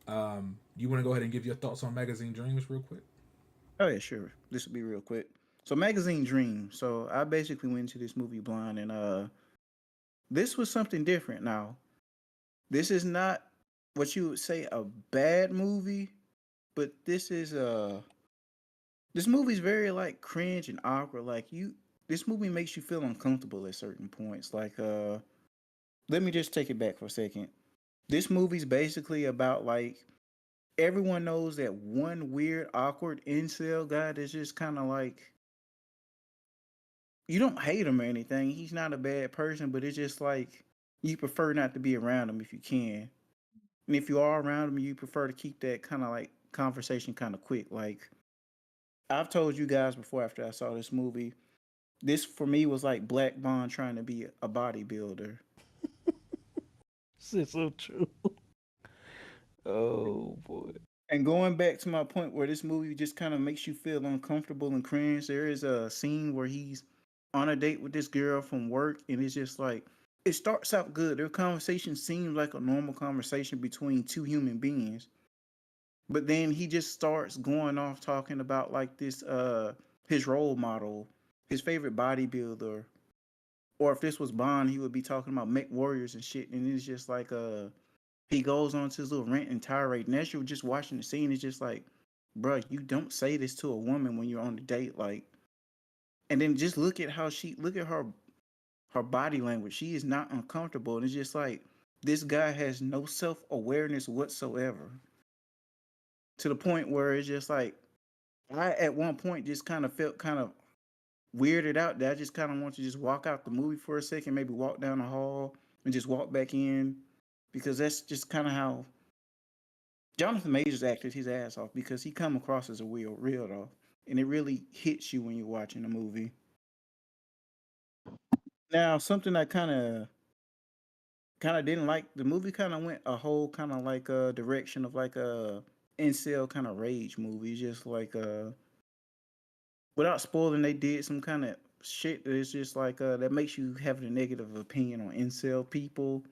You want to go ahead and give your thoughts on Magazine Dreams real quick? Oh yeah, sure. This will be real quick. So Magazine Dream. So I basically went into this movie blind, and this was something different. Now, this is not what you would say a bad movie, but this movie's very like cringe and awkward. This movie makes you feel uncomfortable at certain points. Let me just take it back for a second. This movie's basically about like everyone knows that one weird, awkward incel guy that's just kind of like you don't hate him or anything. He's not a bad person, but it's just like you prefer not to be around him if you can. And if you are around him, you prefer to keep that kind of like conversation kind of quick. Like I've told you guys before after I saw this movie, this for me was like Black Bond trying to be a bodybuilder. Shit's so true. Oh boy. And going back to my point where this movie just kind of makes you feel uncomfortable and cringe, there is a scene where he's on a date with this girl from work, and it's just like it starts out good. Their conversation seems like a normal conversation between two human beings, but then he just starts going off talking about like this his role model, his favorite bodybuilder, Or if this was Bond, he would be talking about mech warriors and shit. And it's just like he goes on to his little rant and tirade. And as you're just watching the scene, it's just like, bruh, you don't say this to a woman when you're on a date. Like, and then just look at her body language. She is not uncomfortable. And it's just like this guy has no self-awareness whatsoever. To the point where it's just like I at one point just kind of felt kind of weirded out that I just kind of want to just walk out the movie for a second, maybe walk down the hall and just walk back in, because that's just kind of how Jonathan Majors acted his ass off, because he come across as a real though, and it really hits you when you're watching the movie. Now, something I kind of didn't like, the movie kind of went a whole kind of like a direction of like a incel kind of rage movie, just like without spoiling, they did some kind of shit that is just like that makes you have a negative opinion on incel people,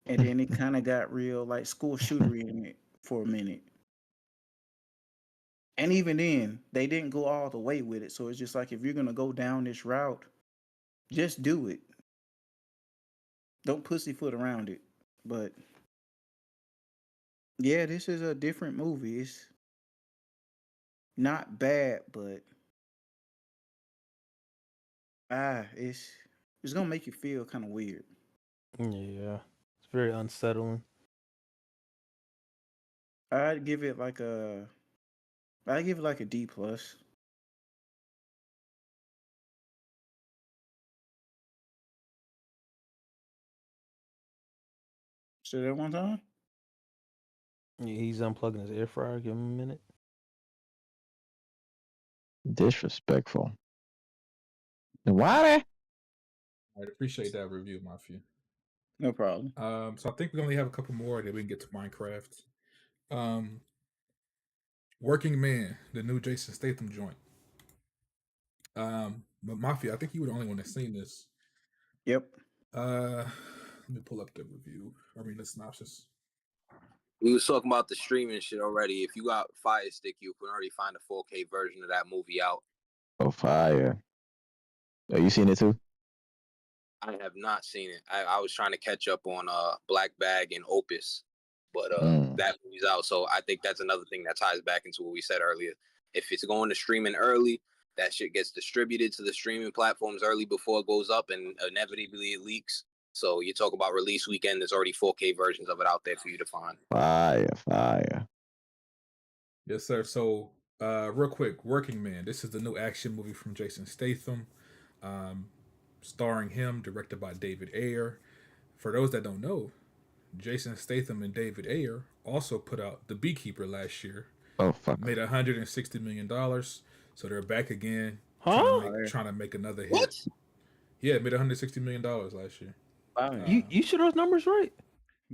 and then it kind of got real like school shootery in it for a minute. And even then, they didn't go all the way with it. So it's just like if you're gonna go down this route, just do it. Don't pussyfoot around it. But yeah, this is a different movie. It's not bad, but it's gonna make you feel kind of weird. Yeah, it's very unsettling. I'd give it like a D plus. Say that one time. Yeah, he's unplugging his air fryer. Give him a minute. Disrespectful. Why? I appreciate that review, Mafia. No problem. So I think we only have a couple more, then we can get to Minecraft. Working Man, the new Jason Statham joint. But Mafia, I think you were the only one that's seen this. Yep. Let me pull up the review. I mean the synopsis. We was talking about the streaming shit already. If you got Fire Stick, you can already find a 4K version of that movie out. Oh, fire. Oh, you seen it too? I have not seen it. I was trying to catch up on Black Bag and Opus, but that movie's out. So I think that's another thing that ties back into what we said earlier. If it's going to streaming early, that shit gets distributed to the streaming platforms early before it goes up, and inevitably it leaks. So you talk about release weekend, there's already 4K versions of it out there for you to find. Fire. Yes, sir. So real quick, Working Man. This is the new action movie from Jason Statham. Starring him, directed by David Ayer. For those that don't know, Jason Statham and David Ayer also put out The Beekeeper last year. Oh, fuck. Made $160 million. So they're back again, trying to make another hit. What? Yeah, it made $160 million last year. Wow. You sure those numbers right?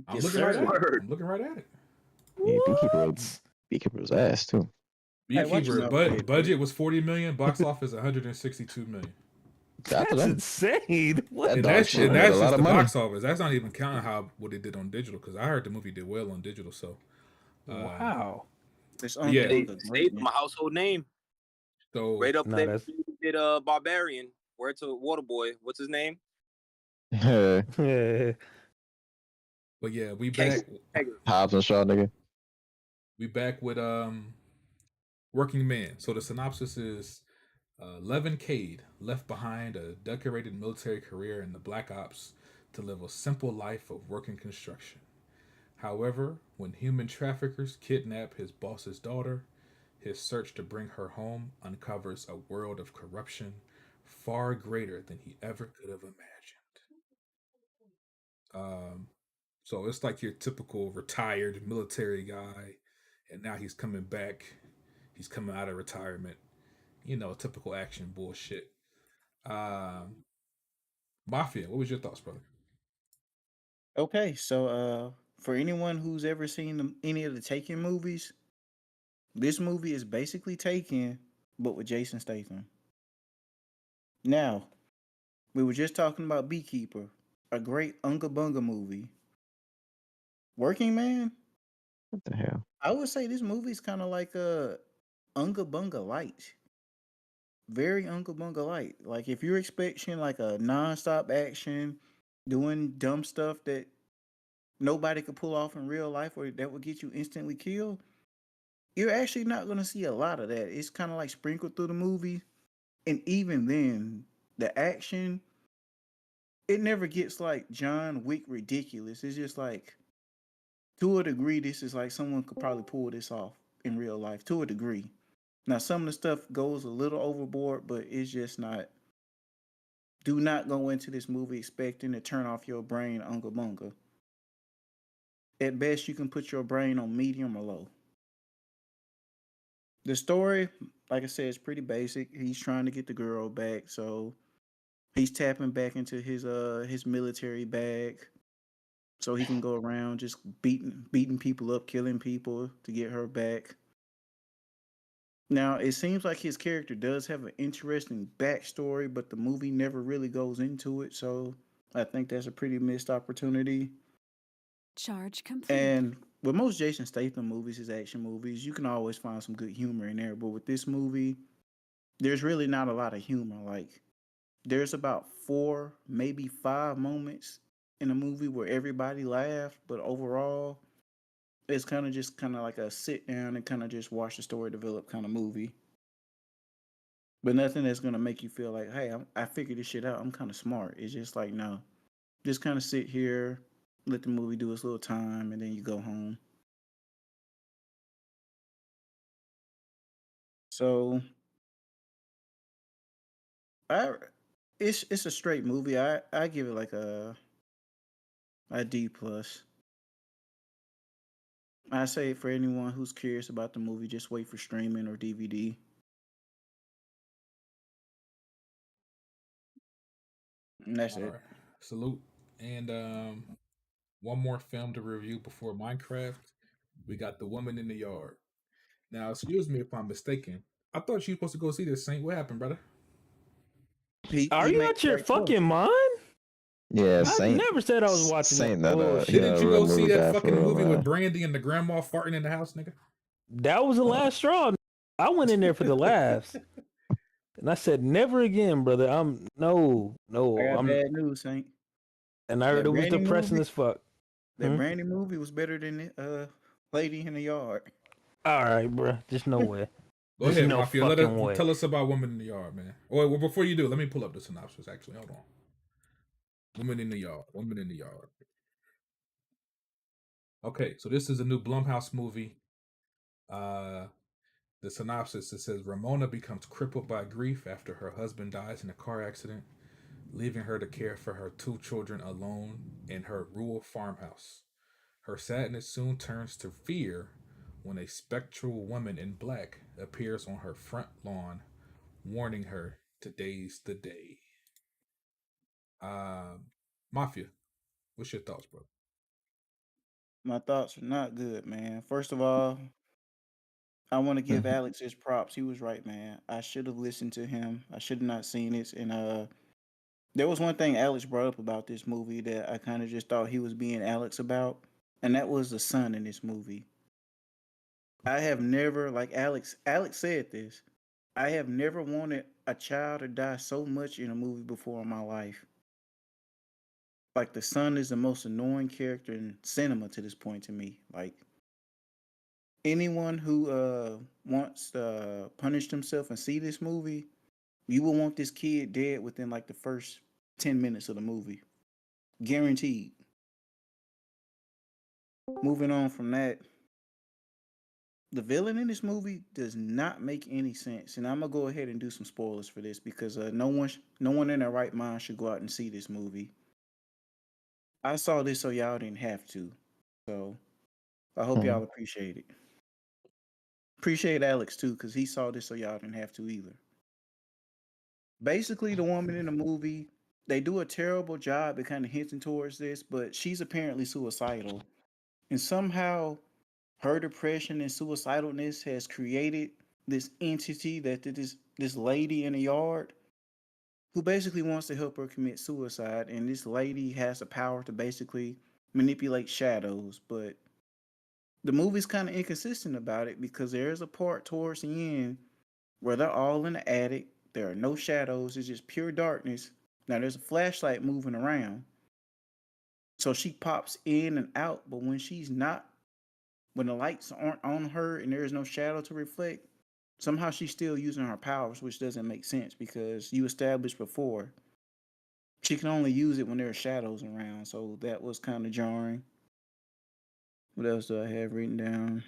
I'm Yes, looking sir. right at it. I'm looking right at it. Yeah, Beekeeper was ass too. Hey, watch Beekeeper, yourself, but kid. budget was $40 million. Box office $162 million. That's insane. What? And dog that's shit and made a that's lot just of the money. box office. That's not even counting what it did on digital. Because I heard the movie did well on digital. So Wow. It's Yeah. They stayed from a household name. So Right up Nah, there, that's- did Barbarian. Word to Waterboy. What's his name? Yeah. but yeah, we back. Hobbs and Shaw, nigga. We back with Working Man. So the synopsis is Levin Cade left behind a decorated military career in the Black Ops to live a simple life of working construction. However, when human traffickers kidnap his boss's daughter, his search to bring her home uncovers a world of corruption far greater than he ever could have imagined. So it's like your typical retired military guy, and now he's coming back. He's coming out of retirement. You know, typical action bullshit. Mafia, what was your thoughts, brother? Okay, so for anyone who's ever seen any of the Taken movies, this movie is basically Taken, but with Jason Statham. Now, we were just talking about Beekeeper, a great Unga Bunga movie. Working Man, What the hell? I would say this movie's kind of like a Unga Bunga light. very Uncle Bunga light. Like if you're expecting like a nonstop action, doing dumb stuff that nobody could pull off in real life or that would get you instantly killed, you're actually not gonna see a lot of that. It's kind of like sprinkled through the movie, and even then, the action it never gets like John Wick ridiculous. It's just like to a degree, this is like someone could probably pull this off in real life to a degree. Now, some of the stuff goes a little overboard, but it's just not. Do not go into this movie expecting to turn off your brain, Unga Bunga. At best, you can put your brain on medium or low. The story, like I said, is pretty basic. He's trying to get the girl back, so he's tapping back into his military bag, so he can go around just beating people up, killing people to get her back. Now, it seems like his character does have an interesting backstory, but the movie never really goes into it, so I think that's a pretty missed opportunity. Charge complete. And with most Jason Statham movies, his action movies, you can always find some good humor in there, but with this movie, there's really not a lot of humor. Like, there's about 4, maybe 5 moments in a movie where everybody laughed, but overall, it's kind of like a sit down and kind of just watch the story develop kind of movie. But nothing that's gonna make you feel like, hey, I figured this shit out. I'm kind of smart. It's just like, no, just kind of sit here, let the movie do its little time, and then you go home. So, I it's a straight movie. I give it like a D plus. I say for anyone who's curious about the movie, just wait for streaming or DVD. And that's All it. right, salute. And one more film to review before Minecraft. We got The Woman in the Yard. Now, excuse me if I'm mistaken. I thought you were supposed to go see this, Saint. What happened, brother? Are He you made out the your right choice. fucking mind? Yeah, I Saint. never said I was watching Saint, that he bullshit. not Didn't a you real go see movie that guy fucking for real, movie man. with Brandy and the grandma farting in the house, nigga? That was the last straw. I went in there for the laughs. And I said, never again, brother. No. I got I'm bad news, Saint. and I heard That it was Brandy depressing movie, as fuck. that Brandy movie was better than the Lady in the Yard. All right, bro. Just no way. Go There's ahead, no Mafia. fucking way. Tell us about Woman in the Yard, man. Well, before you do, let me pull up the synopsis. Actually, hold on. Woman in the Yard. Woman in the Yard. Okay, so this is a new Blumhouse movie. The synopsis, it says Ramona becomes crippled by grief after her husband dies in a car accident, leaving her to care for her 2 children alone in her rural farmhouse. Her sadness soon turns to fear when a spectral woman in black appears on her front lawn, warning her today's the day. Mafia, what's your thoughts, bro? My thoughts are not good, man. First of all, I want to give Alex his props. He was right, man. I should have listened to him. I should have not seen this. And there was one thing Alex brought up about this movie that I kind of just thought he was being Alex about, and that was the son in this movie. I have never, like Alex said this, I have never wanted a child to die so much in a movie before in my life. Like the son is the most annoying character in cinema to this point to me. Like anyone who wants to punish themselves and see this movie, you will want this kid dead within like the first 10 minutes of the movie. Guaranteed. Moving on from that, the villain in this movie does not make any sense, and I'm gonna go ahead and do some spoilers for this because no one in their right mind should go out and see this movie. I saw this so y'all didn't have to, so I hope y'all appreciate it. Appreciate Alex too, because he saw this so y'all didn't have to either. Basically, the woman in the movie, they do a terrible job at kind of hinting towards this, but she's apparently suicidal, and somehow her depression and suicidalness has created this entity that this lady in the yard who basically wants to help her commit suicide, and this lady has the power to basically manipulate shadows. But the movie's kind of inconsistent about it because there's a part towards the end where they're all in the attic, There are no shadows. It's just pure darkness. Now there's a flashlight moving around. So she pops in and out, but when she's not, when the lights aren't on her and there is no shadow to reflect, somehow she's still using her powers, which doesn't make sense because you established before she can only use it when there are shadows around. So that was kind of jarring. What else do I have written down?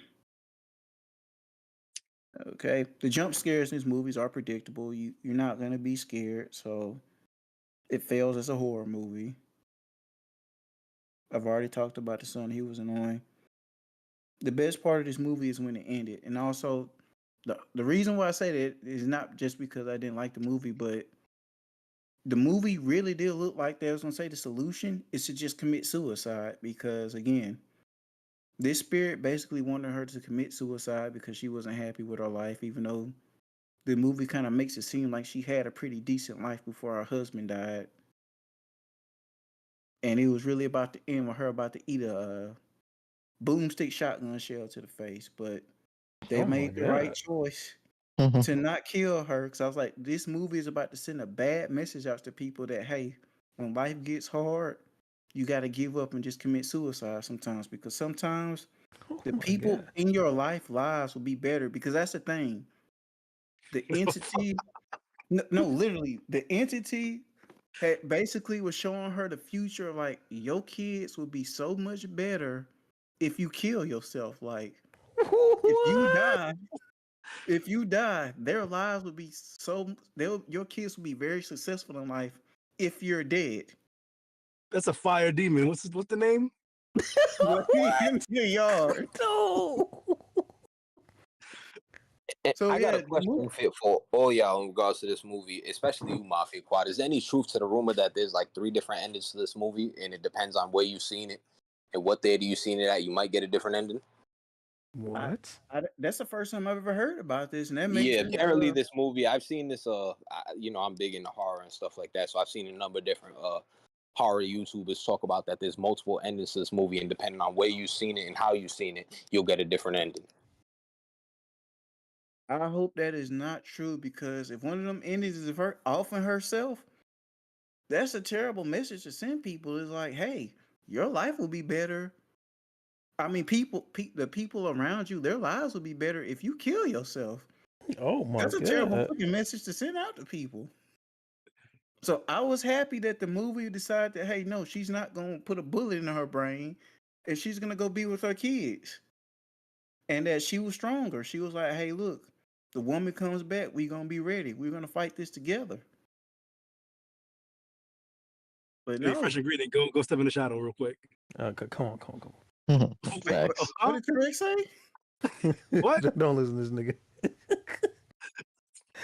Okay. The jump scares in these movies are predictable. You're not going to be scared. So it fails as a horror movie. I've already talked about the son. He was annoying. The best part of this movie is when it ended. And also, the reason why I say that is not just because I didn't like the movie, but the movie really did look like they was going to say the solution is to just commit suicide because, again, this spirit basically wanted her to commit suicide because she wasn't happy with her life, even though the movie kind of makes it seem like she had a pretty decent life before her husband died. And it was really about to end with her about to eat a boomstick shotgun shell to the face. But they Oh my made the right God. choice to not kill her. Because I was like, this movie is about to send a bad message out to people that, hey, when life gets hard, you got to give up and just commit suicide sometimes. Because sometimes Oh the my people God. in your lives will be better. Because that's the thing. The entity, no, literally, the entity had basically was showing her the future. Like, your kids would be so much better if you kill yourself. Like, if you What? die, if you die, their lives would be so your kids will be very successful in life if you're dead. That's a fire demon. What's the name? Like, in your yard. No. So I got yeah, a question for all y'all in regards to this movie, especially you, Mafia Quad. Is there any truth to the rumor that there's like 3 different endings to this movie, and it depends on where you've seen it and what theater you've seen it at? You might get a different ending. What? that's the first time I've ever heard about this, and that makes Yeah, sense. apparently this movie, I've seen this. I'm big into horror and stuff like that, so I've seen a number of different horror YouTubers talk about that. There's multiple endings to this movie, and depending on where you've seen it and how you've seen it, you'll get a different ending. I hope that is not true because if one of them endings is her offing herself, that's a terrible message to send people. It's like, hey, your life will be better. I mean, the people around you, their lives will be better if you kill yourself. Oh my That's a terrible God. fucking message to send out to people. So I was happy that the movie decided that, hey, no, she's not gonna put a bullet in her brain, and she's gonna go be with her kids, and that she was stronger. She was like, hey, look, the woman comes back, we gonna be ready. We're gonna fight this together. But Hey, no, fresh ingredient. Go step in the shadow real quick. Come on. Facts. what did Taarec say? What? Don't listen to this nigga.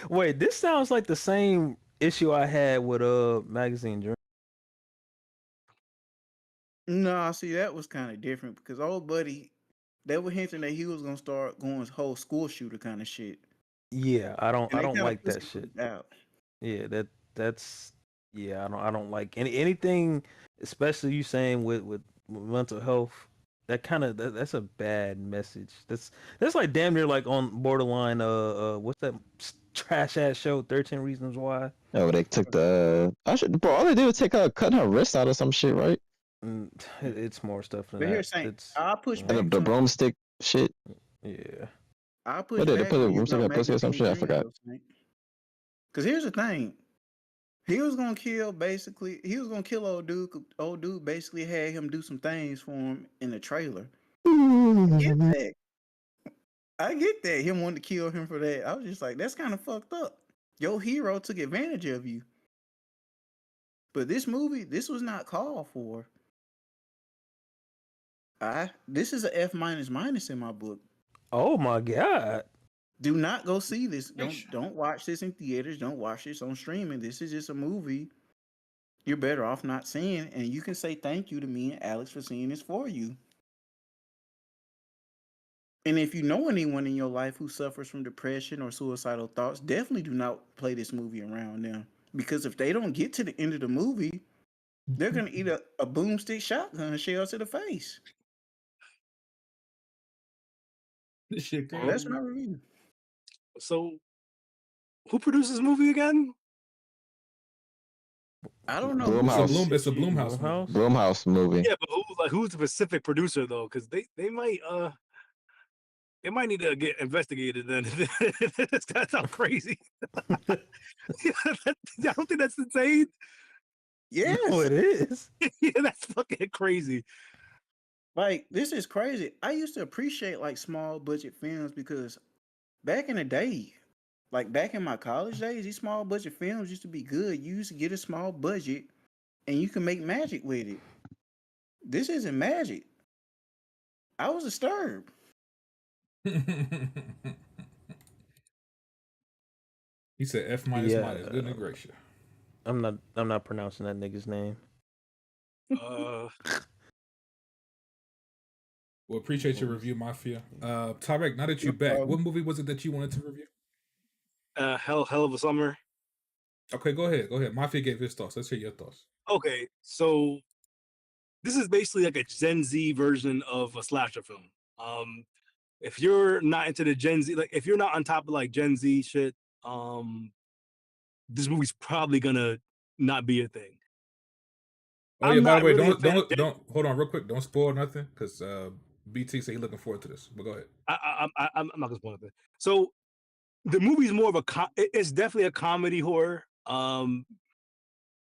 Wait, this sounds like the same issue I had with Magazine Dream. No, see, that was kind of different because old buddy, they were hinting that he was gonna start going whole school shooter kind of shit, Yeah, I and they don't kind of like that shit. out. Yeah, that's yeah, I don't like anything, especially you saying with mental health. That kind of that's a bad message. That's like damn near like on borderline what's that trash ass show 13 Reasons Why? Oh, they took bro, all they did was take her cutting her wrist out of some shit, right? It's more stuff than But that. here's saying, It's I'll push And back the some. broomstick shit. yeah. I'll push What did they back put a on you broomstick about in pussy or some magazine shit? I dreams, forgot. though, because here's the thing. He was gonna kill basically. He was gonna kill old dude. Old dude basically had him do some things for him in the trailer. I get that. I get that. Him wanting to kill him for that. I was just like, that's kind of fucked up. Your hero took advantage of you. But this movie, this was not called for. This is a F minus minus in my book. Oh my God. Do not go see this. Don't watch this in theaters. Don't watch this on streaming. This is just a movie. You're better off not seeing, and you can say thank you to me and Alex for seeing this for you. And if you know anyone in your life who suffers from depression or suicidal thoughts, definitely do not play this movie around them. Because if they don't get to the end of the movie, they're gonna eat a boomstick shotgun shell to the face. This shit That's crazy. my review. So Who produced this movie again? I don't know. Blumhouse. It's a Blumhouse. Blumhouse? Blumhouse movie. Yeah, but who's the specific producer though? Because they might need to get investigated. Then that sounds crazy. I don't think that's insane. Yes. Oh, it is. Yeah, that's fucking crazy. Like, this is crazy. I used to appreciate like small budget films because back in the day, like back in my college days, these small budget films used to be good. You used to get a small budget and you can make magic with it. This isn't magic. I was disturbed. He said F minus Yeah. minus. Good and gracious. I'm not pronouncing that nigga's name. Well, appreciate your review, Mafia. Taarec, now that you're back, what movie was it that you wanted to review? Hell of a Summer. Okay, go ahead. Mafia gave his thoughts. Let's hear your thoughts. Okay, so this is basically like a Gen Z version of a slasher film. If you're not into the Gen Z, like if you're not on top of like Gen Z shit, this movie's probably gonna not be a thing. Oh yeah, by the way, don't hold on real quick. Don't spoil nothing because BT said he's looking forward to this. But go ahead. I'm not gonna spoil nothing. So the movie's more of it's definitely a comedy horror.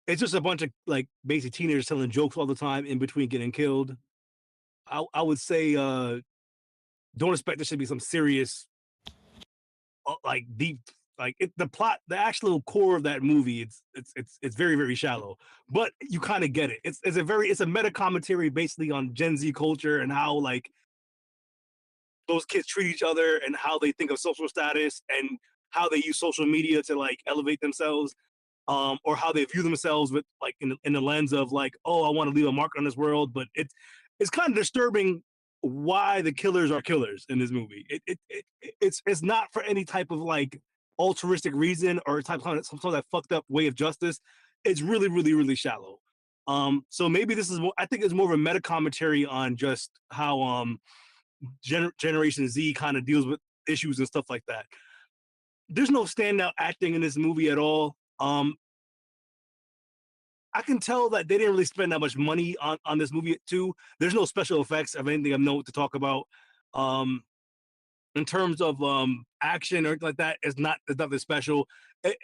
It's just a bunch of like basic teenagers telling jokes all the time in between getting killed. I would say don't expect there should be some serious like deep the plot, the actual core of that movie. It's very, very shallow, but you kind of get it. It's a meta commentary basically on Gen Z culture and how like those kids treat each other and how they think of social status and how they use social media to like elevate themselves, or how they view themselves with like in the lens of like, oh, I want to leave a mark on this world. But it's kind of disturbing why the killers are killers in this movie. It's not for any type of like altruistic reason or some sort of that fucked up way of justice. It's really, really, really shallow. So maybe this is more, I think it's more of a meta commentary on just how Generation Z kind of deals with issues and stuff like that. There's no standout acting in this movie at all. I can tell that they didn't really spend that much money on this movie too. There's no special effects of anything I know to talk about. In terms of action or anything like that, it's nothing special. It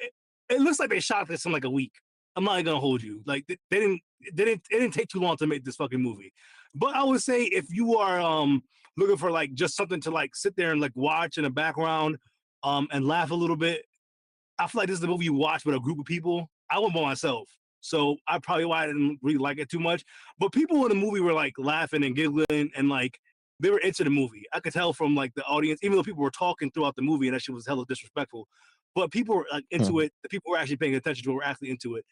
looks like they shot this in like a week. I'm not gonna hold you. Like it didn't take too long to make this fucking movie. But I would say if you are looking for like just something to like sit there and like watch in the background and laugh a little bit, I feel like this is the movie you watch with a group of people. I went by myself, so I probably why I didn't really like it too much. But people in the movie were like laughing and giggling and like they were into the movie. I could tell from like the audience, even though people were talking throughout the movie and that shit was hella disrespectful, but people were like into it. The people were actually paying attention to it, were actually into it.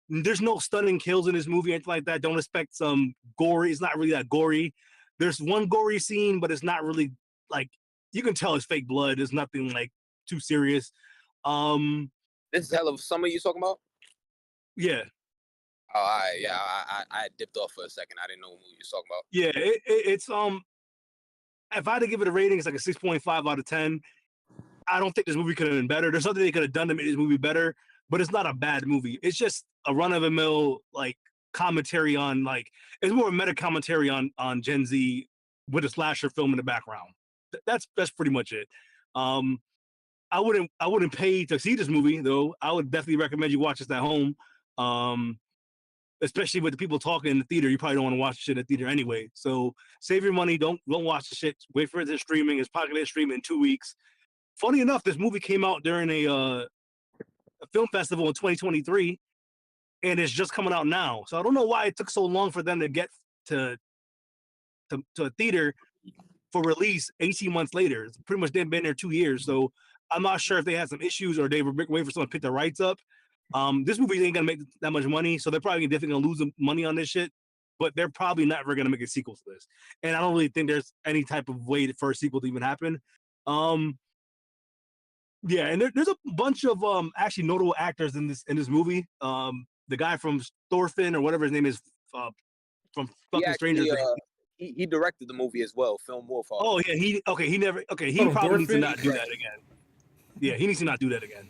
There's no stunning kills in this movie, anything like that. Don't expect some gory. It's not really that gory. There's one gory scene, but it's not really like, you can tell it's fake blood. There's nothing like too serious. This is Hell of Summer you talking about? Yeah. Oh, all right. Yeah, I dipped off for a second. I didn't know what movie you was talking about. Yeah, it's if I had to give it a rating, it's like a 6.5 out of 10. I don't think this movie could have been better. There's something they could have done to make this movie better, but it's not a bad movie. It's just a run-of-the-mill like commentary on like, it's more a meta commentary on Gen Z with a slasher film in the background. That's pretty much it. I wouldn't pay to see this movie though. I would definitely recommend you watch this at home. Especially with the people talking in the theater, you probably don't want to watch shit in the theater anyway. So save your money. Don't watch the shit. Wait for it to streaming. It's probably going to stream in 2 weeks. Funny enough, this movie came out during a film festival in 2023, and it's just coming out now. So I don't know why it took so long for them to get to a theater for release 18 months later. It's pretty much they've been there 2 years. So I'm not sure if they had some issues or they were waiting for someone to pick the rights up. This movie ain't gonna make that much money, so they're probably definitely gonna lose money on this shit. But they're probably never gonna make a sequel to this, and I don't really think there's any type of way for a sequel to even happen. Yeah, and there's a bunch of actually notable actors in this movie. The guy from Thorfinn or whatever his name is from fucking Stranger Things. He directed the movie as well, Film Wolf. Oh yeah, he probably needs to not do that again. Yeah, he needs to not do that again.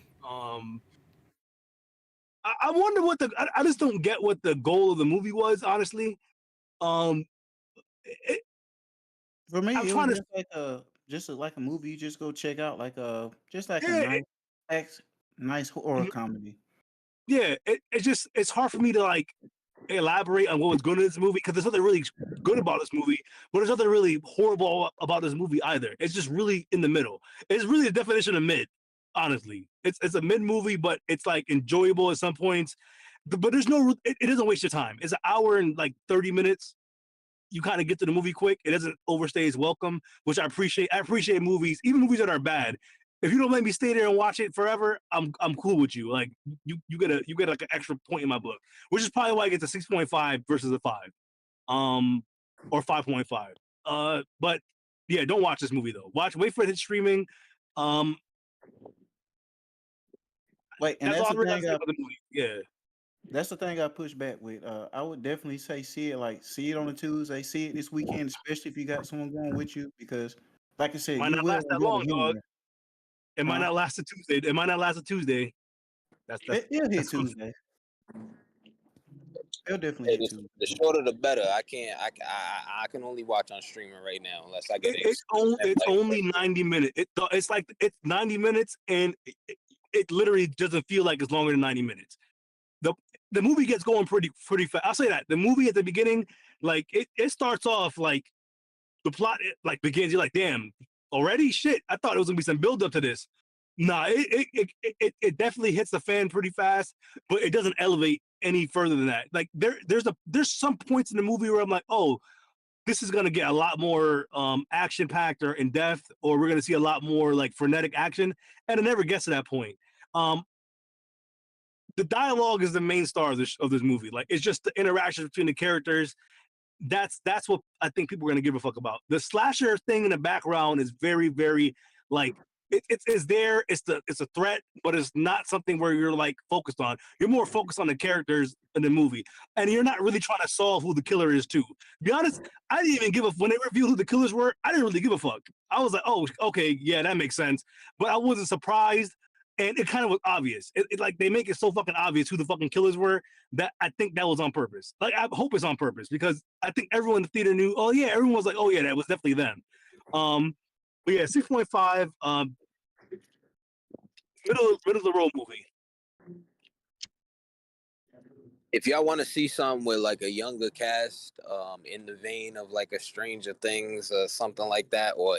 I wonder what I just don't get what the goal of the movie was, honestly. For me, I'm it was trying to, just like a movie you just go check out, like a yeah, nice horror comedy. yeah. It's hard for me to like elaborate on what was good in this movie because there's nothing really good about this movie, but there's nothing really horrible about this movie either. It's just really in the middle. It's really the definition of mid, honestly. It's a mid movie, but it's like enjoyable at some points. But there's no, it doesn't waste your time. It's an hour and like 30 minutes. You kind of get to the movie quick. It doesn't overstay its welcome, which I appreciate. I appreciate movies, even movies that are bad. If you don't let me stay there and watch it forever, I'm cool with you. Like you get like an extra point in my book, which is probably why I get a 6.5 versus a 5, or 5.5. But yeah, don't watch this movie though. Wait for it streaming. Wait, and That's that's all I the really thing. say about the movie. Yeah. That's the thing I push back with. I would definitely say see it on a Tuesday, see it this weekend, especially if you got someone going with you, because like I said, Might you not will last that enjoy the long, dog. humor. It might not last a Tuesday. It might not last a Tuesday. It'll hit Tuesday. It'll definitely hit Tuesday. The shorter the better. I can only watch on streaming right now unless I get it. It's only 90 minutes. It's 90 minutes, and it literally doesn't feel like it's longer than 90 minutes. The movie gets going pretty fast. I'll say that. The movie at the beginning, like it starts off like the plot like begins. You're like, damn, already? Shit. I thought it was gonna be some build up to this. Nah, it definitely hits the fan pretty fast, but it doesn't elevate any further than that. Like there's some points in the movie where I'm like, oh, this is gonna get a lot more action packed or in depth, or we're gonna see a lot more like frenetic action, and it never gets to that point. The dialogue is the main star of this movie. Like it's just the interaction between the characters. That's what I think people are gonna give a fuck about. The slasher thing in the background is very, very like it's there. It's a threat, but it's not something where you're like focused on. You're more focused on the characters in the movie, and you're not really trying to solve who the killer is too. To be honest, I didn't even give a when they revealed who the killers were. I didn't really give a fuck. I was like, oh, okay, yeah, that makes sense, but I wasn't surprised. And it kind of was obvious. It like they make it so fucking obvious who the fucking killers were that I think that was on purpose. Like I hope it's on purpose because I think everyone in the theater knew. Oh yeah, everyone was like, oh yeah, that was definitely them. But yeah, 6.5. Middle of the road movie. If y'all want to see something with like a younger cast, in the vein of like a Stranger Things or something like that, or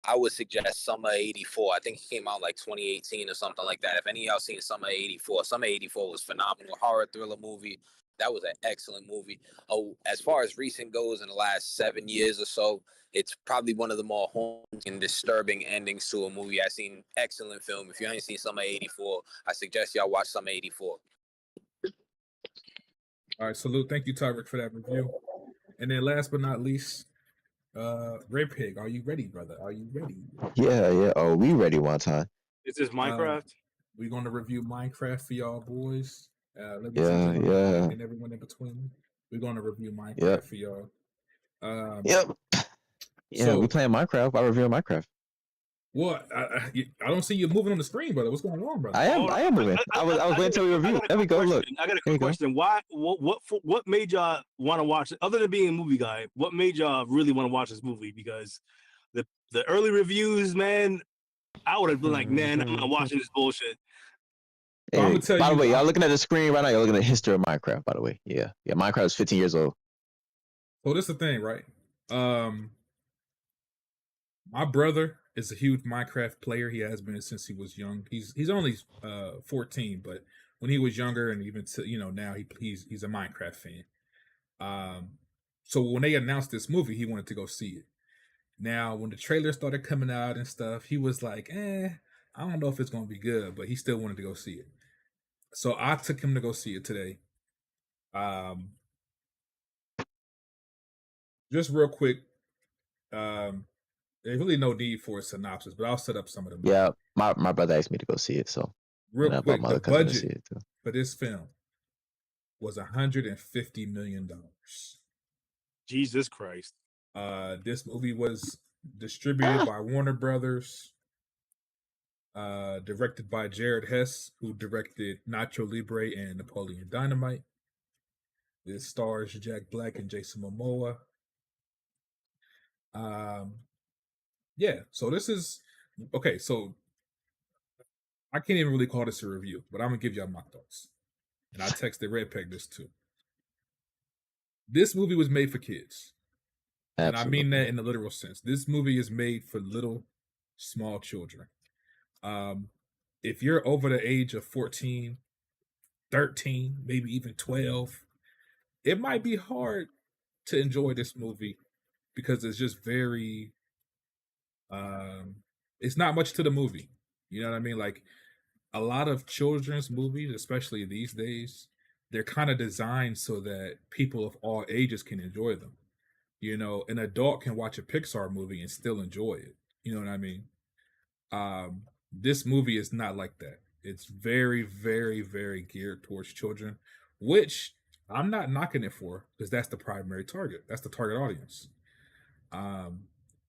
I would suggest Summer '84. I think it came out like 2018 or something like that. If any of y'all seen Summer '84, Summer '84 was phenomenal. Horror thriller movie. That was an excellent movie. Oh, as far as recent goes, in the last 7 years or so, it's probably one of the more haunting and disturbing endings to a movie. I've seen excellent film. If you ain't seen Summer '84, I suggest y'all watch Summer '84. All right, salute. Thank you, Taarec, for that review. And then last but not least, Red Pig, are you ready, brother? Are you ready? Yeah. Oh, we ready one time. Is this Minecraft? We're gonna review Minecraft for y'all boys. Yeah. And everyone in between. We're gonna review Minecraft for y'all. Yeah, so, we playing Minecraft. I review Minecraft. What? I don't see you moving on the screen, brother. What's going on, brother? I am moving. I was waiting until we review. There we go. Look. I got a quick question. Why? What made y'all want to watch it? Other than being a movie guy, what made y'all really want to watch this movie? Because the early reviews, man, I would have been like, man, I'm not watching this bullshit. Hey, I'm gonna tell by the way, y'all looking at the screen right now. You're looking at the history of Minecraft. By the way, yeah. Minecraft is 15 years old. So this is the thing, right? My brother is a huge Minecraft player. He has been since he was young. He's only 14, but when he was younger, and even now he's a Minecraft fan. So when they announced this movie, he wanted to go see it. Now, when the trailer started coming out and stuff, he was like, I don't know if it's gonna be good, but he still wanted to go see it. So I took him to go see it today. Just real quick, there's really no need for a synopsis, but I'll set up some of them. Yeah, my brother asked me to go see it, so real quick, the budget for this film was $150 million. Jesus Christ! This movie was distributed by Warner Brothers. Directed by Jared Hess, who directed Nacho Libre and Napoleon Dynamite. It stars Jack Black and Jason Momoa. Yeah, so this is okay. So I can't even really call this a review, but I'm gonna give y'all my thoughts. And I texted Red Peg this too. This movie was made for kids. Absolutely. And I mean that in the literal sense. This movie is made for little, small children. If you're over the age of 14, 13, maybe even 12, it might be hard to enjoy this movie because it's just very it's not much to the movie. You know what I mean? Like a lot of children's movies, especially these days, they're kind of designed so that people of all ages can enjoy them. You know, an adult can watch a Pixar movie and still enjoy it. You know what I mean? This movie is not like that. It's very, very, very geared towards children, which I'm not knocking it for because that's the primary target. That's the target audience.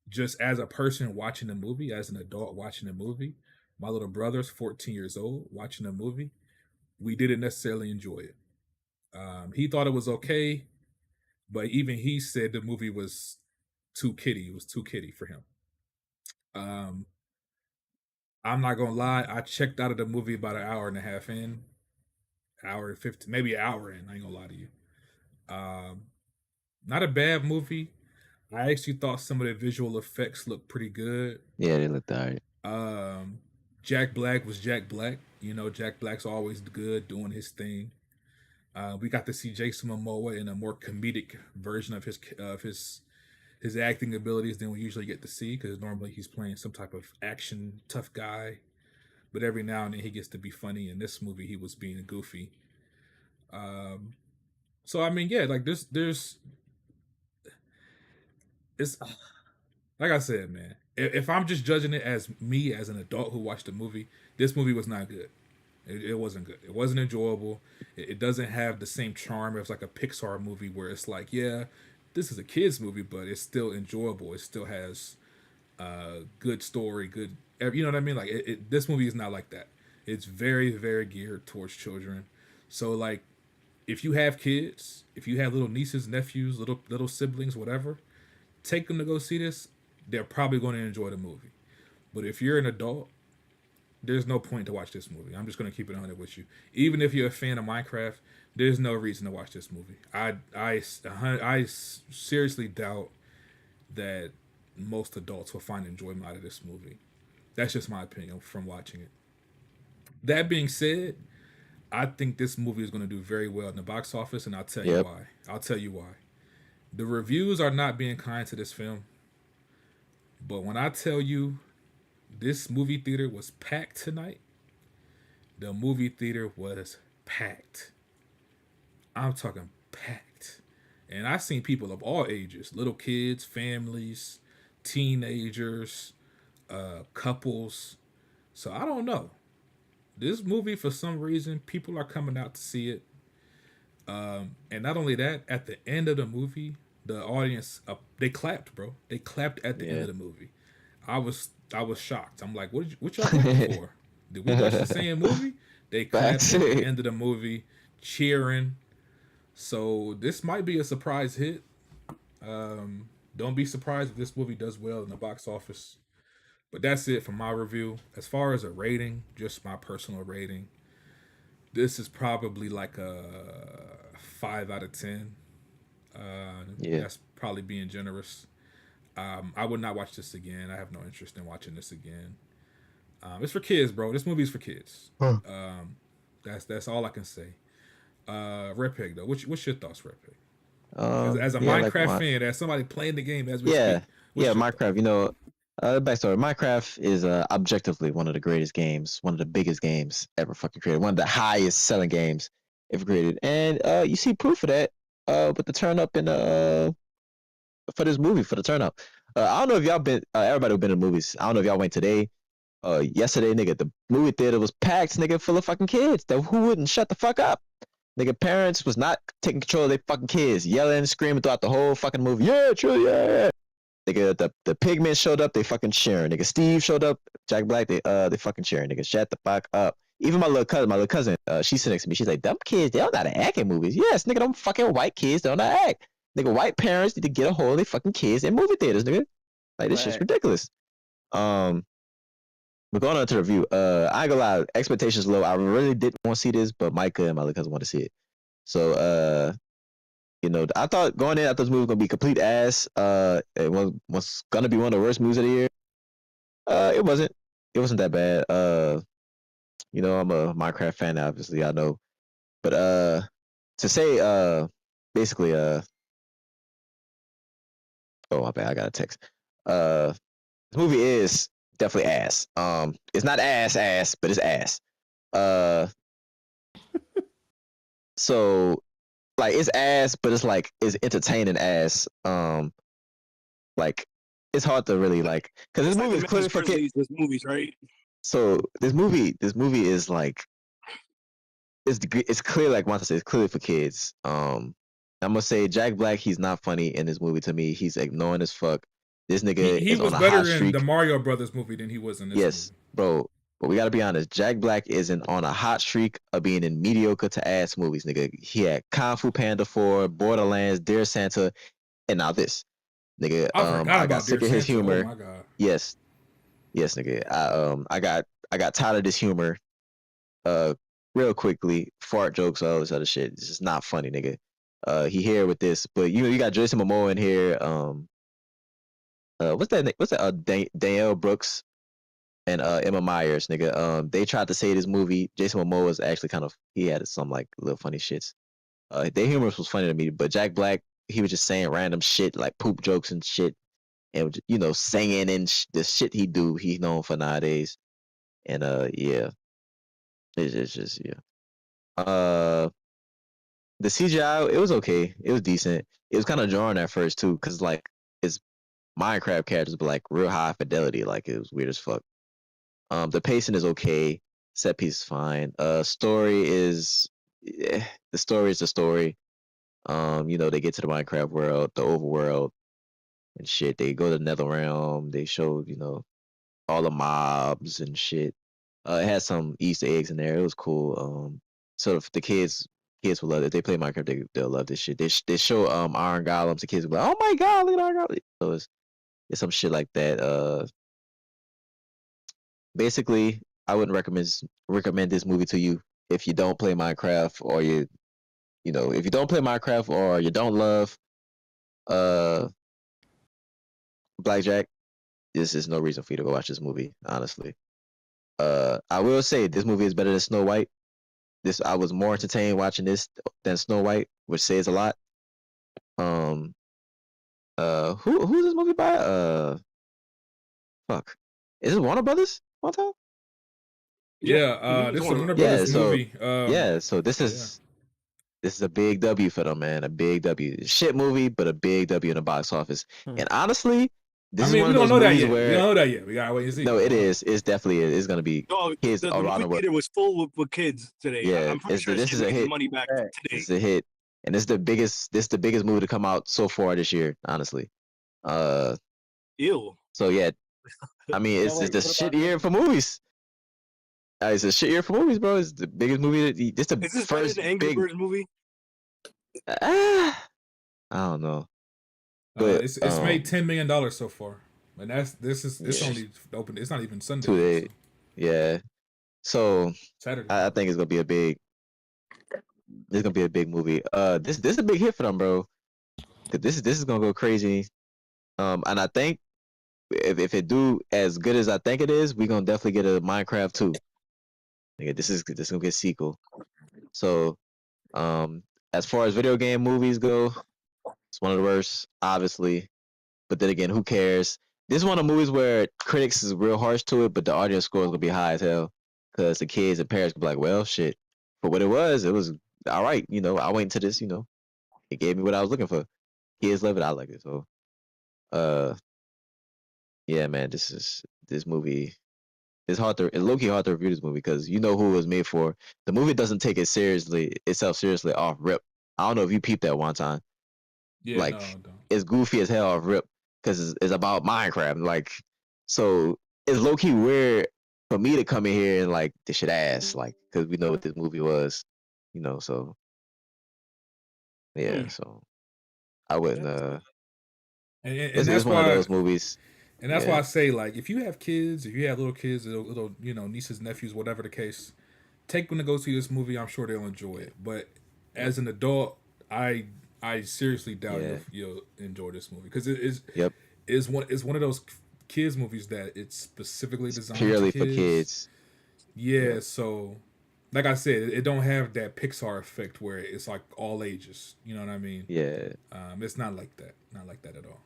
Just as a person watching the movie, as an adult watching the movie, my little brother's 14 years old watching the movie, we didn't necessarily enjoy it. He thought it was okay, but even he said the movie was too kiddie. It was too kiddie for him. I'm not gonna lie, I checked out of the movie about an hour and a half in, hour and 15, maybe an hour in. I ain't gonna lie to you. Not a bad movie. I actually thought some of the visual effects looked pretty good. Yeah, they looked alright. Jack Black was Jack Black. You know, Jack Black's always good doing his thing. We got to see Jason Momoa in a more comedic version of his acting abilities than we usually get to see, because normally he's playing some type of action tough guy, but every now and then he gets to be funny. In this movie, he was being goofy. So I mean, yeah, like there's it's like I said, man. If I'm just judging it as me as an adult who watched the movie, this movie was not good. It wasn't good. It wasn't enjoyable. It doesn't have the same charm as like a Pixar movie where it's like, yeah, this is a kids movie, but it's still enjoyable. It still has good story, good, you know what I mean? Like this movie is not like that. It's very, very geared towards children. So like, if you have kids, if you have little nieces, nephews, little siblings, whatever, take them to go see this. They're probably going to enjoy the movie. But if you're an adult, there's no point to watch this movie. I'm just going to keep it 100 with you. Even if you're a fan of Minecraft, there's no reason to watch this movie. I seriously doubt that most adults will find enjoyment out of this movie. That's just my opinion from watching it. That being said, I think this movie is going to do very well in the box office, and I'll tell you why. I'll tell you why. The reviews are not being kind to this film, but when I tell you this movie theater was packed tonight, the movie theater was packed. I'm talking packed. And I've seen people of all ages, little kids, families, teenagers, couples. So I don't know. This movie, for some reason, people are coming out to see it. And not only that, at the end of the movie, the audience, they clapped, bro. They clapped at the end of the movie. I was shocked. I'm like, what y'all clapping for? Did we watch the same movie? They clapped at the end of the movie, cheering. So this might be a surprise hit. Don't be surprised if this movie does well in the box office. But that's it for my review. As far as a rating, just my personal rating, this is probably like a 5 out of 10. That's probably being generous. I would not watch this again. I have no interest in watching this again. It's for kids, bro. This movie is for kids. That's all I can say. Red Pig, though. What's your thoughts, Red Pig? As a Minecraft fan, as somebody playing the game as we speak. Minecraft. You know, backstory. Minecraft is objectively one of the greatest games, one of the biggest games ever fucking created, one of the highest selling games ever created, and you see proof of that with the turn up in for this movie, for the turn up. I don't know if y'all been, everybody who been to movies. I don't know if y'all went today, yesterday, nigga. The movie theater was packed, nigga, full of fucking kids. Who wouldn't shut the fuck up? Nigga, parents was not taking control of their fucking kids, yelling and screaming throughout the whole fucking movie. Yeah, true, yeah. Nigga, the pigment showed up, they fucking sharing. Nigga, Steve showed up, Jack Black, they fucking sharing. Nigga, shut the fuck up. Even my little cousin, she sitting next to me. She's like, "Them kids, they don't know how to act in movies." Yes, nigga, them fucking white kids don't know how to act. Nigga, white parents need to get a hold of their fucking kids in movie theaters, nigga. Like this shit's ridiculous. We're going on to the review. I ain't gonna lie, expectations low. I really didn't want to see this, but Micah and my little cousin want to see it. So you know, I thought going in, I thought this movie was gonna be complete ass. It was gonna be one of the worst movies of the year. It wasn't. It wasn't that bad. You know, I'm a Minecraft fan, obviously, I know. But to say basically oh my bad, I got a text. This movie is definitely ass. It's not ass, but it's ass. So like it's ass, but it's like it's entertaining ass. Like it's hard to really like because this movie is clearly for kids. This movies, right? So this movie is like it's clear, like Monta said, it's clearly for kids. I'm gonna say Jack Black, he's not funny in this movie to me. He's annoying as fuck. This nigga He is was on a better hot in streak. the Mario Brothers movie than he was in this Yes, bro. But we gotta be honest. Jack Black isn't on a hot streak of being in mediocre to ass movies, nigga. He had Kung Fu Panda 4, Borderlands, Dear Santa, and now this, nigga. I got sick of his humor. Oh my god. Yes, nigga. I got tired of this humor. Real quickly, fart jokes, all this other shit. It's just not funny, nigga. He here with this, but you know you got Jason Momoa in here. What's that? Danielle Brooks and Emma Myers, nigga. They tried to say this movie. Jason Momoa was actually he had some like little funny shits. Their humor was funny to me, but Jack Black, he was just saying random shit like poop jokes and shit, and you know singing and the shit he's known for nowadays. And yeah, it's just yeah. The CGI, it was okay. It was decent. It was kind of jarring at first too, cause like it's Minecraft characters, but like real high fidelity. Like it was weird as fuck. The pacing is okay. Set piece is fine. Story is the story is the story. You know, they get to the Minecraft world, the overworld, and shit. They go to the Nether Realm. They show, you know, all the mobs and shit. It had some Easter eggs in there. It was cool. So if the kids will love it. If they play Minecraft, they'll love this shit. They show iron golems. The kids will be like, "Oh my god, look at iron golems!" So it's some shit like that. Basically, I wouldn't recommend this movie to you if you don't play Minecraft or you know if you don't play Minecraft or you don't love Blackjack. This is no reason for you to go watch this movie. Honestly, I will say this movie is better than Snow White. I was more entertained watching this than Snow White, which says a lot. Who's this movie by? Fuck, is it Warner Brothers? One time? Yeah, this is a Warner Brothers movie. So this is a big W for them, man. A big W. Shit movie, but a big W in the box office. And honestly, this is one of those movies where we don't know that yet. We gotta wait and see. No, it is. It's definitely it's gonna be kids the around the movie world. theater was full with kids today. Yeah, I'm pretty sure this is a hit. Money back today. It's a hit, and it's the biggest. This the biggest movie to come out so far this year. Honestly. Ew. So yeah, I mean it's the shit year for movies. It's a shit year for movies, bro. It's the biggest movie. Is this first Angry Birds movie? I don't know. But it's made $10 million so far, and it's only open. It's not even Sunday. Today, yeah. So Saturday. I think it's gonna be a big. This is gonna be a big movie. This is a big hit for them, bro. Cause this is gonna go crazy. And I think if it do as good as I think it is, we're gonna definitely get a Minecraft 2. Nigga, this is gonna get a sequel. So, as far as video game movies go, it's one of the worst, obviously. But then again, who cares? This is one of the movies where critics is real harsh to it, but the audience score is gonna be high as hell. Cause the kids and parents gonna be like, well, shit. For what it was all right. You know, I went into this. You know, it gave me what I was looking for. Kids love it. I like it. So, yeah, man, this movie. It's low-key hard to review this movie because you know who it was made for. The movie doesn't take itself seriously off rip. I don't know if you peeped that one time. Yeah, like no, it's goofy as hell off rip because it's about Minecraft. Like, so it's low key weird for me to come in here and like this shit ass, like, because we know what this movie was, you know. So yeah, so I wouldn't. And It's that's one of why, those movies. and that's why I say, like, if you have kids, if you have little kids, little nieces, nephews, whatever the case, take them to go see this movie. I'm sure they'll enjoy it. But as an adult, I seriously doubt you'll enjoy this movie because it is is one of those kids movies that it's specifically designed purely to for kids. Yeah, so like I said, it don't have that Pixar effect where it's like all ages. You know what I mean? Yeah. It's not like that. Not like that at all.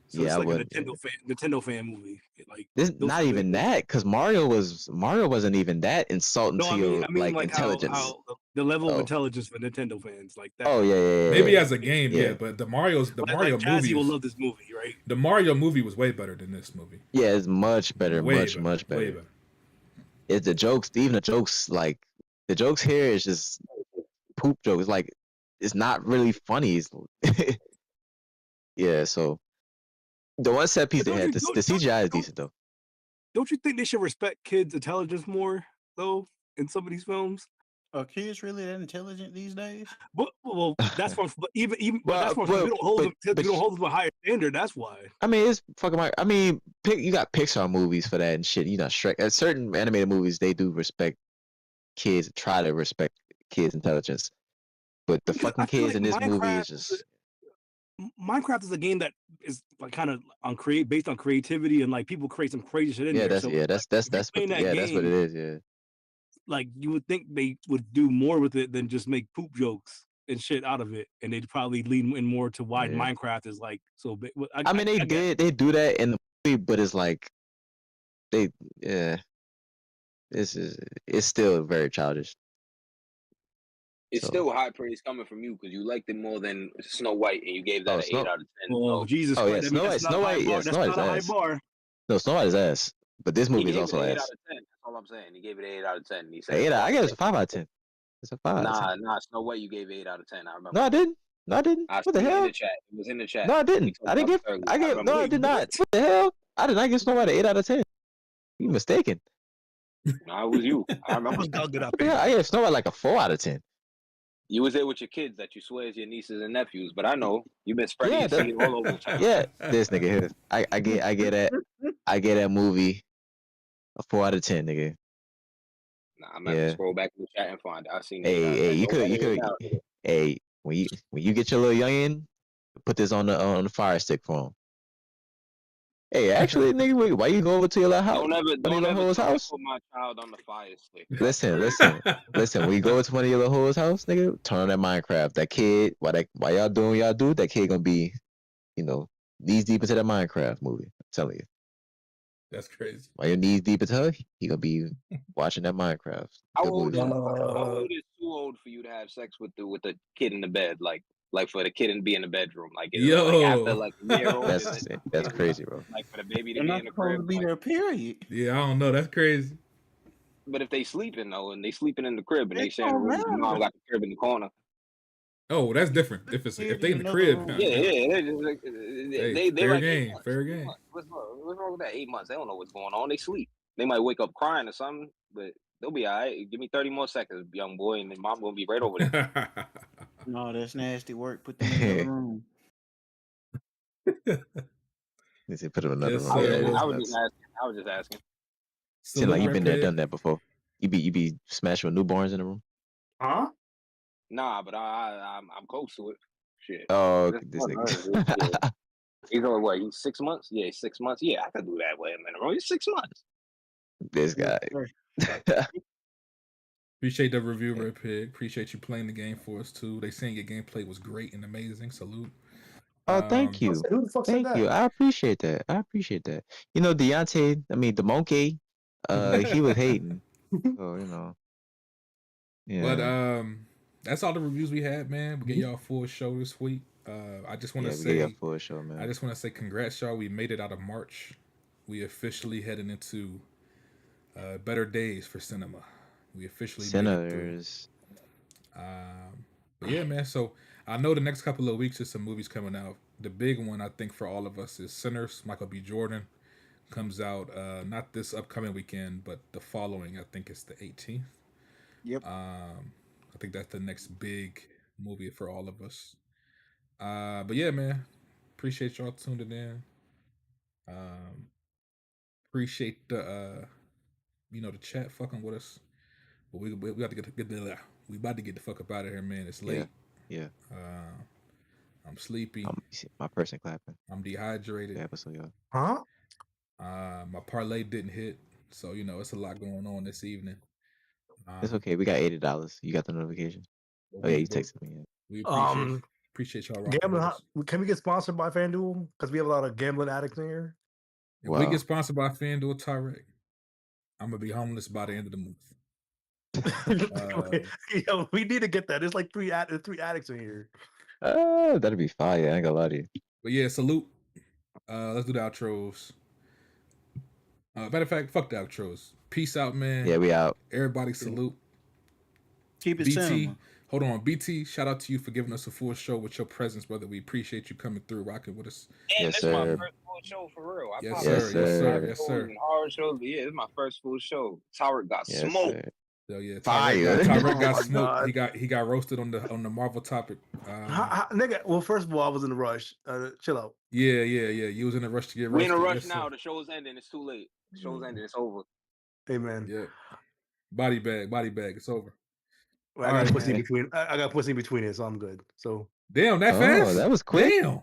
So it's like a Nintendo fan movie. Like this, not even that, because Mario wasn't even that insulting to your I mean, like intelligence. how the level of intelligence for Nintendo fans, like that. Oh yeah. Maybe as a game, but the Mario like movie will love this movie, right? The Mario movie was way better than this movie. Yeah, it's much better, much better. Way better. It's the jokes, even the jokes, like the jokes here is just poop jokes. Like it's not really funny. Yeah, so the one set piece they had, the CGI is decent though. Don't you think they should respect kids' intelligence more though in some of these films? Are kids really that intelligent these days? Well, that's from even that's from we don't hold them to a higher standard. That's why. I mean, it's fucking. I mean, you got Pixar movies for that and shit. You know, Shrek. Certain animated movies, they do respect kids, try to respect kids' intelligence. But the fucking kids in this movie is just. Minecraft is a game that is like kind of based on creativity and like people create some crazy shit in there. That's what it is. Yeah. Like you would think they would do more with it than just make poop jokes and shit out of it, and they'd probably lean in more to why Minecraft is like so big. I mean, they do that in the movie, but it's like it's still very childish. It's still high praise coming from you because you liked it more than Snow White, and you gave that an 8 out of 10. Oh, Jesus! Oh yeah, Snow White. Yeah, Snow White's ass. No, Snow White is ass. But this movie is also ass. 8 out of 10. That's all I'm saying. He gave it an 8 out of 10. He said 8 I gave it a 5 out of 10. It's a 5. Nah. Snow White, you gave 8 out of 10. I remember. No, I didn't. What the hell? In the chat. It was in the chat. No, I didn't. I did not. What the hell? I did not give Snow White an 8 out of 10. You mistaken. No, it was you. I remember. I gave Snow White like a 4 out of 10. You was there with your kids that you swear is your nieces and nephews, but I know you've been spreading your seed all over the channel. Yeah, this nigga here. I get that movie a 4 out of 10, nigga. Nah, I'm gonna have to scroll back to the chat and find it. I seen it. Hey, you could. Hey, when you get your little youngin, put this on the fire stick for him. Hey, actually, nigga, why you go over to your little house? Don't ever house? put my child on the fire stick. Listen. When you go to one of your little hoes' house, nigga, turn on that Minecraft. That kid, why y'all doing what y'all do? That kid gonna be, knees deep into that Minecraft movie. I'm telling you. That's crazy. While your knees deep into her, he gonna be watching that Minecraft. How old is too old for you to have sex with the kid in the bed? Like for the kid to be in the bedroom, like after like a year old. That's crazy, bro. Like for the baby to be in the crib, be there. Period. Yeah, I don't know. That's crazy. But if they sleeping though, and they sleeping in the crib, and they sharing a room, your mom got the crib in the corner. Oh, that's different. If they in the crib, they're fair like, game, fair game. What's wrong with that? 8 months. They don't know what's going on. They sleep. They might wake up crying or something, but they'll be all right. Give me 30 more seconds, young boy, and then mom gonna be right over there. No, that's nasty work. Put them in another room. Put them in another room. I was just asking. Seems like you've been there, done that before. You be smashing with newborns in the room. Huh? Nah, but I'm close to it. Shit. Oh, this nigga. He's only what? He's 6 months. Yeah, 6 months. Yeah, I could do that with him in a room. He's 6 months. This guy. Appreciate the review, Red Pig. Appreciate you playing the game for us too. They saying your gameplay was great and amazing. Salute. Oh, thank you. Thank you. I appreciate that. Deontay, the monkey, he was hating. So, yeah. But that's all the reviews we had, man. We get y'all a full show this week. I just want to say a full show, man. I just want to say congrats, y'all. We made it out of March. We officially heading into better days for cinema. We officially Sinners. But yeah, man. So I know the next couple of weeks there's some movies coming out. the big one I think for all of us is Sinners. Michael B. Jordan comes out not this upcoming weekend, but the following. I think it's the 18th. Yep. I think that's the next big movie for all of us. But yeah, man, appreciate y'all tuning in. Appreciate the the chat fucking with us. But we got to get the we about to get the fuck up out of here, man. It's late. Yeah. I'm sleepy. My person clapping. I'm dehydrated. The episode, y'all. Huh? My parlay didn't hit, so it's a lot going on this evening. It's okay. We got $80. You got the notification. Oh yeah, you texted me. We appreciate y'all. Gambling. Can we get sponsored by FanDuel? Because we have a lot of gambling addicts in here. If we get sponsored by FanDuel, Taarec, I'm gonna be homeless by the end of the month. We need to get that. There's like three addicts in here. That'd be fire. I ain't gonna lie to you. But yeah, salute. Let's do the outros. Matter of fact, fuck the outros. Peace out, man. Yeah, we out. Everybody salute. Keep it BT, cinema. hold on. BT, shout out to you for giving us a full show with your presence, brother. We appreciate you coming through, rocking with us. And Yes, this sir. my first full show for real. Yes, sir. Horror shows, but yeah, this is my first full show. Taarec got smoked. Sir. So yeah, Fire. Taarec got Oh, smoked. God. He got roasted on the Marvel topic. Nigga, well, first of all, I was in a rush. Chill out. Yeah. You was in a rush to get roasted. We in a rush yes, now. Sir. The show's ending. It's too late. The show's ending. It's over. Hey, man. Yeah. Body bag. It's over. Well, I got pussy in between. I got pussy in between it, so I'm good. So damn, that fast? That was quick. Damn.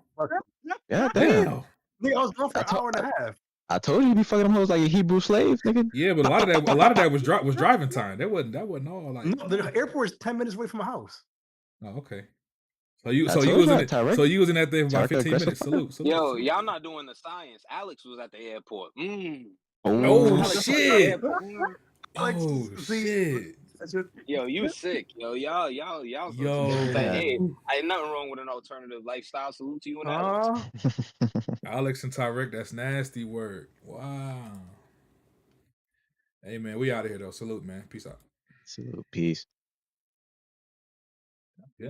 Yeah, damn. Nigga, I was gone for an hour and a half. I told you you be fucking them hoes like a Hebrew slave, nigga. Yeah, but a lot of that was driving time. That wasn't all like. No, the airport is 10 minutes away from my house. Oh, okay. So you was in that there for about 15 minutes. Salute. Yo, y'all not doing the science. Alex was at the airport. Oh shit. Oh shit. Yo, you sick. Yo. Hey, ain't nothing wrong with an alternative lifestyle. Salute to you and Alex. Alex and Taarec, that's nasty word. Wow. Hey man, we out of here though. Salute, man. Peace out. Salute. Peace. Yeah.